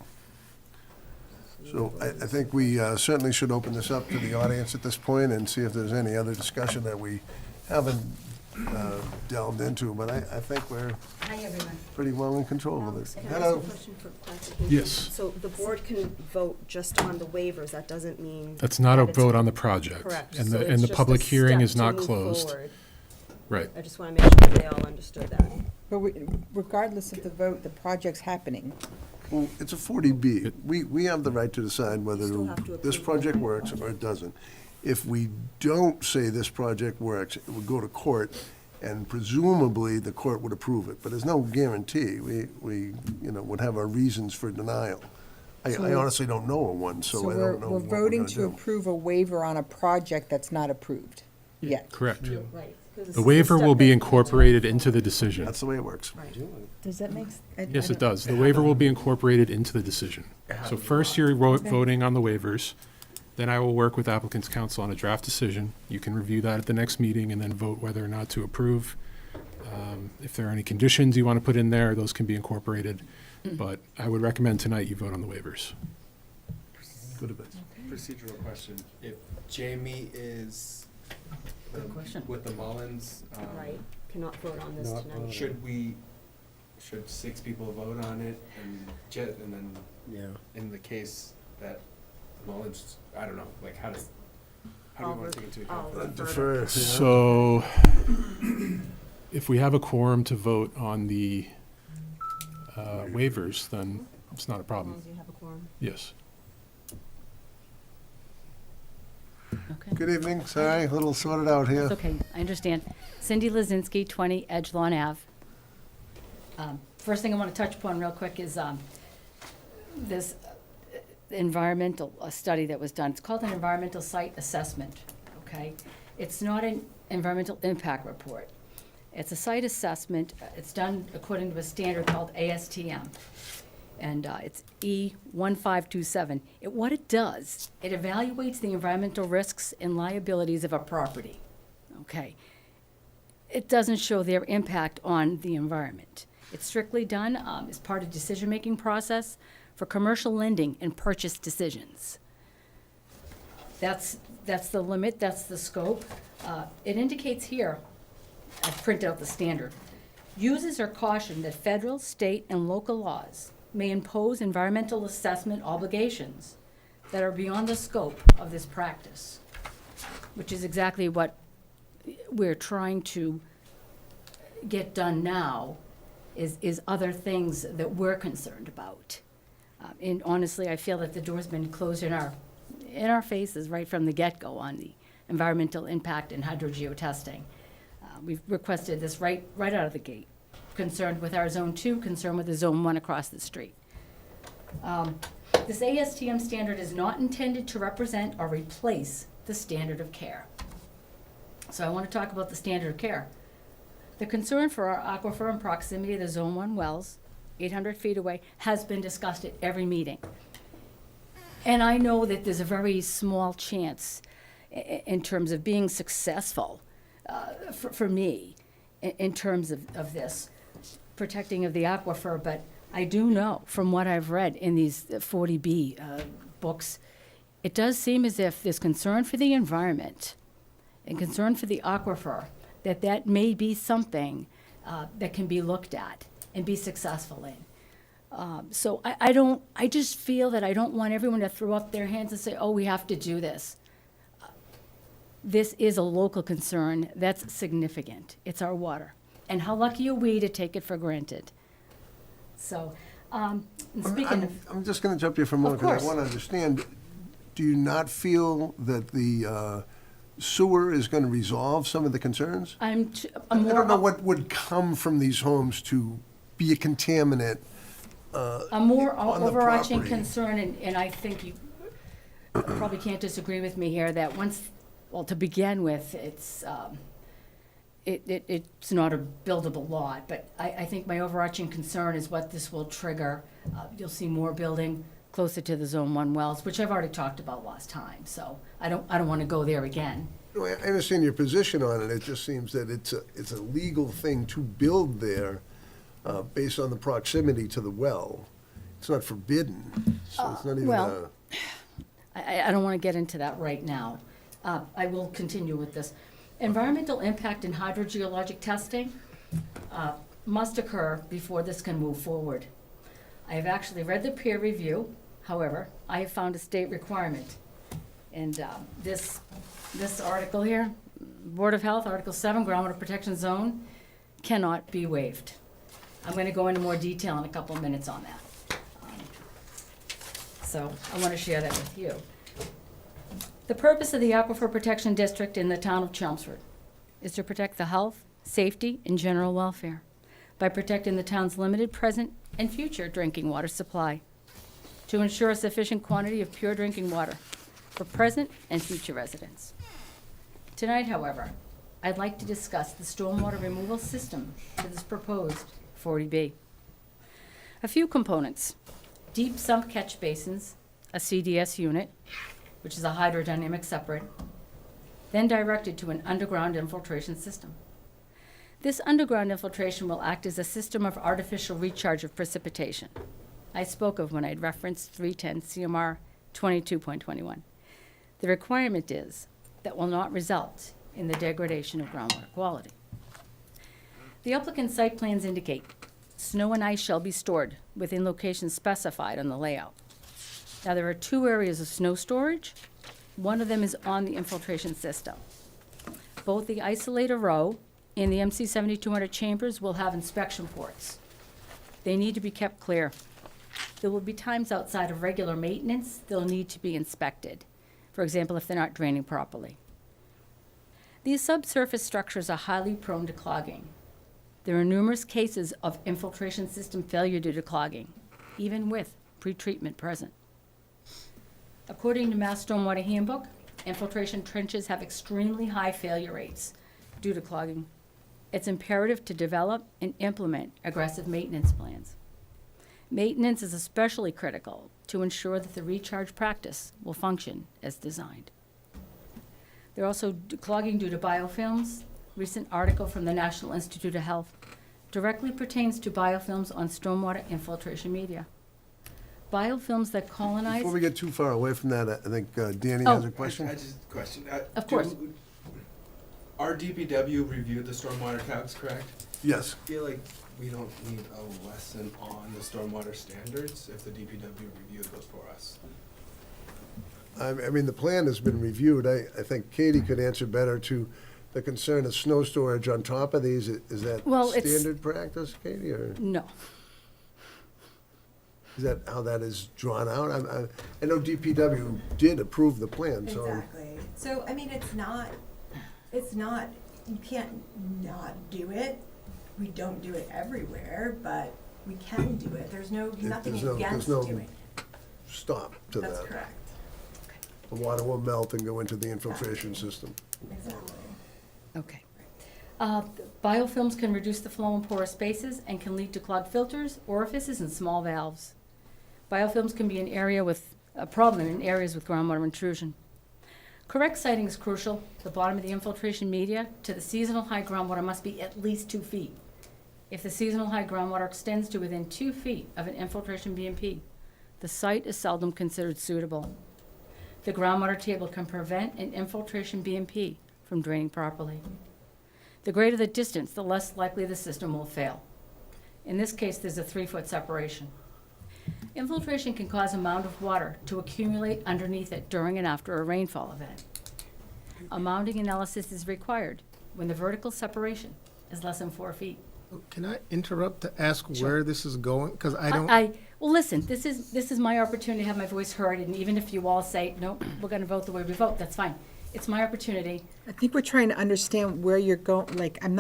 [SPEAKER 1] So I think we certainly should open this up to the audience at this point and see if there's any other discussion that we haven't delved into, but I think we're
[SPEAKER 14] Hi, everyone.
[SPEAKER 1] pretty well in control of
[SPEAKER 7] Alex,
[SPEAKER 1] it.
[SPEAKER 7] can I ask
[SPEAKER 1] Hello.
[SPEAKER 7] a question for clarification?
[SPEAKER 9] Yes.
[SPEAKER 7] So the board can vote just on the waivers, that doesn't mean.
[SPEAKER 9] That's not a
[SPEAKER 7] that it's-
[SPEAKER 9] vote on the project.
[SPEAKER 7] Correct.
[SPEAKER 9] And
[SPEAKER 7] So
[SPEAKER 9] the,
[SPEAKER 7] it's
[SPEAKER 9] and the
[SPEAKER 7] just a
[SPEAKER 9] public hearing
[SPEAKER 7] step
[SPEAKER 9] is
[SPEAKER 7] to
[SPEAKER 9] not
[SPEAKER 7] move
[SPEAKER 9] closed.
[SPEAKER 7] forward.
[SPEAKER 9] Right.
[SPEAKER 7] I just want to make sure they all understood that.
[SPEAKER 6] But regardless of the vote, the project's happening.
[SPEAKER 1] Well, it's a 40B. We have the right to decide whether
[SPEAKER 7] Still have to
[SPEAKER 1] this
[SPEAKER 7] approve
[SPEAKER 1] project
[SPEAKER 7] it.
[SPEAKER 1] works or it doesn't. If we don't say this project works, it would go to court, and presumably the court would approve it. But there's no guarantee. We would have our reasons for denial. I
[SPEAKER 6] So-
[SPEAKER 1] honestly don't know of one, so I don't know
[SPEAKER 6] we're
[SPEAKER 1] what we're
[SPEAKER 6] voting
[SPEAKER 1] gonna
[SPEAKER 6] to
[SPEAKER 1] do.
[SPEAKER 6] approve a waiver on a project that's not approved yet.
[SPEAKER 9] Correct.
[SPEAKER 7] Right. 'cause this
[SPEAKER 9] The
[SPEAKER 7] is
[SPEAKER 9] waiver
[SPEAKER 7] step
[SPEAKER 9] will be
[SPEAKER 7] that-
[SPEAKER 9] incorporated into the decision.
[SPEAKER 1] That's the way it works.
[SPEAKER 7] Right.
[SPEAKER 6] Does that make?
[SPEAKER 9] Yes, it does. The waiver will be incorporated into the decision. So first you're voting on the waivers, then I will work with applicant's counsel on a draft decision. You can review that at the next meeting and then vote whether or not to approve. If there are any conditions you want to put in there, those can be incorporated. But I would recommend tonight you vote on the waivers.
[SPEAKER 1] Good advice.
[SPEAKER 15] Procedural question. If Jamie is with the Mullins,
[SPEAKER 7] Right, cannot vote on this
[SPEAKER 3] Not
[SPEAKER 7] tonight.
[SPEAKER 15] should 6 people vote on it and then
[SPEAKER 3] Yeah.
[SPEAKER 15] in the case that Mullins, I don't know, like how do we want to take into account?
[SPEAKER 7] I'll
[SPEAKER 15] that?
[SPEAKER 1] Defer. yeah.
[SPEAKER 9] So if we have a quorum to vote on the waivers, then it's not a
[SPEAKER 7] As long
[SPEAKER 9] problem.
[SPEAKER 7] as you have a quorum.
[SPEAKER 9] Yes.
[SPEAKER 20] Okay.
[SPEAKER 1] Good evening, sorry, a little sorted out here.
[SPEAKER 20] It's okay, I understand. Cindy Lazinski, 20 Edgelawn Ave. First thing I want to touch upon real quick is this environmental study that was done. It's called an environmental site assessment, okay? It's not an environmental impact report. It's a site assessment. It's done according to a standard called ASTM. And it's E1527. What it does, it evaluates the environmental risks and liabilities of a property, okay? It doesn't show their impact on the environment. It's strictly done as part of decision-making process for commercial lending and purchase decisions. That's the limit, that's the scope. It indicates here, I've printed out the standard. Users are cautioned that federal, state, and local laws may impose environmental assessment obligations that are beyond the scope of this practice, which is exactly what we're trying to get done now, is other things that we're concerned about. And honestly, I feel that the door's been closed in our faces right from the get-go on the environmental impact and hydrogeotesting. We've requested this right out of the gate. Concerned with our Zone 2, concerned with the Zone 1 across the street. This ASTM standard is not intended to represent or replace the standard of care. So I want to talk about the standard of care. The concern for our aquifer in proximity to the Zone 1 wells, 800 feet away, has been discussed at every meeting. And I know that there's a very small chance in terms of being successful for me in terms of this protecting of the aquifer, but I do know from what I've read in these 40B books, it does seem as if there's concern for the environment and concern for the aquifer, that may be something that can be looked at and be successful in. So I just feel that I don't want everyone to throw up their hands and say, oh, we have to do this. This is a local concern that's significant. It's our water. And how lucky are we to take it for granted? So, and speaking of...
[SPEAKER 1] I'm just going to jump you for a moment because I want to understand, do you not feel that the sewer is going to resolve some of the concerns? I don't know what would come from these homes to be a contaminant
[SPEAKER 20] a more
[SPEAKER 1] on the
[SPEAKER 20] overarching
[SPEAKER 1] property.
[SPEAKER 20] concern, and I think you probably can't disagree with me here, that well, to begin with, it's not a buildable lot, but I think my overarching concern is what this will trigger. You'll see more building closer to the Zone 1 wells, which I've already talked about last time, so I don't want to go there again.
[SPEAKER 1] No, I understand your position on it. It just seems that it's a legal thing to build there based on the proximity to the well. It's not forbidden, so it's not even
[SPEAKER 20] well, I don't want to get into that right now. I will continue with this. Environmental impact and hydrogeologic testing must occur before this can move forward. I have actually read the peer review. However, I have found a state requirement. And this article here, Board of Health, Article 7, Groundwater Protection Zone, cannot be waived. I'm going to go into more detail in a couple of minutes on that. So I want to share that with you. The purpose of the Aquifer Protection District in the town of Chelmsford is to protect the health, safety, and general welfare by protecting the town's limited present and future drinking water supply, to ensure a sufficient quantity of pure drinking water for present and future residents. Tonight, however, I'd like to discuss the stormwater removal system to this proposed 40B. A few components: deep sump catch basins, a CDS unit, which is a hydrodynamic separate, then directed to an underground infiltration system. This underground infiltration will act as a system of artificial recharge of precipitation. I spoke of when I'd referenced 310 CMR 22.21. The requirement is that will not result in the degradation of groundwater quality. The applicant's site plans indicate snow and ice shall be stored within locations specified on the layout. Now, there are 2 areas of snow storage. One of them is on the infiltration system. Both the isolator row and the MC 7200 chambers will have inspection ports. They need to be kept clear. There will be times outside of regular maintenance they'll need to be inspected. for example, if they're not draining properly. These subsurface structures are highly prone to clogging. There are numerous cases of infiltration system failure due to clogging, even with pretreatment present. According to Mass Stormwater Handbook, infiltration trenches have extremely high failure rates due to clogging. It's imperative to develop and implement aggressive maintenance plans. Maintenance is especially critical to ensure that the recharge practice will function as designed. There are also clogging due to biofilms. Recent article from the National Institute of Health directly pertains to biofilms on stormwater infiltration media. Biofilms that colonize...
[SPEAKER 1] Before we get too far away from that, I think Danny has a question.
[SPEAKER 15] I just question.
[SPEAKER 20] Of course.
[SPEAKER 15] Our DPW reviewed the stormwater calcs, correct?
[SPEAKER 1] Yes.
[SPEAKER 15] I feel like we don't need a lesson on the stormwater standards if the DPW reviewed those for us.
[SPEAKER 1] I mean, the plan has been reviewed. I think Katie could answer better to the concern of snow storage on top of these. Is that
[SPEAKER 20] Well, it's-
[SPEAKER 1] standard practice, Katie, or
[SPEAKER 20] No.
[SPEAKER 1] is that how that is drawn out? I know DPW did approve the plan, so.
[SPEAKER 16] Exactly. So, I mean, it's not, you can't not do it. We don't do it everywhere, but we can do it. There's nothing against doing it.
[SPEAKER 1] Stop to that.
[SPEAKER 16] That's correct.
[SPEAKER 1] The water will melt and go into the infiltration system.
[SPEAKER 16] Exactly.
[SPEAKER 20] Okay. Biofilms can reduce the flow in porous spaces and can lead to clogged filters, orifices, and small valves. Biofilms can be a problem in areas with groundwater intrusion. Correct siting is crucial. The bottom of the infiltration media to the seasonal high groundwater must be at least 2 feet. If the seasonal high groundwater extends to within 2 feet of an infiltration BMP, the site is seldom considered suitable. The groundwater table can prevent an infiltration BMP from draining properly. The greater the distance, the less likely the system will fail. In this case, there's a 3-foot separation. Infiltration can cause a mound of water to accumulate underneath it during and after a rainfall event. A mounding analysis is required when the vertical separation is less than 4 feet.
[SPEAKER 11] Can I interrupt to ask
[SPEAKER 20] Sure.
[SPEAKER 11] where this is going? Because I don't.
[SPEAKER 20] Well, listen, this is my opportunity to have my voice heard, and even if you all say, nope, we're gonna vote the way we vote, that's fine. It's my opportunity.
[SPEAKER 6] I think we're trying to understand where you're going, like, I'm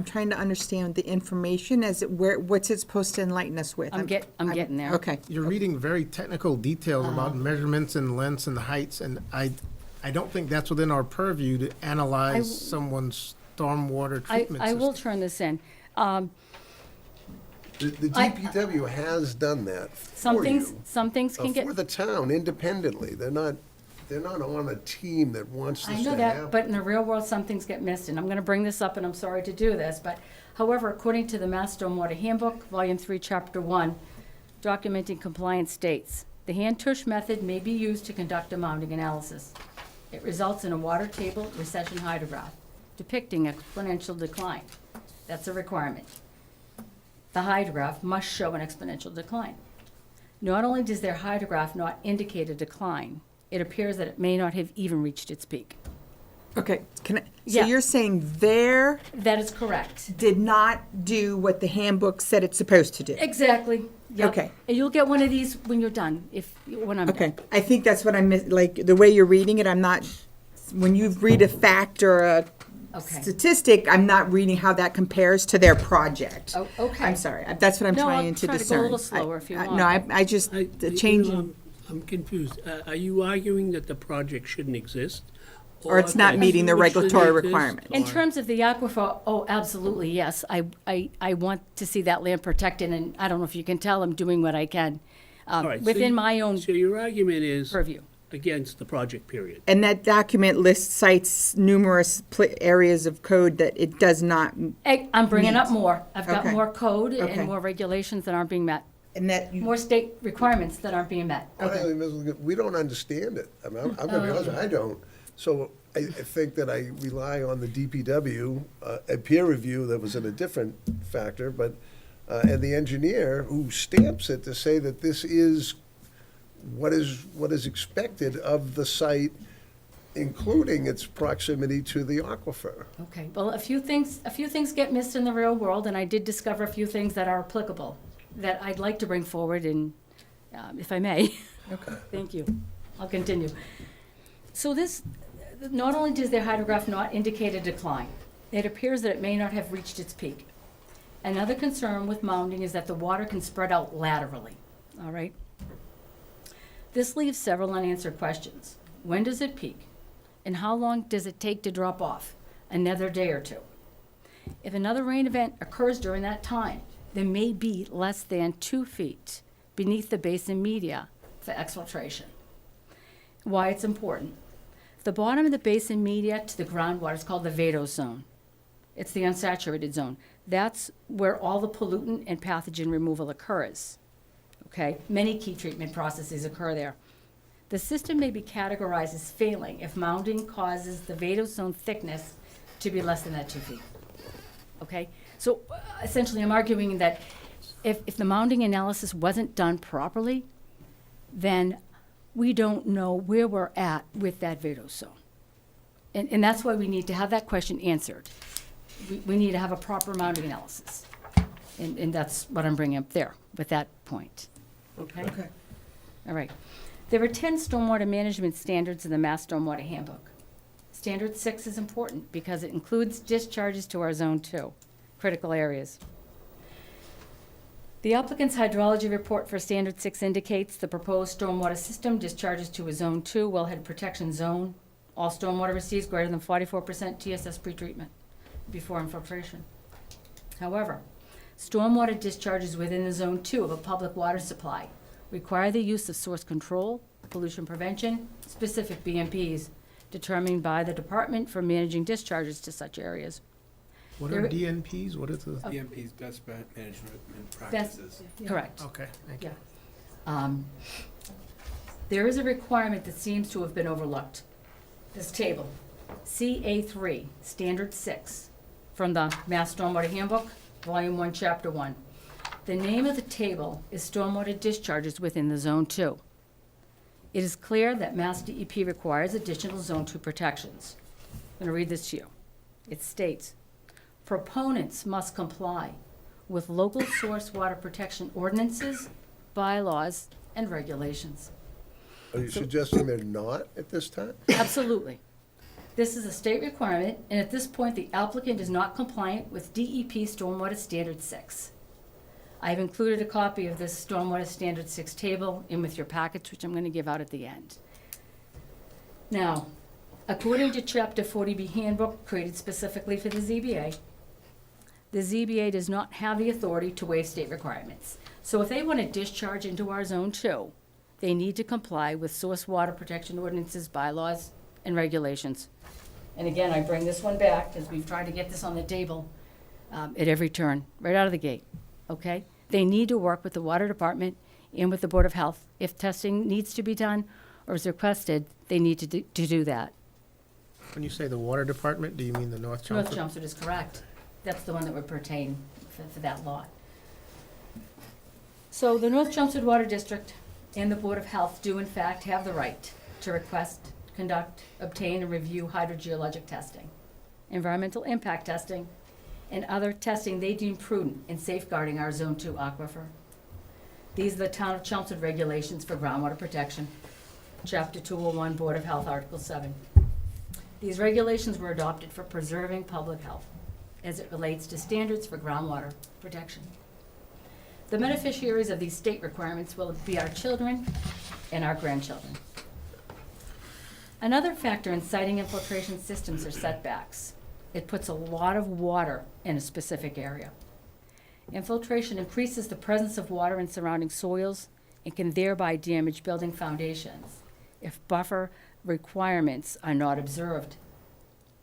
[SPEAKER 6] trying to understand the information what's it supposed to enlighten us with?
[SPEAKER 20] I'm getting there.
[SPEAKER 6] Okay.
[SPEAKER 11] You're reading very technical details about measurements and lengths and heights, and I don't think that's within our purview to analyze someone's stormwater treatment
[SPEAKER 20] I will
[SPEAKER 11] system.
[SPEAKER 20] turn this in.
[SPEAKER 1] The DPW has done that
[SPEAKER 20] Some
[SPEAKER 1] for
[SPEAKER 20] things,
[SPEAKER 1] you.
[SPEAKER 20] some things can get.
[SPEAKER 1] For the town independently. They're not on a team that wants this
[SPEAKER 20] I
[SPEAKER 1] to
[SPEAKER 20] know
[SPEAKER 1] happen.
[SPEAKER 20] that, but in the real world, some things get missed, and I'm gonna bring this up, and I'm sorry to do this, but however, according to the Mass Stormwater Handbook, Volume 3, Chapter 1, documenting compliance states, the hand tush method may be used to conduct a mounding analysis. It results in a water table recession hydrograph depicting exponential decline. That's a requirement. The hydrograph must show an exponential decline. Not only does their hydrograph not indicate a decline, it appears that it may not have even reached its peak.
[SPEAKER 6] Okay, so
[SPEAKER 20] Yeah.
[SPEAKER 6] you're saying
[SPEAKER 20] That is correct.
[SPEAKER 6] did not do what the handbook said it's supposed to do?
[SPEAKER 20] Exactly. Yep.
[SPEAKER 6] Okay.
[SPEAKER 20] And you'll get one of these when you're done, when I'm
[SPEAKER 6] Okay,
[SPEAKER 20] done.
[SPEAKER 6] I think that's what I missed, like, the way you're reading it, I'm not, when you read a fact or a
[SPEAKER 20] Okay.
[SPEAKER 6] statistic, I'm not reading how that compares to their project.
[SPEAKER 20] Oh, okay.
[SPEAKER 6] I'm sorry, that's what I'm
[SPEAKER 20] No, I'll
[SPEAKER 6] trying to
[SPEAKER 20] try to go a
[SPEAKER 6] discern.
[SPEAKER 20] little slower if you want.
[SPEAKER 6] No, I just, the changing,
[SPEAKER 5] I'm confused. Are you arguing that the project shouldn't exist?
[SPEAKER 6] Or it's not
[SPEAKER 5] that
[SPEAKER 6] meeting the
[SPEAKER 5] it shouldn't
[SPEAKER 6] regulatory
[SPEAKER 5] exist,
[SPEAKER 6] requirement.
[SPEAKER 20] In
[SPEAKER 5] or-
[SPEAKER 20] terms of the aquifer, oh, absolutely, yes. I want to see that land protected, and I don't know if you can tell, I'm doing what I can
[SPEAKER 5] All right, so
[SPEAKER 20] within my own
[SPEAKER 5] So your argument is
[SPEAKER 20] purview.
[SPEAKER 5] against the project, period.
[SPEAKER 6] and that document lists, cites numerous areas of code that it does not,
[SPEAKER 20] I'm bringing up
[SPEAKER 6] Neat.
[SPEAKER 20] more. I've got
[SPEAKER 6] Okay.
[SPEAKER 20] more code
[SPEAKER 6] Okay.
[SPEAKER 20] and more regulations that aren't being met.
[SPEAKER 6] and that,
[SPEAKER 20] More state requirements that aren't being met.
[SPEAKER 1] Honestly, Ms. Ligon, we don't understand it. I mean, I'm gonna be honest, I don't. So I think that I rely on the DPW, a peer review that was in a different factor, but, and the engineer who stamps it to say that this is what is expected of the site, including its proximity to the aquifer.
[SPEAKER 20] Okay, well, a few things get missed in the real world, and I did discover a few things that are applicable that I'd like to bring forward, and if I may.
[SPEAKER 1] Okay.
[SPEAKER 20] Thank you. I'll continue. So this, not only does their hydrograph not indicate a decline, it appears that it may not have reached its peak. Another concern with mounding is that the water can spread out laterally, all right? This leaves several unanswered questions. When does it peak? And how long does it take to drop off? Another day or two. If another rain event occurs during that time, there may be less than 2 feet beneath the basin media for exfiltration. Why it's important. The bottom of the basin media to the groundwater is called the vadose zone. It's the unsaturated zone. That's where all the pollutant and pathogen removal occurs. Okay? Many key treatment processes occur there. The system may be categorized as failing if mounding causes the vadose zone thickness to be less than that 2 feet. Okay? So essentially I'm arguing that if the mounding analysis wasn't done properly, then we don't know where we're at with that vadose zone. And that's why we need to have that question answered. We need to have a proper mounding analysis. And that's what I'm bringing up there with that point. Okay?
[SPEAKER 6] Okay.
[SPEAKER 20] All right. There are 10 stormwater management standards in the Mass Stormwater Handbook. Standard 6 is important because it includes discharges to our Zone 2, critical areas. The applicant's hydrology report for Standard 6 indicates the proposed stormwater system discharges to a Zone 2 wellhead protection zone. All stormwater receives greater than 44% TSS pretreatment before infiltration. However, stormwater discharges within the Zone 2 of a public water supply require the use of source control, pollution prevention, specific BMPs, determined by the Department for Managing Discharges to such areas.
[SPEAKER 11] What
[SPEAKER 20] There-
[SPEAKER 11] are DNPs? What is the?
[SPEAKER 15] BMP's best management practices.
[SPEAKER 20] Correct.
[SPEAKER 11] Okay, thank you.
[SPEAKER 20] Yeah. There is a requirement that seems to have been overlooked. This table, CA3, Standard 6, from the Mass Stormwater Handbook, Volume 1, Chapter 1. The name of the table is Stormwater Discharges within the Zone 2. It is clear that Mass DEP requires additional Zone 2 protections. I'm going to read this to you. It states, proponents must comply with local source water protection ordinances, bylaws, and regulations.
[SPEAKER 1] Are you suggesting they're not at this time?
[SPEAKER 20] Absolutely. This is a state requirement, and at this point, the applicant is not compliant with DEP Stormwater Standard 6. I have included a copy of this Stormwater Standard 6 table in with your package, which I'm going to give out at the end. Now, according to Chapter 40B Handbook, created specifically for the ZBA does not have the authority to waive state requirements. So if they want to discharge into our Zone 2, they need to comply with source water protection ordinances, bylaws, and regulations. And again, I bring this one back because we've tried to get this on the table at every turn, right out of the gate, okay? They need to work with the water department and with the Board of Health. If testing needs to be done or is requested, they need to do that.
[SPEAKER 11] When you say the water department, do you mean the North Chelmsford?
[SPEAKER 20] North Chelmsford is correct. That's the one that would pertain for that lot. So the North Chelmsford Water District and the Board of Health do in fact have the right to request, conduct, obtain, and review hydrogeologic testing, environmental impact testing, and other testing they deem prudent in safeguarding our Zone 2 aquifer. These are the Town of Chelmsford regulations for groundwater protection, Chapter 201, Board of Health, Article 7. These regulations were adopted for preserving public health as it relates to standards for groundwater protection. The beneficiaries of these state requirements will be our children and our grandchildren. Another factor in siting infiltration systems are setbacks. It puts a lot of water in a specific area. Infiltration increases the presence of water in surrounding soils and can thereby damage building foundations if buffer requirements are not observed.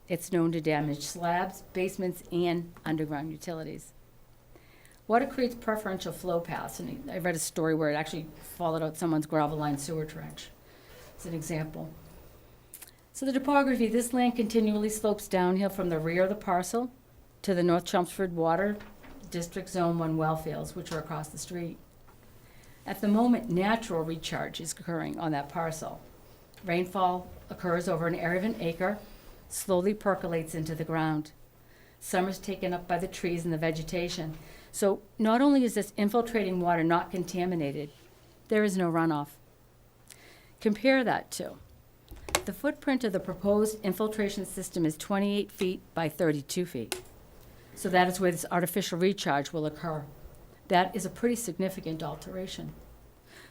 [SPEAKER 20] It's known to damage slabs, basements, and underground utilities. Water creates preferential flow paths, and I read a story where it actually followed out someone's gravel line sewer trench. It's an example. So the topography, this land continually slopes downhill from the rear of the parcel to the North Chelmsford Water District Zone 1 well fields, which are across the street. At the moment, natural recharge is occurring on that parcel. Rainfall occurs over an area of an acre, slowly percolates into the ground. Summer's taken up by the trees and the vegetation. So not only is this infiltrating water not contaminated, there is no runoff. Compare that to, the footprint of the proposed infiltration system is 28 feet by 32 feet. So that is where this artificial recharge will occur. That is a pretty significant alteration.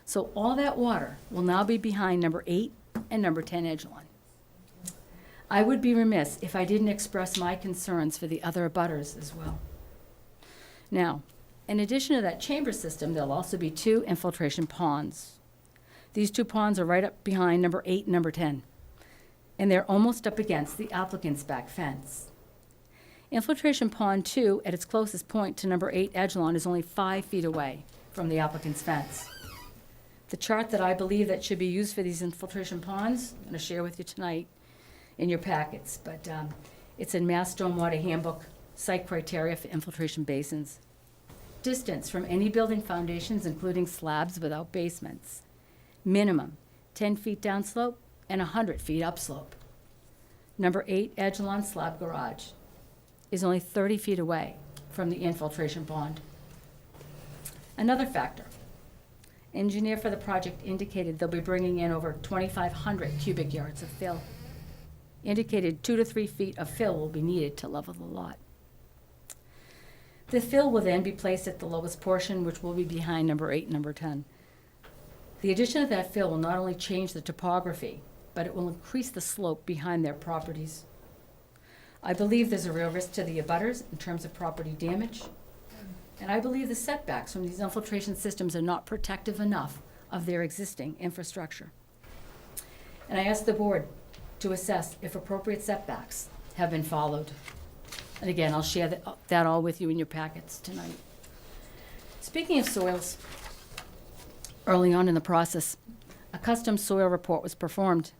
[SPEAKER 20] So all that water will now be behind number 8 and number 10 Edgelawn. I would be remiss if I didn't express my concerns for the other abutters as well. Now, in addition to that chamber system, there'll also be 2 infiltration ponds. These 2 ponds are right up behind number 8 and number 10, and they're almost up against the applicant's back fence. Infiltration pond 2, at its closest point to number 8 Edgelawn, is only 5 feet away from the applicant's fence. The chart that I believe that should be used for these infiltration ponds, I'm going to share with you tonight in your packets, but it's in Mass Stormwater Handbook, site criteria for infiltration basins. Distance from any building foundations, including slabs without basements. Minimum 10 feet downslope and 100 feet upslope. Number 8 Edgelawn slab garage is only 30 feet away from the infiltration pond. Another factor, engineer for the project indicated they'll be bringing in over 2,500 cubic yards of fill. Indicated 2 to 3 feet of fill will be needed to level the lot. The fill will then be placed at the lowest portion, which will be behind number 8 and number 10. The addition of that fill will not only change the topography, but it will increase the slope behind their properties. I believe there's a real risk to the abutters in terms of property damage, and I believe the setbacks from these infiltration systems are not protective enough of their existing infrastructure. And I ask the board to assess if appropriate setbacks have been followed. And again, I'll share that all with you in your packets tonight. Speaking of soils, early on in the process, a custom soil report was performed.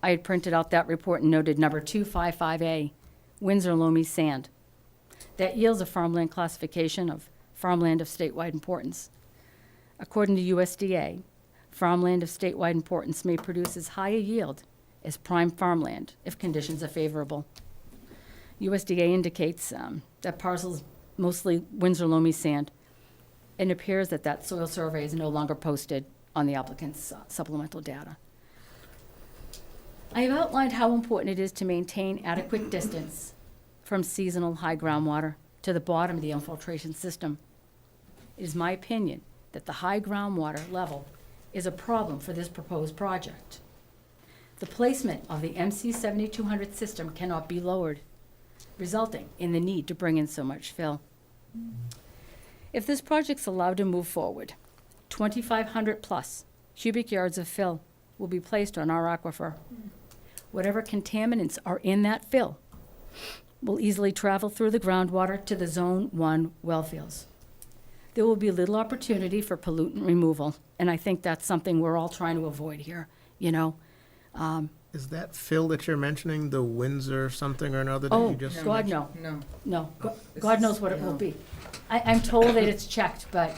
[SPEAKER 20] I had printed out that report and noted number 255A, Windsor Loamy Sand. That yields a farmland classification of farmland of statewide importance. According to USDA, farmland of statewide importance may produce as high a yield as prime farmland if conditions are favorable. USDA indicates that parcels mostly Windsor Loamy Sand, and it appears that that soil survey is no longer posted on the applicant's supplemental data. I have outlined how important it is to maintain adequate distance from seasonal high groundwater to the bottom of the infiltration system. It is my opinion that the high groundwater level is a problem for this proposed project. The placement of the MC 7200 system cannot be lowered, resulting in the need to bring in so much fill. If this project's allowed to move forward, 2,500 plus cubic yards of fill will be placed on our aquifer. Whatever contaminants are in that fill will easily travel through the groundwater to the Zone 1 well fields. There will be little opportunity for pollutant removal, and I think that's something we're all trying to avoid here, you know.
[SPEAKER 11] Is that fill that you're mentioning the Windsor something or another that
[SPEAKER 20] Oh,
[SPEAKER 11] you just
[SPEAKER 20] God,
[SPEAKER 11] mentioned?
[SPEAKER 20] no. No. God knows what it will be. I'm told that it's checked, but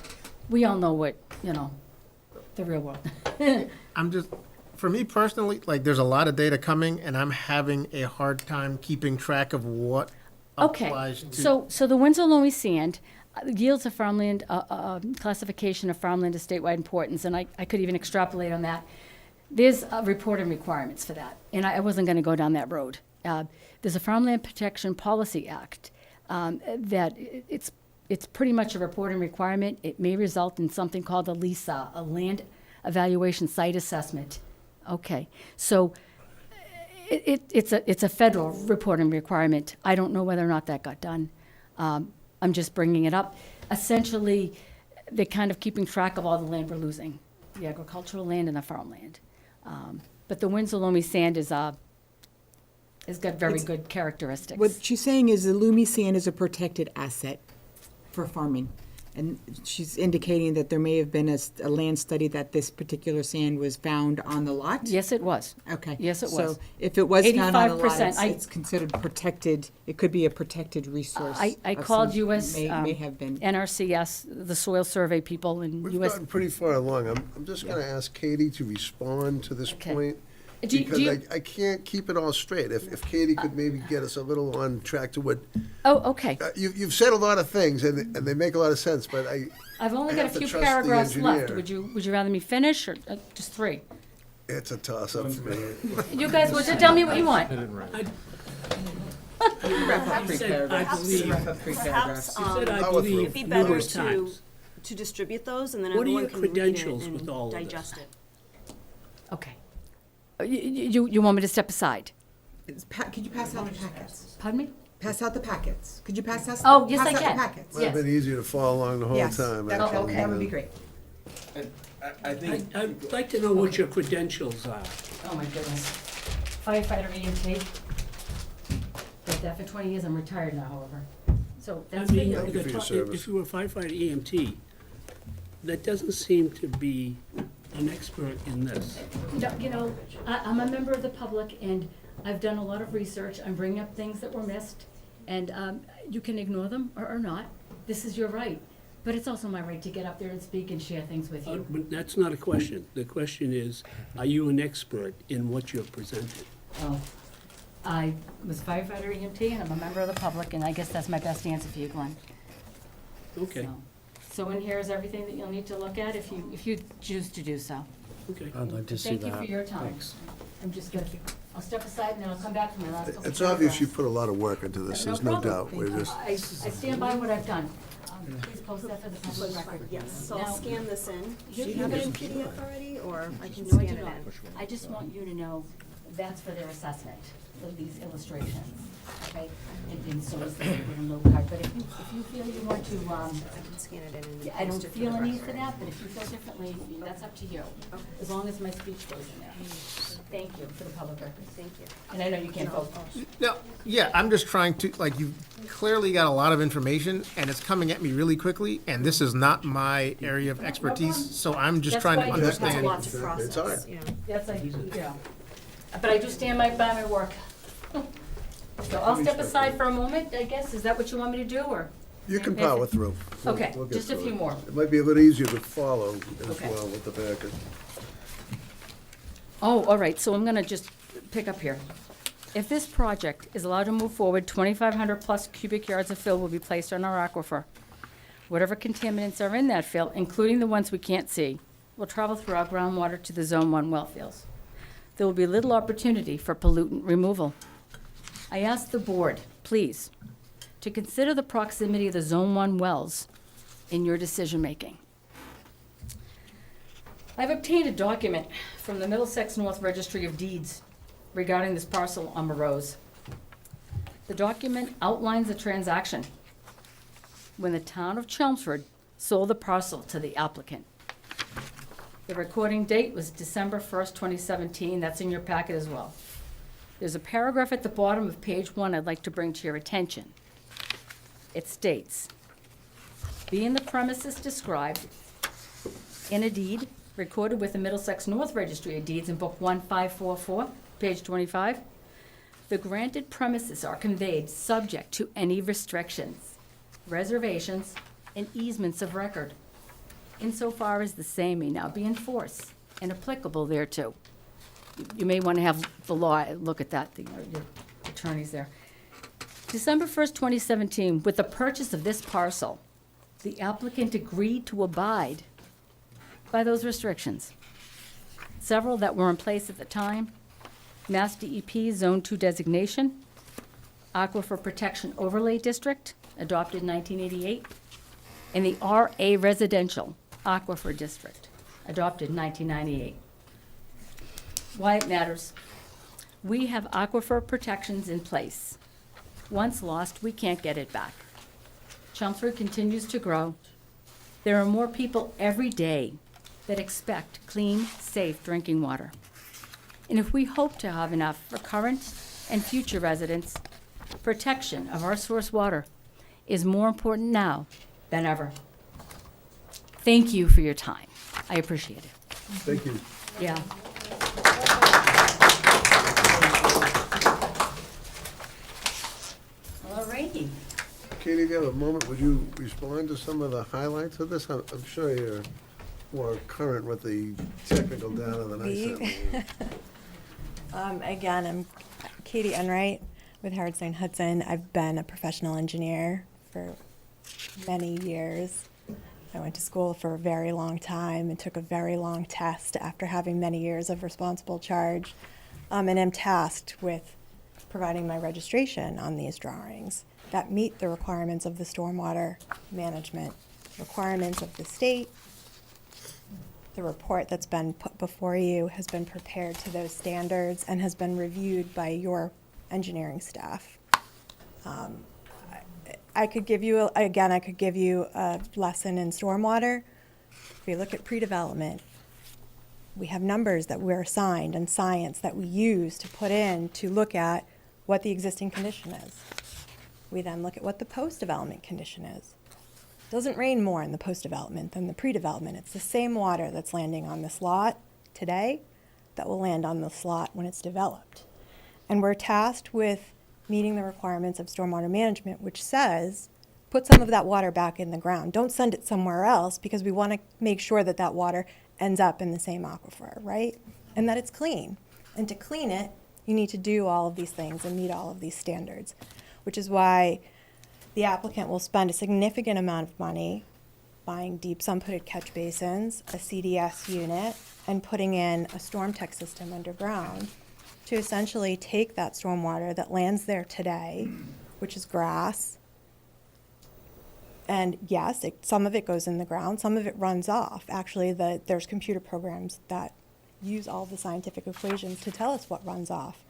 [SPEAKER 20] we all know what, you know, the real world.
[SPEAKER 11] I'm just, for me personally, like, there's a lot of data coming, and I'm having a hard time keeping track of what applies to.
[SPEAKER 20] So the Windsor Loamy Sand yields a farmland, classification of farmland of statewide importance, and I could even extrapolate on that. There's reporting requirements for that, and I wasn't going to go down that road. There's a Farmland Protection Policy Act that it's pretty much a reporting requirement. It may result in something called a LESA, a Land Evaluation Site Assessment. Okay, so it's a federal reporting requirement. I don't know whether or not that got done. I'm just bringing it up. Essentially, they're kind of keeping track of all the land we're losing, the agricultural land and the farmland. But the Windsor Loamy Sand has got very good characteristics.
[SPEAKER 6] What she's saying is the Loamy Sand is a protected asset for farming. And she's indicating that there may have been a land study that this particular sand was found on the lot?
[SPEAKER 20] Yes, it was.
[SPEAKER 6] Okay.
[SPEAKER 20] Yes, it was.
[SPEAKER 6] So if it was found on the lot,
[SPEAKER 20] 85%,
[SPEAKER 6] it's considered protected, it could be a protected resource.
[SPEAKER 20] I
[SPEAKER 6] of
[SPEAKER 20] called
[SPEAKER 6] some-
[SPEAKER 20] US,
[SPEAKER 6] may have been.
[SPEAKER 20] NRCS, the soil survey people, and
[SPEAKER 1] We've
[SPEAKER 20] US.
[SPEAKER 1] gotten pretty far along. I'm just going to ask Katie to respond to this
[SPEAKER 20] Okay.
[SPEAKER 1] point.
[SPEAKER 20] Do
[SPEAKER 1] Because
[SPEAKER 20] you-
[SPEAKER 1] I can't keep it all straight. If Katie could maybe get us a little on track to what,
[SPEAKER 20] Oh, okay.
[SPEAKER 1] you've said a lot of things, and they make a lot of sense, but
[SPEAKER 20] I've only
[SPEAKER 1] I
[SPEAKER 20] got a
[SPEAKER 1] have to
[SPEAKER 20] few
[SPEAKER 1] trust the
[SPEAKER 20] paragraphs left.
[SPEAKER 1] engineer.
[SPEAKER 20] Would you rather me finish, or just 3?
[SPEAKER 1] It's a toss-up for me.
[SPEAKER 20] You guys, will just tell me what you want.
[SPEAKER 5] You said, I believe,
[SPEAKER 7] Perhaps,
[SPEAKER 5] you said, I
[SPEAKER 1] Power through.
[SPEAKER 5] believe
[SPEAKER 7] it'd be better
[SPEAKER 5] numerous
[SPEAKER 7] to,
[SPEAKER 5] times.
[SPEAKER 7] to distribute those, and then
[SPEAKER 5] What are
[SPEAKER 7] everyone
[SPEAKER 5] your
[SPEAKER 7] can read it
[SPEAKER 5] credentials with
[SPEAKER 7] and
[SPEAKER 5] all of this?
[SPEAKER 7] digest it.
[SPEAKER 20] Okay. You want me to step aside?
[SPEAKER 6] Could you pass out the packets?
[SPEAKER 20] Pardon me?
[SPEAKER 6] Pass out the packets. Could you pass us?
[SPEAKER 20] Oh, yes, I
[SPEAKER 6] pass out
[SPEAKER 20] can.
[SPEAKER 6] the packets?
[SPEAKER 1] Might have been easier to follow along the whole
[SPEAKER 6] Yes,
[SPEAKER 1] time.
[SPEAKER 6] that
[SPEAKER 1] actually,
[SPEAKER 6] that would be
[SPEAKER 1] than-
[SPEAKER 6] great.
[SPEAKER 15] I think
[SPEAKER 5] I'd like to know what your credentials are.
[SPEAKER 20] Oh, my goodness. Firefighter EMT. Did that for 20 years. I'm retired now, however. So
[SPEAKER 5] I
[SPEAKER 20] that's
[SPEAKER 5] mean,
[SPEAKER 1] Thank you for your service.
[SPEAKER 5] if you were a firefighter EMT, that doesn't seem to be an expert in this.
[SPEAKER 20] You know, I'm a member of the public, and I've done a lot of research. I'm bringing up things that were missed, and you can ignore them or not. This is your right. But it's also my right to get up there and speak and share things with you.
[SPEAKER 5] But that's not a question. The question is, are you an expert in what you're presenting?
[SPEAKER 20] Oh, I was firefighter EMT, and I'm a member of the public, and I guess that's my best answer for you, Glenn.
[SPEAKER 5] Okay,
[SPEAKER 20] So in here is everything that you'll need to look at if you choose to do so.
[SPEAKER 5] okay.
[SPEAKER 3] I'd like to see
[SPEAKER 20] Thank
[SPEAKER 3] that.
[SPEAKER 20] you for your time.
[SPEAKER 3] Thanks.
[SPEAKER 20] I'm just gonna, I'll step aside and then I'll come back for my last couple
[SPEAKER 1] It's obvious you
[SPEAKER 20] paragraphs.
[SPEAKER 1] put a lot of work into this, there's no
[SPEAKER 20] problem.
[SPEAKER 1] doubt. We're just,
[SPEAKER 20] I stand by what I've done. Please post that for the public record.
[SPEAKER 7] Yes, so I'll
[SPEAKER 20] Now-
[SPEAKER 7] scan this in. Do
[SPEAKER 20] You
[SPEAKER 7] you
[SPEAKER 20] have
[SPEAKER 7] have it
[SPEAKER 20] it
[SPEAKER 7] in PDF already, or I can
[SPEAKER 20] No, I
[SPEAKER 7] scan
[SPEAKER 20] do
[SPEAKER 7] it
[SPEAKER 20] not.
[SPEAKER 7] in?
[SPEAKER 20] I just want you to know that's for their assessment, of these illustrations, okay? And so is the written low card, but if you feel you want to,
[SPEAKER 7] I can scan it in.
[SPEAKER 20] yeah, I don't feel a need for that, but if you feel differently, that's up to you, as long as my speech goes in there. Thank you for the public record.
[SPEAKER 7] Thank you.
[SPEAKER 20] And I know you can't vote.
[SPEAKER 11] No, yeah, I'm just trying to, like, you've clearly got a lot of information, and it's coming at me really quickly, and this is not my area of expertise, so I'm just
[SPEAKER 20] That's
[SPEAKER 11] trying to
[SPEAKER 20] why you have
[SPEAKER 7] That's a
[SPEAKER 11] understand.
[SPEAKER 7] lot to process.
[SPEAKER 1] It's hard.
[SPEAKER 7] Yeah.
[SPEAKER 20] That's like, but I do stand by my work. So I'll step aside for a moment, I guess, is that what you want me to do, or?
[SPEAKER 1] you can power through. We'll-
[SPEAKER 20] Okay,
[SPEAKER 1] we'll get
[SPEAKER 20] just a
[SPEAKER 1] through
[SPEAKER 20] few
[SPEAKER 1] it.
[SPEAKER 20] more.
[SPEAKER 1] It might be a little easier to follow as
[SPEAKER 20] Okay.
[SPEAKER 1] well with the packet.
[SPEAKER 20] Oh, all right, so I'm gonna just pick up here. If this project is allowed to move forward, 2,500 plus cubic yards of fill will be placed on our aquifer. Whatever contaminants are in that fill, including the ones we can't see, will travel through our groundwater to the Zone 1 well fields. There will be little opportunity for pollutant removal. I ask the board, please, to consider the proximity of the Zone 1 wells in your decision-making. I've obtained a document from the Middlesex North Registry of Deeds regarding this parcel on Morose. The document outlines the transaction when the town of Chelmsford sold the parcel to the applicant. The recording date was December 1st, 2017. That's in your packet as well. There's a paragraph at the bottom of page 1 I'd like to bring to your attention. It states, being the premises described in a deed recorded with the Middlesex North Registry of Deeds in Book 1544, page 25, the granted premises are conveyed subject to any restrictions, reservations, and easements of record, insofar as the same may now be in force and applicable thereto. You may want to have the law look at that, your attorneys there. December 1st, 2017, with the purchase of this parcel, the applicant agreed to abide by those restrictions. Several that were in place at the time: Mass DEP Zone 2 designation, Aquifer Protection Overlay District, adopted in 1988, and the RA Residential Aquifer District, adopted in 1998. Why it matters. We have aquifer protections in place. Once lost, we can't get it back. Chelmsford continues to grow. There are more people every day that expect clean, safe drinking water. And if we hope to have enough for current and future residents, protection of our source water is more important now than ever. Thank you for your time. I appreciate it.
[SPEAKER 1] Thank you.
[SPEAKER 20] Yeah. All righty.
[SPEAKER 1] Katie, you have a moment, would you respond to some of the highlights of this? I'm sure you're more current with the technical data than I certainly am.
[SPEAKER 16] Again, I'm Katie Enright with Howard Stein Hudson. I've been a professional engineer for many years. I went to school for a very long time and took a very long test after having many years of responsible charge, and am tasked with providing my registration on these drawings that meet the requirements of the stormwater management requirements of the state. The report that's been put before you has been prepared to those standards and has been reviewed by your engineering staff. I could give you, I could give you a lesson in stormwater. If you look at pre-development, we have numbers that we're assigned and science that we use to put in to look at what the existing condition is. We then look at what the post-development condition is. It doesn't rain more in the post-development than the pre-development. It's the same water that's landing on this lot today that will land on this lot when it's developed. And we're tasked with meeting the requirements of stormwater management, which says, put some of that water back in the ground. Don't send it somewhere else, because we want to make sure that that water ends up in the same aquifer, right? And that it's clean. And to clean it, you need to do all of these things and meet all of these standards, which is why the applicant will spend a significant amount of money buying deep sun-putted catch basins, a CDS unit, and putting in a storm tech system underground to essentially take that stormwater that lands there today, which is grass, and yes, some of it goes in the ground, some of it runs off. Actually, there's computer programs that use all the scientific equations to tell us what runs off.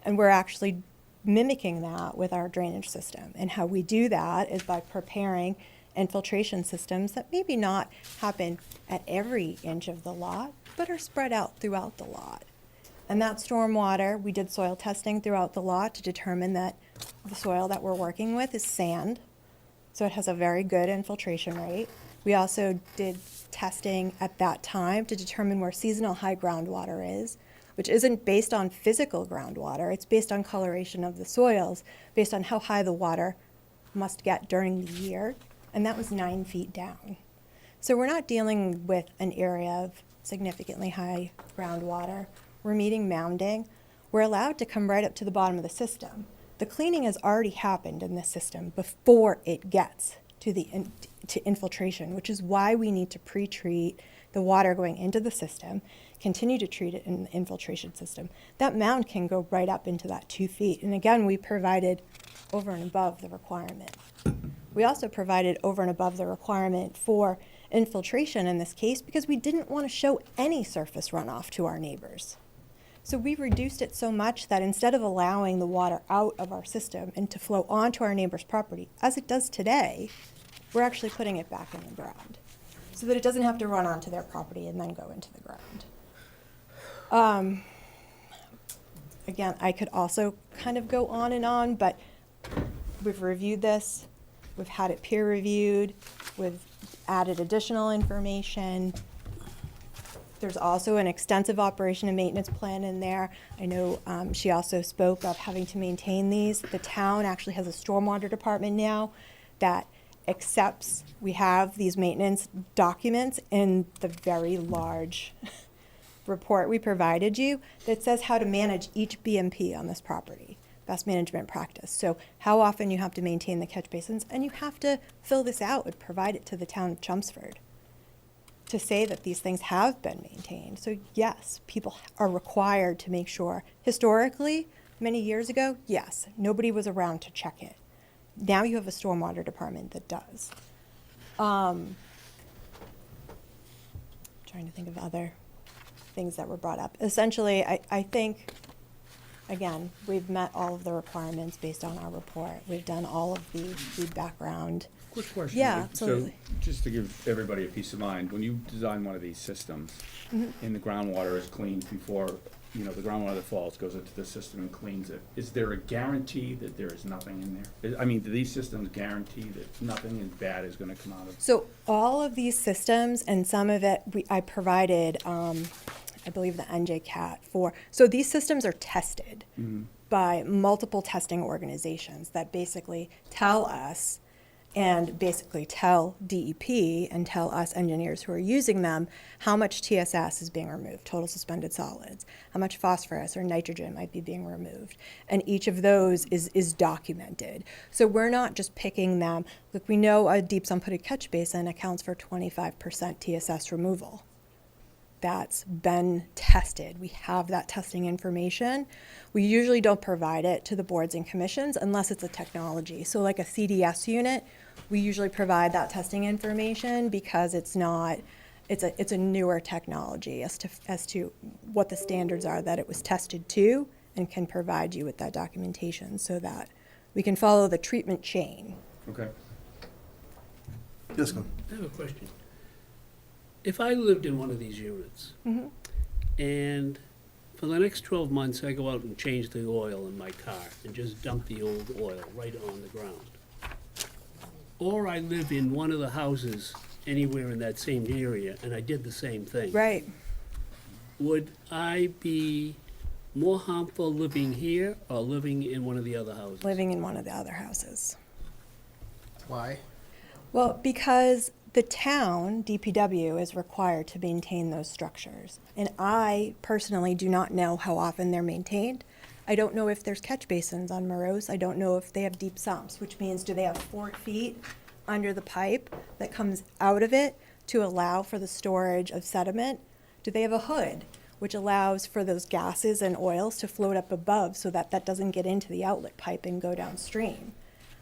[SPEAKER 16] And we're actually mimicking that with our drainage system. And how we do that is by preparing infiltration systems that maybe not happen at every inch of the lot, but are spread out throughout the lot. And that stormwater, we did soil testing throughout the lot to determine that the soil that we're working with is sand, so it has a very good infiltration rate. We also did testing at that time to determine where seasonal high groundwater is, which isn't based on physical groundwater. It's based on coloration of the soils, based on how high the water must get during the year, and that was 9 feet down. So we're not dealing with an area of significantly high groundwater. We're meeting mounding. We're allowed to come right up to the bottom of the system. The cleaning has already happened in this system before it gets to to infiltration, which is why we need to pre-treat the water going into the system, continue to treat it in the infiltration system. That mound can go right up into that 2 feet. And again, we provided over and above the requirement. We also provided over and above the requirement for infiltration in this case because we didn't want to show any surface runoff to our neighbors. So we reduced it so much that instead of allowing the water out of our system and to flow onto our neighbor's property, as it does today, we're actually putting it back in the ground so that it doesn't have to run onto their property and then go into the ground. Again, I could also kind of go on and on, but we've reviewed this, we've had it peer reviewed, we've added additional information. There's also an extensive operation and maintenance plan in there. I know she also spoke of having to maintain these. The town actually has a stormwater department now that accepts, we have these maintenance documents in the very large report we provided you that says how to manage each BMP on this property, best management practice. So how often you have to maintain the catch basins, and you have to fill this out and provide it to the town of Chelmsford to say that these things have been maintained. So yes, people are required to make sure. Historically, many years ago, yes, nobody was around to check it. Now you have a stormwater department that does. Trying to think of other things that were brought up. Essentially, I think, again, we've met all of the requirements based on our report. We've done all of the food background.
[SPEAKER 4] Quick question.
[SPEAKER 16] Yeah, absolutely.
[SPEAKER 4] So, just to give everybody a peace of mind, when you design one of these systems,
[SPEAKER 16] Mhm.
[SPEAKER 4] and the groundwater is cleaned before, the groundwater that falls goes into the system and cleans it, is there a guarantee that there is nothing in there? I mean, do these systems guarantee that nothing bad is gonna come out of it?
[SPEAKER 16] So all of these systems, and some of it, I provided, I believe the NJCAT so these systems are tested by multiple testing organizations that basically tell us and basically tell DEP and tell us engineers who are using them how much TSS is being removed, total suspended solids, how much phosphorus or nitrogen might be being removed. And each of those is documented. So we're not just picking them. Look, we know a deep unputted catch basin accounts for 25% TSS removal. That's been tested. We have that testing information. We usually don't provide it to the boards and commissions unless it's a technology. So like a CDS unit, we usually provide that testing information because it's a newer technology as to what the standards are that it was tested to, and can provide you with that documentation so that we can follow the treatment chain.
[SPEAKER 4] Okay.
[SPEAKER 1] Yes, go.
[SPEAKER 5] I have a question. If I lived in one of these units, and for the next 12 months, I go out and change the oil in my car and just dump the old oil right on the ground, or I live in one of the houses anywhere in that same area, and I did the same thing.
[SPEAKER 16] Right.
[SPEAKER 5] Would I be more harmful living here or living in one of the other houses?
[SPEAKER 16] Living in one of the other houses.
[SPEAKER 11] Why?
[SPEAKER 16] Well, because the town, DPW, is required to maintain those structures. And I personally do not know how often they're maintained. I don't know if there's catch basins on Morose. I don't know if they have deep sumps, which means do they have 4 feet under the pipe that comes out of it to allow for the storage of sediment? Do they have a hood, which allows for those gases and oils to float up above so that that doesn't get into the outlet pipe and go downstream?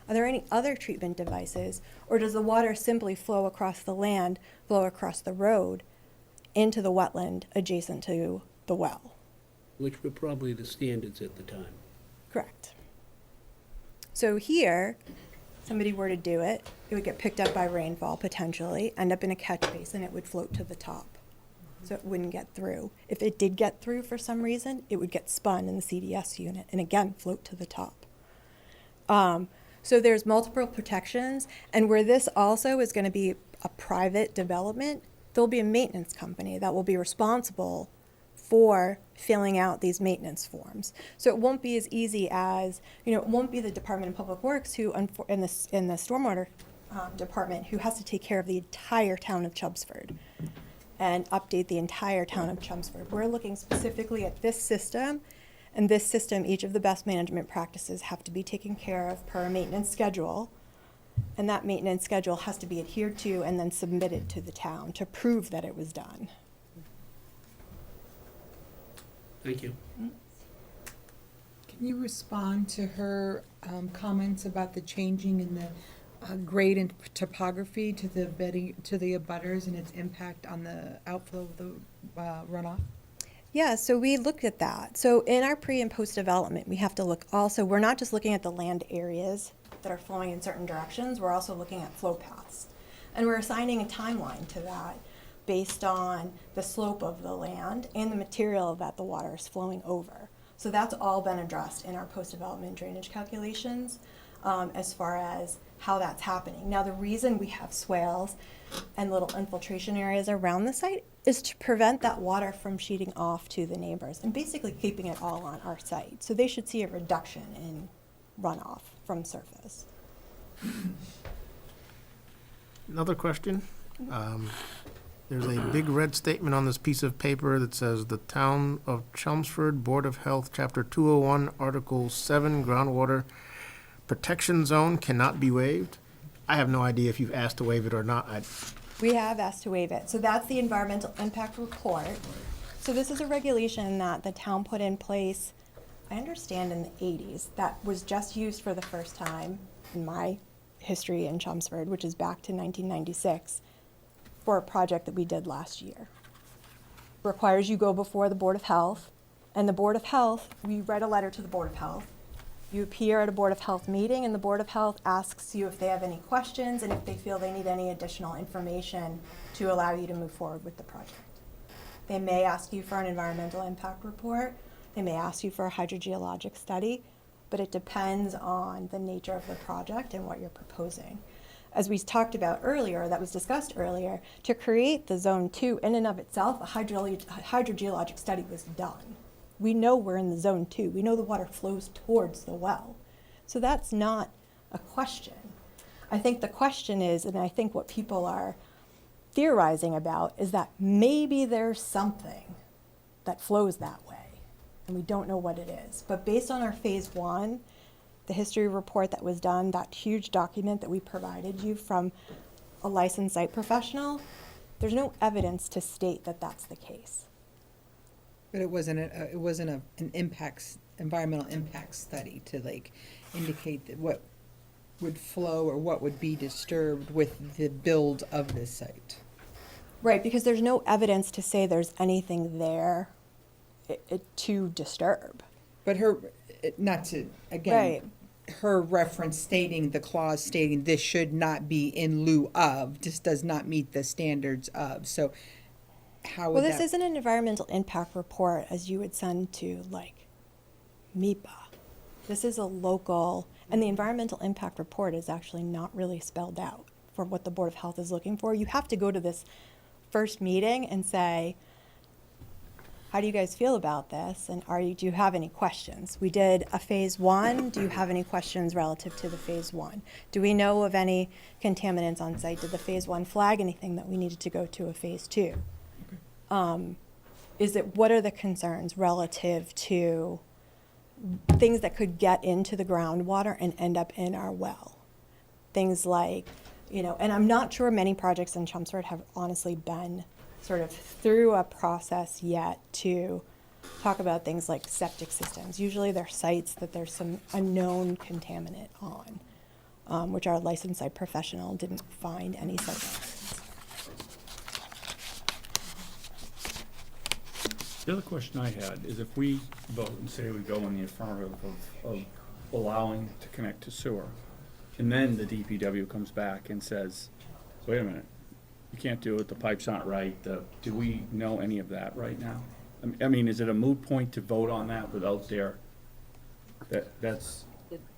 [SPEAKER 16] Are there any other treatment devices, or does the water simply flow across the land, flow across the road, into the wetland adjacent to the well?
[SPEAKER 5] Which were probably the standards at the time.
[SPEAKER 16] Correct. So here, somebody were to do it, it would get picked up by rainfall potentially, end up in a catch basin, it would float to the top. So it wouldn't get through. If it did get through for some reason, it would get spun in the CDS unit and again float to the top. So there's multiple protections, and where this also is going to be a private development, there'll be a maintenance company that will be responsible for filling out these maintenance forms. So it won't be as easy as, it won't be the Department of Public Works who, in the stormwater department, who has to take care of the entire town of Chelmsford and update the entire town of Chelmsford. We're looking specifically at this system. And this system, each of the best management practices have to be taken care of per a maintenance schedule. And that maintenance schedule has to be adhered to and then submitted to the town to prove that it was done.
[SPEAKER 5] Thank you.
[SPEAKER 6] Can you respond to her comments about the changing in the grade and topography to the abutters and its impact on the outflow of the runoff?
[SPEAKER 16] Yeah, so we looked at that. So in our pre and post development, we have to look also, we're not just looking at the land areas that are flowing in certain directions, we're also looking at flow paths. And we're assigning a timeline to that based on the slope of the land and the material that the water is flowing over. So that's all been addressed in our post development drainage calculations as far as how that's happening. Now, the reason we have swales and little infiltration areas around the site is to prevent that water from sheeting off to the neighbors and basically keeping it all on our site. So they should see a reduction in runoff from surface.
[SPEAKER 11] Another question. There's a big red statement on this piece of paper that says the Town of Chelmsford Board of Health, Chapter 201, Article 7, Groundwater Protection Zone cannot be waived. I have no idea if you've asked to waive it or not.
[SPEAKER 16] We have asked to waive it. So that's the environmental impact report. So this is a regulation that the town put in place, I understand in the 80s, that was just used for the first time in my history in Chelmsford, which is back to 1996, for a project that we did last year. Requires you go before the Board of Health, and the Board of Health, we write a letter to the Board of Health. You appear at a Board of Health meeting, and the Board of Health asks you if they have any questions and if they feel they need any additional information to allow you to move forward with the project. They may ask you for an environmental impact report. They may ask you for a hydrogeologic study, but it depends on the nature of the project and what you're proposing. As we talked about earlier, that was discussed earlier, to create the Zone 2 in and of itself, a hydrogeologic study was done. We know we're in the Zone 2. We know the water flows towards the well. So that's not a question. I think the question is, and I think what people are theorizing about, is that maybe there's something that flows that way, and we don't know what it is. But based on our phase one, the history report that was done, that huge document that we provided you from a licensed site professional, there's no evidence to state that that's the case.
[SPEAKER 6] But it wasn't an environmental impact study to like indicate that what would flow or what would be disturbed with the build of this site.
[SPEAKER 16] Right, because there's no evidence to say there's anything there to disturb.
[SPEAKER 6] But not to, again, her reference stating, the clause stating this should not be in lieu of, just does not meet the standards of. So how would
[SPEAKER 16] Well, this
[SPEAKER 6] that?
[SPEAKER 16] isn't an environmental impact report as you would send to like MIPA. This is a local, and the environmental impact report is actually not really spelled out for what the Board of Health is looking for. You have to go to this first meeting and say, how do you guys feel about this? And do you have any questions? We did a phase one. Do you have any questions relative to the phase one? Do we know of any contaminants on site? Did the phase one flag anything that we needed to go to a phase two? What are the concerns relative to things that could get into the groundwater and end up in our well? Things like, and I'm not sure many projects in Chelmsford have honestly been sort of through a process yet to talk about things like septic systems. Usually they're sites that there's some unknown contaminant on, which our licensed site professional didn't find any such evidence.
[SPEAKER 4] The other question I had is if we vote and say we go in the affirmative of allowing to connect to sewer, and then the DPW comes back and says, wait a minute, you can't do it, the pipes aren't right, do we know any of that right now? I mean, is it a moot point to vote on that without that's...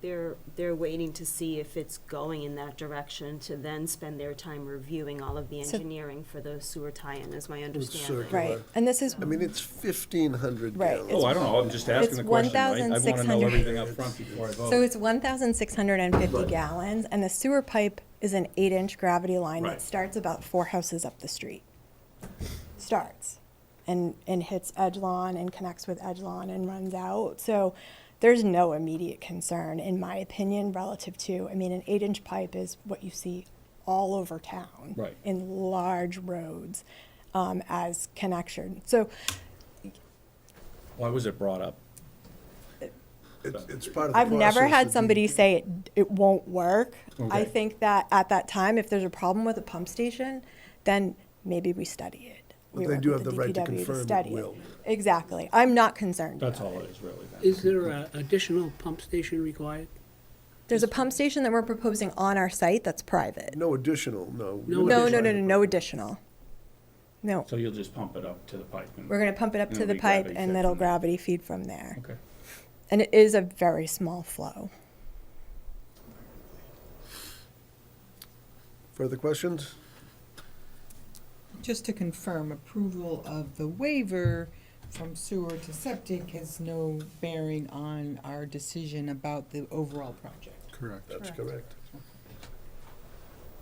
[SPEAKER 7] They're waiting to see if it's going in that direction to then spend their time reviewing all of the engineering for the sewer tie-in, is my understanding.
[SPEAKER 16] Right, and this is.
[SPEAKER 1] I mean, it's 1,500
[SPEAKER 16] Right,
[SPEAKER 1] gallons.
[SPEAKER 4] Oh, I don't know, I'm just asking the question, right? I want to know
[SPEAKER 16] 1,600.
[SPEAKER 4] everything up front before I vote.
[SPEAKER 16] So it's 1,650 gallons, and the sewer pipe is an 8-inch gravity line that
[SPEAKER 4] Right.
[SPEAKER 16] starts about 4 houses up the street. Starts, and hits Edgelawn and connects with Edgelawn and runs out. So there's no immediate concern, in my opinion, relative to, an 8-inch pipe is what you see all over town.
[SPEAKER 4] Right.
[SPEAKER 16] In large roads, as connection. So
[SPEAKER 4] Why was it brought up?
[SPEAKER 1] It's part of the
[SPEAKER 16] I've never
[SPEAKER 1] process
[SPEAKER 16] had
[SPEAKER 1] of
[SPEAKER 16] somebody say it won't work. I
[SPEAKER 4] Okay.
[SPEAKER 16] think that at that time, if there's a problem with a pump station, then maybe we study it.
[SPEAKER 1] Well,
[SPEAKER 16] We
[SPEAKER 1] they
[SPEAKER 16] work
[SPEAKER 1] do
[SPEAKER 16] with
[SPEAKER 1] have the right to
[SPEAKER 16] DPW
[SPEAKER 1] confirm it
[SPEAKER 16] study
[SPEAKER 1] will.
[SPEAKER 16] Exactly. I'm not concerned.
[SPEAKER 4] That's all it is, really. then.
[SPEAKER 5] Is there an additional pump station required?
[SPEAKER 16] There's a pump station that we're proposing on our site that's private.
[SPEAKER 1] No additional, no.
[SPEAKER 16] No additional. No.
[SPEAKER 4] So you'll just pump it up to the pipe? and-
[SPEAKER 16] We're gonna pump it up
[SPEAKER 4] and
[SPEAKER 16] to
[SPEAKER 4] it'll
[SPEAKER 16] the
[SPEAKER 4] be
[SPEAKER 16] pipe
[SPEAKER 4] gravity
[SPEAKER 16] and
[SPEAKER 4] fed
[SPEAKER 16] it'll
[SPEAKER 4] from there.
[SPEAKER 16] gravity feed from there.
[SPEAKER 4] Okay.
[SPEAKER 16] And it is a very small flow.
[SPEAKER 1] Further questions?
[SPEAKER 6] Just to confirm, approval of the waiver from sewer to septic has no bearing on our decision about the overall project.
[SPEAKER 9] Correct.
[SPEAKER 1] That's correct.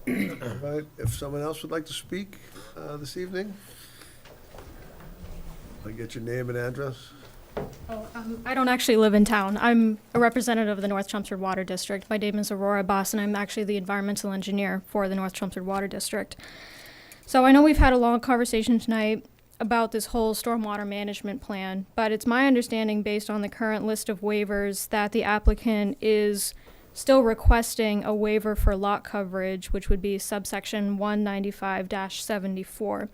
[SPEAKER 1] All right, if someone else would like to speak this evening? I'll get your name and address.
[SPEAKER 21] I don't actually live in town. I'm a representative of the North Chelmsford Water District. My name is Aurora Boss, and I'm actually the environmental engineer for the North Chelmsford Water District. So I know we've had a long conversation tonight about this whole stormwater management plan, but it's my understanding, based on the current list of waivers, that the applicant is still requesting a waiver for lot coverage, which would be subsection 195-74.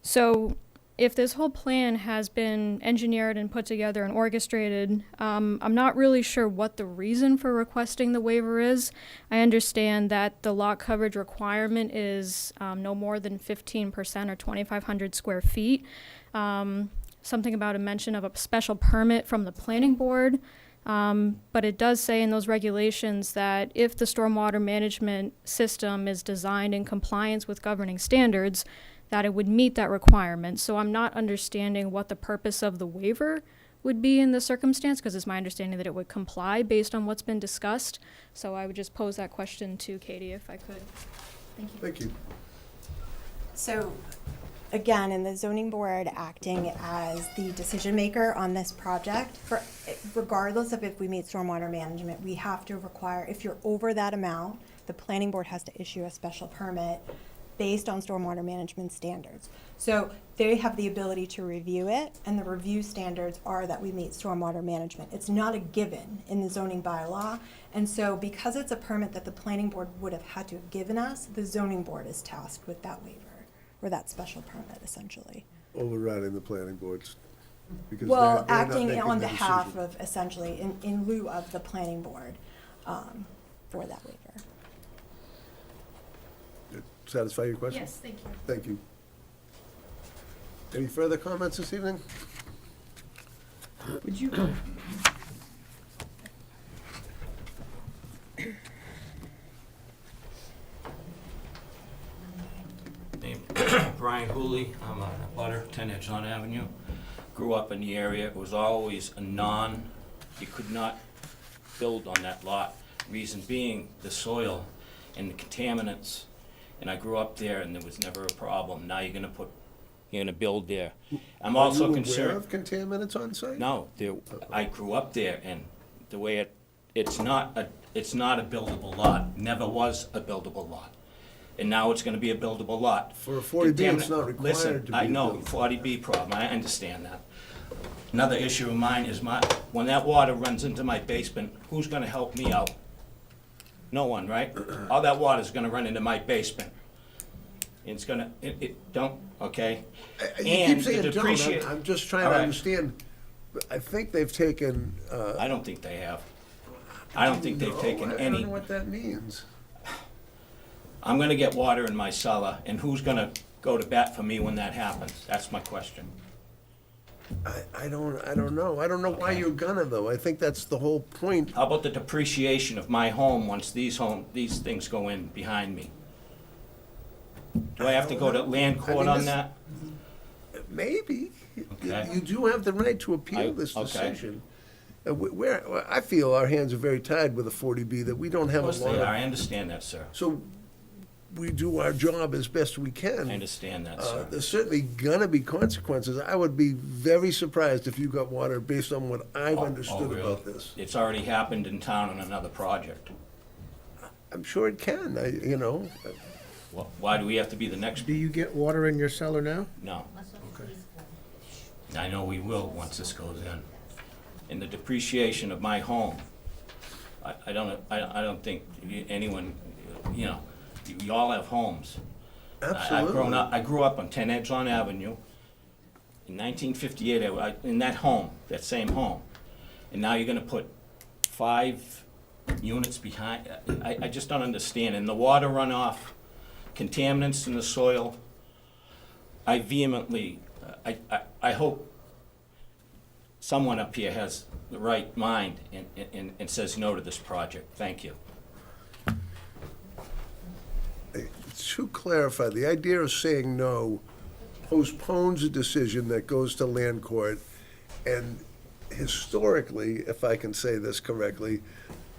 [SPEAKER 21] So if this whole plan has been engineered and put together and orchestrated, I'm not really sure what the reason for requesting the waiver is. I understand that the lot coverage requirement is no more than 15% or 2,500 square feet. Something about a mention of a special permit from the planning board. But it does say in those regulations that if the stormwater management system is designed in compliance with governing standards, that it would meet that requirement. So I'm not understanding what the purpose of the waiver would be in the circumstance, because it's my understanding that it would comply based on what's been discussed. So I would just pose that question to Katie if I could. Thank you.
[SPEAKER 1] Thank you.
[SPEAKER 16] So, again, in the zoning board acting as the decision maker on this project, regardless of if we meet stormwater management, we have to require, if you're over that amount, the planning board has to issue a special permit based on stormwater management standards. So they have the ability to review it, and the review standards are that we meet stormwater management. It's not a given in the zoning bylaw, and so because it's a permit that the planning board would have had to have given us, the zoning board is tasked with that waiver, or that special permit, essentially.
[SPEAKER 1] Overriding the planning boards. Because
[SPEAKER 16] Well,
[SPEAKER 1] they're not
[SPEAKER 16] acting
[SPEAKER 1] making
[SPEAKER 16] on
[SPEAKER 1] the
[SPEAKER 16] behalf
[SPEAKER 1] decision.
[SPEAKER 16] of, essentially, in lieu of the planning board, for that waiver.
[SPEAKER 1] Satisfy your question?
[SPEAKER 21] Yes, thank you.
[SPEAKER 1] Thank you. Any further comments this evening?
[SPEAKER 3] Would you,
[SPEAKER 12] Name Brian Hooley, I'm a butter, 10 Edgelon Avenue. Grew up in the area, it was always a you could not build on that lot. Reason being, the soil and the contaminants. And I grew up there and there was never a problem. Now you're gonna build there. I'm also
[SPEAKER 1] Are you
[SPEAKER 12] concerned.
[SPEAKER 1] aware of contaminants on site?
[SPEAKER 12] No, I grew up there, and the way it's not a buildable lot, never was a buildable lot. And now it's gonna be a buildable lot.
[SPEAKER 1] For a 40B, it's not required
[SPEAKER 12] Listen,
[SPEAKER 1] to be
[SPEAKER 12] I know,
[SPEAKER 1] built.
[SPEAKER 12] 40B problem, I understand that. Another issue of mine is when that water runs into my basement, who's gonna help me out? No one, right? All that water's gonna run into my basement. It's gonna, okay?
[SPEAKER 1] You
[SPEAKER 12] And
[SPEAKER 1] keep saying
[SPEAKER 12] the
[SPEAKER 1] don't,
[SPEAKER 12] depreciate.
[SPEAKER 1] I'm just trying
[SPEAKER 12] All
[SPEAKER 1] to
[SPEAKER 12] right.
[SPEAKER 1] understand. I think they've taken,
[SPEAKER 12] I don't think they have. I don't think they've taken
[SPEAKER 1] I
[SPEAKER 12] any.
[SPEAKER 1] don't know what that means.
[SPEAKER 12] I'm gonna get water in my cellar, and who's gonna go to bat for me when that happens? That's my question.
[SPEAKER 1] I don't know. I don't know why you're gonna, though. I think that's the whole point.
[SPEAKER 12] How about the depreciation of my home once these things go in behind me? Do I have to go to land court on that?
[SPEAKER 1] Maybe.
[SPEAKER 12] Okay.
[SPEAKER 1] You do have the right to appeal this
[SPEAKER 12] okay.
[SPEAKER 1] decision. I feel our hands are very tied with a 40B, that we don't have
[SPEAKER 12] Of
[SPEAKER 1] a
[SPEAKER 12] course
[SPEAKER 1] lot
[SPEAKER 12] they
[SPEAKER 1] of.
[SPEAKER 12] are, I understand that, sir.
[SPEAKER 1] So we do our job as best we can.
[SPEAKER 12] I understand that, sir.
[SPEAKER 1] There's certainly gonna be consequences. I would be very surprised if you got water based on what I've understood
[SPEAKER 12] really?
[SPEAKER 1] about this.
[SPEAKER 12] It's already happened in town on another project.
[SPEAKER 1] I'm sure it can,
[SPEAKER 12] Why do we have to be the next?
[SPEAKER 11] Do you get water in your cellar now?
[SPEAKER 12] No. I know we will once this goes in. And the depreciation of my home, I don't think anyone, you all have homes.
[SPEAKER 1] Absolutely.
[SPEAKER 12] I grew up on 10 Edgelon Avenue. In 1958, in that home, that same home. And now you're gonna put 5 units behind, I just don't understand. And the water runoff, contaminants in the soil, I vehemently, I hope someone up here has the right mind and says no to this project. Thank you.
[SPEAKER 1] To clarify, the idea of saying no postpones a decision that goes to land court, and historically, if I can say this correctly,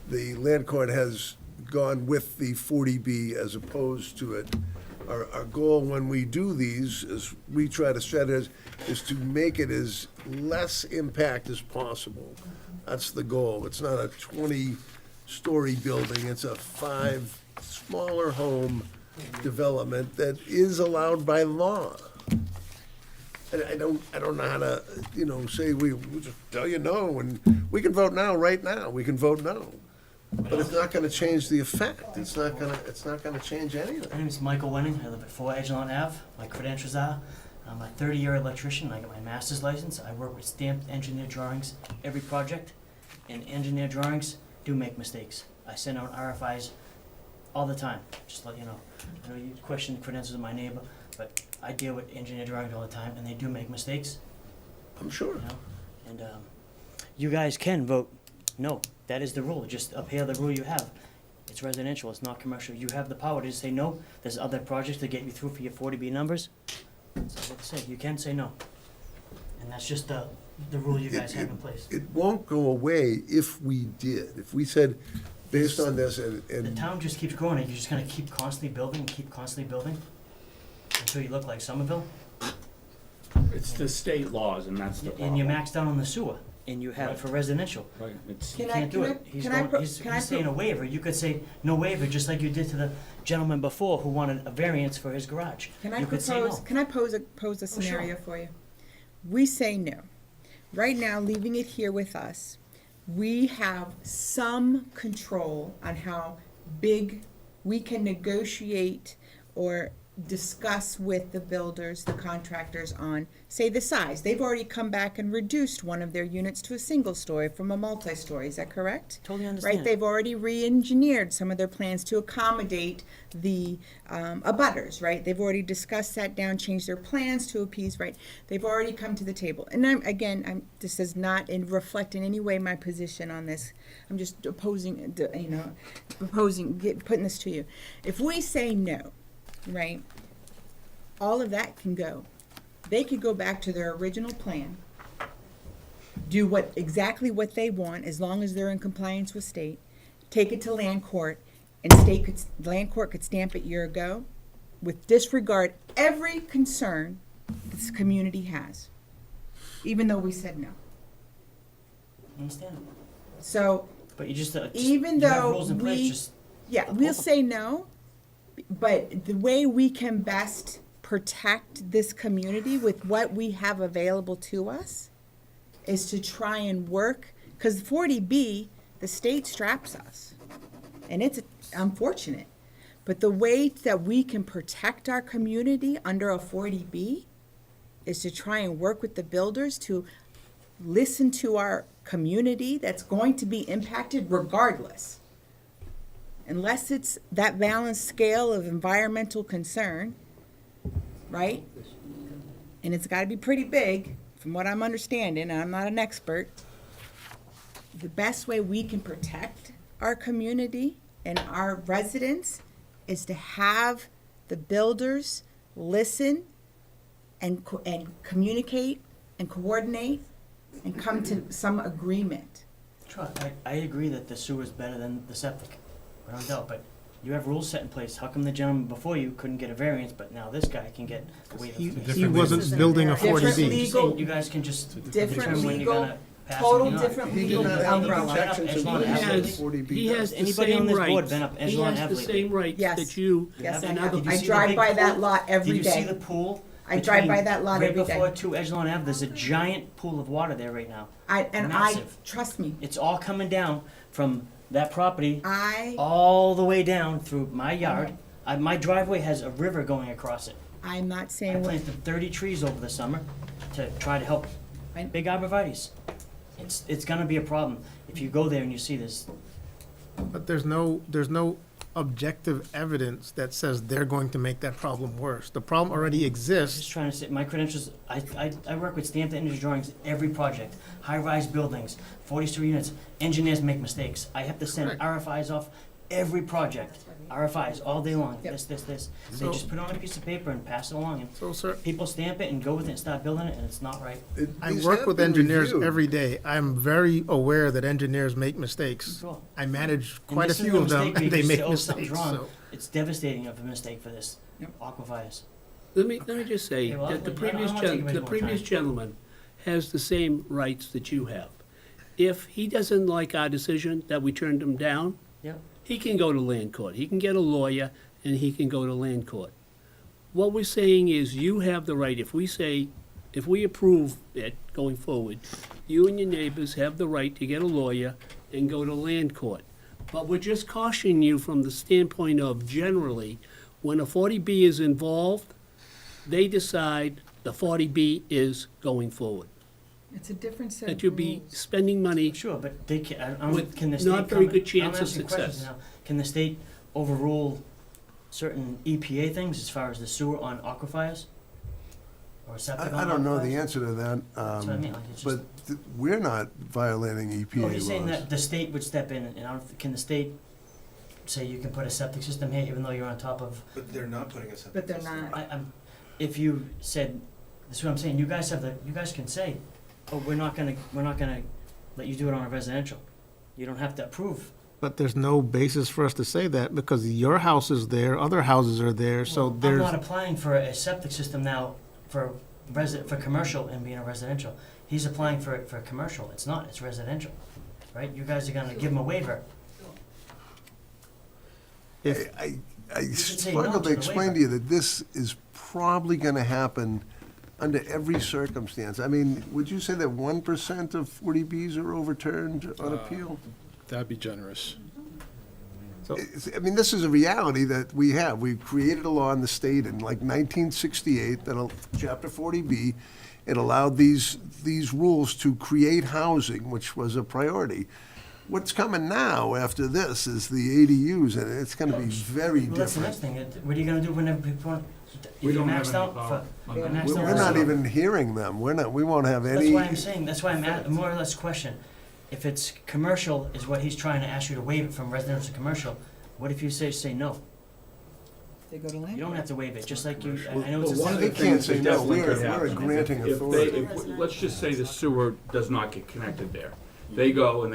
[SPEAKER 1] the land court has gone with the 40B as opposed to it. Our goal when we do these, as we try to strategize, is to make it as less impact as possible. That's the goal. It's not a 20-story building, it's a 5 smaller home development that is allowed by law. And I don't know how to, say we'll just tell you no, and we can vote now, right now, we can vote no. But it's not gonna change the effect, it's not gonna change anything.
[SPEAKER 22] My name is Michael Wenning. I live at 4 Edgelon Ave. My credentials are, I'm a 30-year electrician. I got my master's license. I work with stamped engineer drawings every project, and engineer drawings do make mistakes. I send out RFIs all the time, just to let you know. I know you question the credentials of my neighbor, but I deal with engineer drawings all the time, and they do make mistakes.
[SPEAKER 1] I'm sure.
[SPEAKER 22] And you guys can vote no. That is the rule. Just uphold the rule you have. It's residential. It's not commercial. You have the power to just say no. There's other projects to get you through for your 40B numbers. That's what I say. You can say no. And that's just the the rule you guys have in place.
[SPEAKER 1] It won't go away if we did. If we said, based on this,
[SPEAKER 22] The
[SPEAKER 1] and
[SPEAKER 22] town just keeps growing, and you're just gonna keep constantly building and keep constantly building until you look like Somerville?
[SPEAKER 4] It's the state laws, and that's the problem.
[SPEAKER 22] And you're maxed out on the sewer, and you have it for residential.
[SPEAKER 4] Right, it's,
[SPEAKER 22] You
[SPEAKER 6] Can I-
[SPEAKER 22] can't do
[SPEAKER 6] can I-
[SPEAKER 22] it. He's
[SPEAKER 6] can I
[SPEAKER 22] going,
[SPEAKER 6] pro-
[SPEAKER 22] he's
[SPEAKER 6] can I
[SPEAKER 22] he's saying
[SPEAKER 6] pro-
[SPEAKER 22] a waiver. You could say no waiver, just like you did to the gentleman before who wanted a variance for his garage.
[SPEAKER 6] Can I
[SPEAKER 22] You could say no.
[SPEAKER 6] propose, can I pose a
[SPEAKER 22] sure.
[SPEAKER 6] scenario for you? We say no. Right now, leaving it here with us, we have some control on how big we can negotiate or discuss with the builders, the contractors on, say, the size. They've already come back and reduced one of their units to a single story from a multi-story, is that correct?
[SPEAKER 22] Totally understand.
[SPEAKER 6] Right, they've already re-engineered some of their plans to accommodate the abutters, right? They've already discussed, sat down, changed their plans to appease, right? They've already come to the table. And this does not reflect in any way my position on this. I'm just putting this to you. If we say no, right, all of that can go. They could go back to their original plan, do exactly what they want, as long as they're in compliance with state, take it to land court, and land court could stamp it year ago, with disregard every concern this community has, even though we said no.
[SPEAKER 22] Understand?
[SPEAKER 6] So,
[SPEAKER 22] But you just
[SPEAKER 6] even
[SPEAKER 22] you have
[SPEAKER 6] though
[SPEAKER 22] rules in place,
[SPEAKER 6] we,
[SPEAKER 22] just
[SPEAKER 6] yeah, we'll say no, but the way we can best protect this community with what we have available to us is to try and work, because 40B, the state straps us, and it's unfortunate. But the way that we can protect our community under a 40B is to try and work with the builders to listen to our community that's going to be impacted regardless. Unless it's that balanced scale of environmental concern, right? And it's got to be pretty big, from what I'm understanding, and I'm not an expert. The best way we can protect our community and our residents is to have the builders listen and communicate and coordinate and come to some agreement.
[SPEAKER 22] Sure, I agree that the sewer is better than the septic, without a doubt, but you have rules set in place. How come the gentleman before you couldn't get a variance, but now this guy can get a waiver?
[SPEAKER 11] He wasn't building a
[SPEAKER 6] Different
[SPEAKER 11] 40B.
[SPEAKER 6] legal-
[SPEAKER 22] You guys can just
[SPEAKER 6] Different
[SPEAKER 22] determine when you're
[SPEAKER 6] legal,
[SPEAKER 22] gonna pass
[SPEAKER 6] total
[SPEAKER 22] it or not.
[SPEAKER 6] different
[SPEAKER 1] He did
[SPEAKER 6] legal
[SPEAKER 1] not have the
[SPEAKER 6] umbrella.
[SPEAKER 1] protections of
[SPEAKER 22] Echelon
[SPEAKER 1] the
[SPEAKER 22] Ave.
[SPEAKER 1] 40B.
[SPEAKER 5] He has the
[SPEAKER 22] Anybody on
[SPEAKER 5] same
[SPEAKER 22] this board
[SPEAKER 5] rights.
[SPEAKER 22] been up
[SPEAKER 5] He
[SPEAKER 22] Echelon
[SPEAKER 5] has the
[SPEAKER 22] Ave lately?
[SPEAKER 5] same rights
[SPEAKER 6] Yes.
[SPEAKER 5] that you
[SPEAKER 6] Yes,
[SPEAKER 22] Yeah.
[SPEAKER 6] I
[SPEAKER 5] and
[SPEAKER 6] have.
[SPEAKER 5] other.
[SPEAKER 22] Did you
[SPEAKER 6] I
[SPEAKER 22] see the
[SPEAKER 6] drive
[SPEAKER 22] big
[SPEAKER 6] by that
[SPEAKER 22] pool?
[SPEAKER 6] lot every
[SPEAKER 22] Did you see
[SPEAKER 6] day.
[SPEAKER 22] the pool?
[SPEAKER 6] I drive by that lot every
[SPEAKER 22] Right before
[SPEAKER 6] day.
[SPEAKER 22] 2 Echelon Ave, there's a giant pool of water there right now.
[SPEAKER 6] Massive. Trust me,
[SPEAKER 22] It's all coming down from that property
[SPEAKER 6] I
[SPEAKER 22] all the way down through my yard. My driveway has a river going across it.
[SPEAKER 6] I'm not
[SPEAKER 22] I
[SPEAKER 6] saying what,
[SPEAKER 22] planted 30 trees over the summer to try to help big arborvitaes. It's gonna be a problem. If you go there and you see this,
[SPEAKER 11] But there's no objective evidence that says they're going to make that problem worse. The problem already exists.
[SPEAKER 22] just trying to say, my credentials, I work with stamped engineer drawings every project. High-rise buildings, 40-story units, engineers make mistakes. I have to send RFIs off every project. RFIs all day long, this. They
[SPEAKER 11] So-
[SPEAKER 22] just put it on a piece of paper and pass it along, and
[SPEAKER 11] So, sir,
[SPEAKER 22] people stamp it and go with it and start building it, and it's not right.
[SPEAKER 11] I
[SPEAKER 1] These
[SPEAKER 11] work
[SPEAKER 1] have
[SPEAKER 11] with
[SPEAKER 1] been
[SPEAKER 11] engineers
[SPEAKER 1] reviewed.
[SPEAKER 11] every day. I'm very aware that engineers make mistakes.
[SPEAKER 22] Sure.
[SPEAKER 11] I manage
[SPEAKER 22] And
[SPEAKER 11] quite a
[SPEAKER 22] this isn't
[SPEAKER 11] few of them,
[SPEAKER 22] mistake where you
[SPEAKER 11] and they
[SPEAKER 22] just
[SPEAKER 11] make
[SPEAKER 22] say, "Oh, something's
[SPEAKER 11] mistakes,
[SPEAKER 22] wrong."
[SPEAKER 11] so.
[SPEAKER 22] It's devastating of a mistake for this aquifers.
[SPEAKER 5] Let me just say
[SPEAKER 22] Okay, well,
[SPEAKER 5] that the
[SPEAKER 22] I don't
[SPEAKER 5] previous
[SPEAKER 22] wanna take any more
[SPEAKER 5] previous
[SPEAKER 22] time.
[SPEAKER 5] gentleman has the same rights that you have. If he doesn't like our decision that we turned him down,
[SPEAKER 22] Yep.
[SPEAKER 5] he can go to land court. He can get a lawyer and he can go to land court. What we're saying is you have the right, if we approve it going forward, you and your neighbors have the right to get a lawyer and go to land court. But we're just cautioning you from the standpoint of generally, when a 40B is involved, they decide the 40B is going forward.
[SPEAKER 6] it's a different set
[SPEAKER 5] That
[SPEAKER 6] of
[SPEAKER 5] you'll be
[SPEAKER 6] rules.
[SPEAKER 5] spending money.
[SPEAKER 22] Sure, but they can,
[SPEAKER 5] With
[SPEAKER 22] can the state
[SPEAKER 5] not very
[SPEAKER 22] come-
[SPEAKER 5] good chance
[SPEAKER 22] I'm
[SPEAKER 5] of
[SPEAKER 22] asking questions
[SPEAKER 5] success.
[SPEAKER 22] now. Can the state overrule certain EPA things as far as the sewer on aquifers? Or septic
[SPEAKER 1] I
[SPEAKER 22] on
[SPEAKER 1] don't know the
[SPEAKER 22] aquifers?
[SPEAKER 1] answer to that,
[SPEAKER 22] That's what I mean, like, it's just.
[SPEAKER 1] but we're not violating EPA
[SPEAKER 22] No, he's saying
[SPEAKER 1] laws.
[SPEAKER 22] that the state would step in, and I don't, can the state say you can put a septic system here even though you're on top of,
[SPEAKER 15] But they're not putting a septic
[SPEAKER 6] But they're
[SPEAKER 15] system.
[SPEAKER 6] not.
[SPEAKER 22] if you said, that's what I'm saying, you guys can say, oh, we're not gonna let you do it on a residential. You don't have to approve.
[SPEAKER 11] But there's no basis for us to say that because your house is there, other houses are there, so
[SPEAKER 22] I'm
[SPEAKER 11] there's.
[SPEAKER 22] not applying for a septic system now for commercial and being a residential. He's applying for commercial. It's not, it's residential, right? You guys are gonna give him a waiver.
[SPEAKER 1] I
[SPEAKER 22] say no
[SPEAKER 1] struggle
[SPEAKER 22] to
[SPEAKER 1] to
[SPEAKER 22] the
[SPEAKER 1] explain to you that this is probably gonna happen under every circumstance. I mean, would you say that 1% of 40Bs are overturned on appeal?
[SPEAKER 9] That'd be generous.
[SPEAKER 1] I mean, this is a reality that we have. We created a law in the state in like 1968, Chapter 40B. It allowed these rules to create housing, which was a priority. What's coming now after this is the ADUs, and it's going to be very
[SPEAKER 22] Well, that's the next
[SPEAKER 1] different.
[SPEAKER 22] thing. What are you gonna do whenever people,
[SPEAKER 4] We
[SPEAKER 22] if you
[SPEAKER 4] don't have
[SPEAKER 22] maxed
[SPEAKER 4] any
[SPEAKER 22] out
[SPEAKER 4] power
[SPEAKER 22] for,
[SPEAKER 4] on
[SPEAKER 22] you're
[SPEAKER 4] that.
[SPEAKER 22] maxed out
[SPEAKER 1] We're
[SPEAKER 22] for
[SPEAKER 1] not
[SPEAKER 22] sewer.
[SPEAKER 1] even hearing them. We won't have
[SPEAKER 22] That's
[SPEAKER 1] any.
[SPEAKER 22] why I'm saying, that's why I'm at, more or less question. If it's commercial is what he's trying to ask you to waive it from residential to commercial, what if you say no?
[SPEAKER 6] They go to land.
[SPEAKER 22] You don't have to waive it, just like you, I know it's a
[SPEAKER 4] Well, one of
[SPEAKER 1] They
[SPEAKER 4] the
[SPEAKER 22] septic.
[SPEAKER 1] can't
[SPEAKER 4] things
[SPEAKER 1] say
[SPEAKER 4] that
[SPEAKER 1] no.
[SPEAKER 4] definitely
[SPEAKER 1] We're
[SPEAKER 4] could
[SPEAKER 1] a
[SPEAKER 4] happen is
[SPEAKER 1] granting
[SPEAKER 4] if
[SPEAKER 1] authority.
[SPEAKER 4] let's just say the sewer does not get connected there. They go and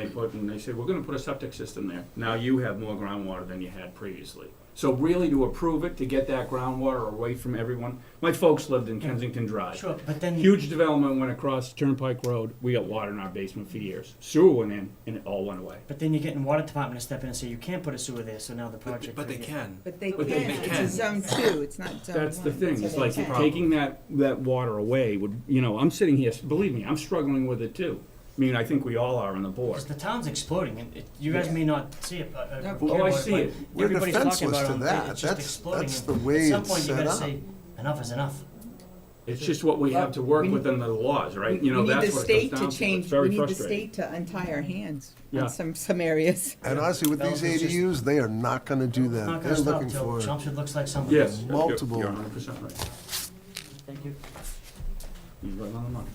[SPEAKER 4] they say, we're gonna put a septic system there. Now you have more groundwater than you had previously. So really to approve it, to get that groundwater away from everyone, my folks lived in Kensington Drive.
[SPEAKER 22] Sure, but then.
[SPEAKER 4] Huge development went across Turnpike Road. We got water in our basement for years. Sewer went in and it all went away.
[SPEAKER 22] But then you're getting water department to step in and say, you can't put a sewer there, so now the project.
[SPEAKER 15] But they
[SPEAKER 22] could get-
[SPEAKER 15] can.
[SPEAKER 6] But they
[SPEAKER 4] But
[SPEAKER 6] can,
[SPEAKER 4] they
[SPEAKER 6] it's
[SPEAKER 15] can.
[SPEAKER 6] a zone 2, it's not zone 1.
[SPEAKER 4] That's the thing,
[SPEAKER 6] so
[SPEAKER 4] it's
[SPEAKER 6] they
[SPEAKER 4] like
[SPEAKER 6] can.
[SPEAKER 4] taking that water away would, I'm sitting here, believe me, I'm struggling with it too. I mean, I think we all are on the board.
[SPEAKER 22] Because the town's exploding, and you guys may not see it, but.
[SPEAKER 6] No,
[SPEAKER 4] Oh, I see it.
[SPEAKER 1] We're
[SPEAKER 22] Everybody's talking
[SPEAKER 1] defenseless
[SPEAKER 22] about it
[SPEAKER 1] to
[SPEAKER 22] on
[SPEAKER 1] that.
[SPEAKER 22] it's just
[SPEAKER 1] That's
[SPEAKER 22] exploding.
[SPEAKER 1] the
[SPEAKER 22] and
[SPEAKER 1] way
[SPEAKER 22] At some
[SPEAKER 1] it's
[SPEAKER 22] point, you
[SPEAKER 1] set
[SPEAKER 22] gotta
[SPEAKER 1] up.
[SPEAKER 22] say, enough is enough.
[SPEAKER 4] It's just what we have to work
[SPEAKER 6] We need-
[SPEAKER 4] within the laws, right?
[SPEAKER 6] We need the
[SPEAKER 4] That's what it
[SPEAKER 6] state
[SPEAKER 4] comes
[SPEAKER 6] to
[SPEAKER 4] down to.
[SPEAKER 6] change,
[SPEAKER 4] It's
[SPEAKER 6] we
[SPEAKER 4] very
[SPEAKER 6] need the
[SPEAKER 4] frustrating.
[SPEAKER 6] state to untie our hands
[SPEAKER 4] Yeah.
[SPEAKER 6] on some areas.
[SPEAKER 1] And honestly, with these
[SPEAKER 22] Developers just-
[SPEAKER 1] ADUs, they are not going to do
[SPEAKER 22] It's
[SPEAKER 1] that.
[SPEAKER 22] not
[SPEAKER 1] They're
[SPEAKER 22] gonna stop
[SPEAKER 1] looking
[SPEAKER 22] till
[SPEAKER 1] for
[SPEAKER 22] Chelmsford looks like something.
[SPEAKER 4] Yes.
[SPEAKER 1] multiple.
[SPEAKER 4] You're 100% right.
[SPEAKER 22] Thank you.
[SPEAKER 4] You're right on the money.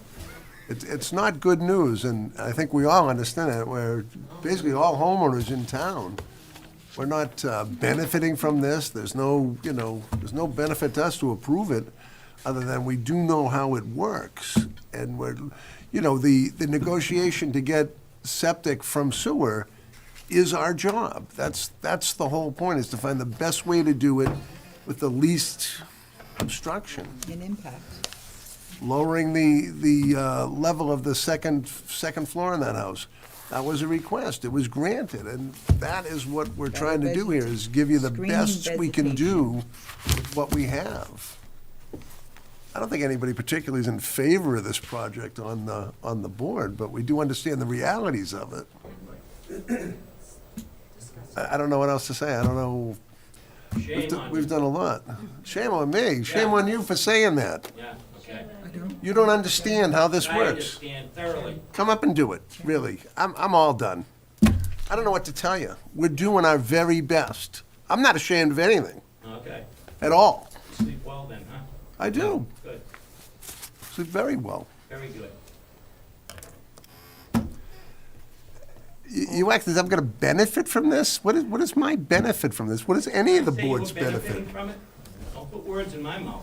[SPEAKER 1] It's not good news, and I think we all understand it, where basically all homeowners in town, we're not benefiting from this. There's no benefit to us to approve it, other than we do know how it works. And the negotiation to get septic from sewer is our job. That's the whole point, is to find the best way to do it with the least obstruction.
[SPEAKER 6] An impact.
[SPEAKER 1] Lowering the level of the second floor in that house. That was a request. It was granted, and that is what we're trying to do here, is give you the
[SPEAKER 6] Screening
[SPEAKER 1] best we can
[SPEAKER 6] vegetation.
[SPEAKER 1] do with what we have. I don't think anybody particularly is in favor of this project on the board, but we do understand the realities of it. I don't know what else to say. I don't know.
[SPEAKER 12] Shame on
[SPEAKER 1] We've
[SPEAKER 12] you.
[SPEAKER 1] done a lot. Shame on me. Shame on you for saying that.
[SPEAKER 12] Yeah, okay.
[SPEAKER 1] You don't understand how this
[SPEAKER 12] I
[SPEAKER 1] works.
[SPEAKER 12] understand thoroughly.
[SPEAKER 1] Come up and do it, really. I'm all done. I don't know what to tell you. We're doing our very best. I'm not ashamed of anything,
[SPEAKER 12] Okay.
[SPEAKER 1] at all.
[SPEAKER 12] Sleep well then, huh?
[SPEAKER 1] I do.
[SPEAKER 12] Good,
[SPEAKER 1] Sleep very well.
[SPEAKER 12] very good.
[SPEAKER 1] You act as I'm gonna benefit from this? What is my benefit from this? What is any of the
[SPEAKER 12] Say you were
[SPEAKER 1] board's
[SPEAKER 12] benefiting
[SPEAKER 1] benefit?
[SPEAKER 12] from it? Don't put words in my mouth.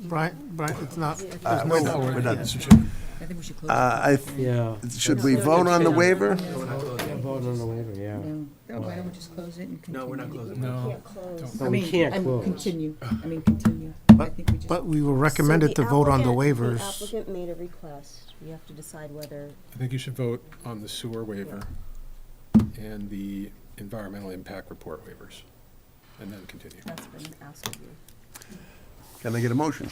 [SPEAKER 11] Brian, it's not.
[SPEAKER 1] We're done, we're done.
[SPEAKER 6] I think we should close.
[SPEAKER 3] Yeah.
[SPEAKER 1] Should we vote on the waiver?
[SPEAKER 3] Yeah, vote on the waiver, yeah.
[SPEAKER 6] No, why don't we just close it and continue?
[SPEAKER 15] No, we're not closing.
[SPEAKER 9] No.
[SPEAKER 3] No, we can't close.
[SPEAKER 6] Continue. Continue. I think we just.
[SPEAKER 11] But we were recommended to vote on the waivers.
[SPEAKER 7] The applicant made a request. You have to decide whether.
[SPEAKER 9] I think you should vote on the sewer waiver and the environmental impact report waivers, and then continue.
[SPEAKER 7] That's been asked of you.
[SPEAKER 1] Can I get a motion?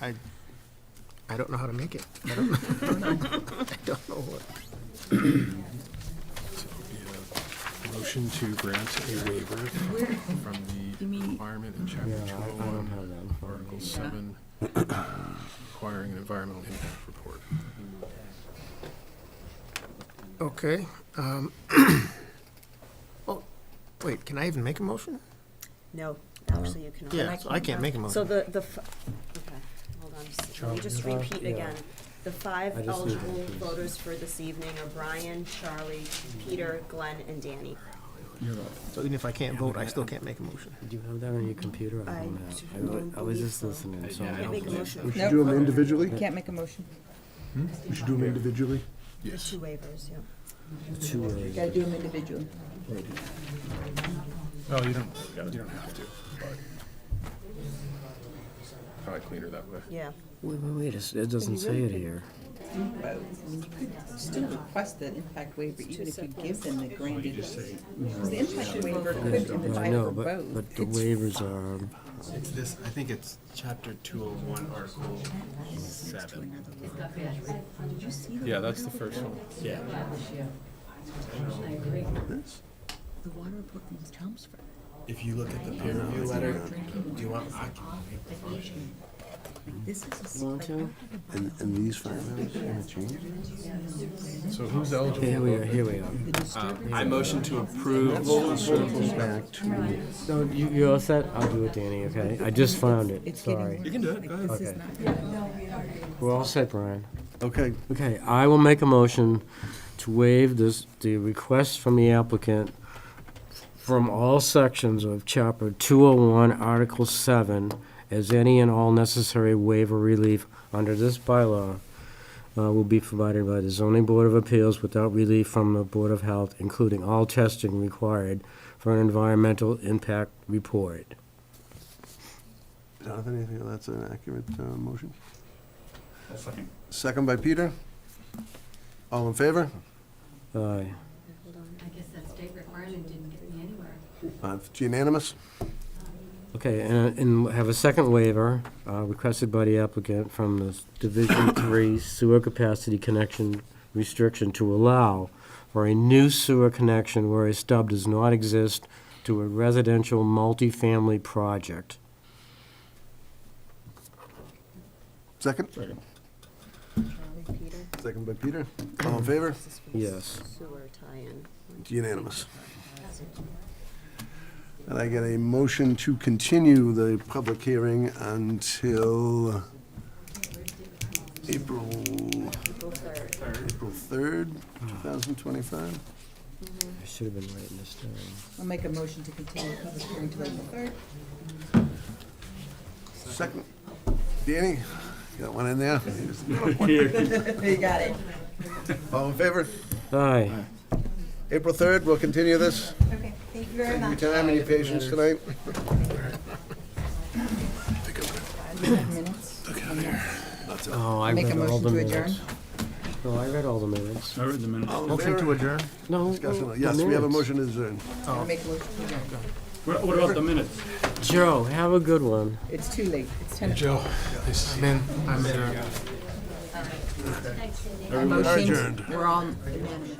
[SPEAKER 11] I don't know how to make it. I don't know what.
[SPEAKER 9] So it would be a motion to grant a waiver from the requirement in chapter
[SPEAKER 3] Yeah, I don't
[SPEAKER 9] 201,
[SPEAKER 3] have that in front of
[SPEAKER 9] Article
[SPEAKER 3] me.
[SPEAKER 9] 7, requiring an environmental impact report.
[SPEAKER 11] Okay. Oh, wait, can I even make a motion?
[SPEAKER 7] No, actually you cannot.
[SPEAKER 11] Yeah, so I can't make a motion.
[SPEAKER 7] So okay, hold on, let me just repeat
[SPEAKER 3] Yeah.
[SPEAKER 7] again. The five
[SPEAKER 3] I just need
[SPEAKER 7] eligible
[SPEAKER 3] that piece.
[SPEAKER 7] voters for this evening are Brian, Charlie, Peter, Glenn, and Danny.
[SPEAKER 11] So even if I can't vote, I still can't make a motion.
[SPEAKER 3] Do you have that on your computer? I don't have. I was just listening, so.
[SPEAKER 7] Make a motion.
[SPEAKER 1] We should do them individually?
[SPEAKER 6] You can't make a motion.
[SPEAKER 1] We should do them individually?
[SPEAKER 7] There's two waivers, yeah.
[SPEAKER 6] You gotta do them individually.
[SPEAKER 9] Oh, you don't have to, but probably cleaner that way.
[SPEAKER 7] Yeah.
[SPEAKER 3] Wait, it doesn't say it here.
[SPEAKER 6] You could still request the impact waiver even if you give them the granted. The impact waiver could
[SPEAKER 3] I
[SPEAKER 6] imply
[SPEAKER 3] know,
[SPEAKER 6] for
[SPEAKER 3] but
[SPEAKER 6] both.
[SPEAKER 3] the waivers are,
[SPEAKER 15] It's this, I think it's chapter 201, article 7.
[SPEAKER 9] Yeah, that's the first one.
[SPEAKER 15] Yeah.
[SPEAKER 6] The water report from Chelmsford.
[SPEAKER 15] If you look at the peer review letter, do you want,
[SPEAKER 6] This is a
[SPEAKER 3] want to?
[SPEAKER 1] And these five minutes, gonna change?
[SPEAKER 9] So who's eligible?
[SPEAKER 3] Here we are.
[SPEAKER 15] I motion to approve.
[SPEAKER 1] Back to,
[SPEAKER 3] No, you all set? I'll do it, Danny, okay? I just found it, sorry.
[SPEAKER 15] You can do it, go ahead.
[SPEAKER 3] Okay. We're all set, Brian.
[SPEAKER 1] okay,
[SPEAKER 3] Okay, I will make a motion to waive the request from the applicant from all sections of Chapter 201, Article 7, as any and all necessary waiver relief under this bylaw will be provided by the Zoning Board of Appeals without relief from the Board of Health, including all testing required for an environmental impact report.
[SPEAKER 1] Jonathan, you think that's an accurate motion?
[SPEAKER 4] I'll second.
[SPEAKER 1] Second by Peter. All in favor?
[SPEAKER 3] Aye.
[SPEAKER 20] I guess that state requirement didn't get me anywhere.
[SPEAKER 1] It's unanimous?
[SPEAKER 3] Okay, and have a second waiver requested by the applicant from the Division 3 sewer capacity connection restriction to allow for a new sewer connection where a stub does not exist to a residential multifamily project.
[SPEAKER 1] Second?
[SPEAKER 7] Charlie, Peter.
[SPEAKER 1] Second by Peter. All in favor?
[SPEAKER 3] Yes.
[SPEAKER 7] Sewer tie-in.
[SPEAKER 1] It's unanimous. And I get a motion to continue the public hearing until April 3rd, 2025.
[SPEAKER 3] I should have been writing this down.
[SPEAKER 6] I'll make a motion to continue the public hearing till April 3rd.
[SPEAKER 1] Second. Danny, got one in there?
[SPEAKER 6] You got it.
[SPEAKER 1] All in favor?
[SPEAKER 3] Aye.
[SPEAKER 1] April 3rd, we'll continue this.
[SPEAKER 16] Okay, thank you very much.
[SPEAKER 1] Your time and your patience tonight.
[SPEAKER 6] Minutes.
[SPEAKER 3] Oh, I
[SPEAKER 6] Make a
[SPEAKER 3] read all the
[SPEAKER 6] motion to
[SPEAKER 3] minutes. No, I read all the minutes.
[SPEAKER 4] I read the minutes.
[SPEAKER 1] All in
[SPEAKER 11] Motion
[SPEAKER 1] favor?
[SPEAKER 11] to adjourn?
[SPEAKER 3] No.
[SPEAKER 1] Discussion.
[SPEAKER 3] the
[SPEAKER 1] Yes, we have a
[SPEAKER 3] minutes.
[SPEAKER 1] motion to adjourn.
[SPEAKER 6] I'll make a motion to adjourn.
[SPEAKER 4] What about the minutes?
[SPEAKER 3] Joe, have a good one.
[SPEAKER 6] It's too late. It's 10
[SPEAKER 9] Joe,
[SPEAKER 6] o'clock.
[SPEAKER 11] I'm in.
[SPEAKER 6] Motion, we're all unanimous.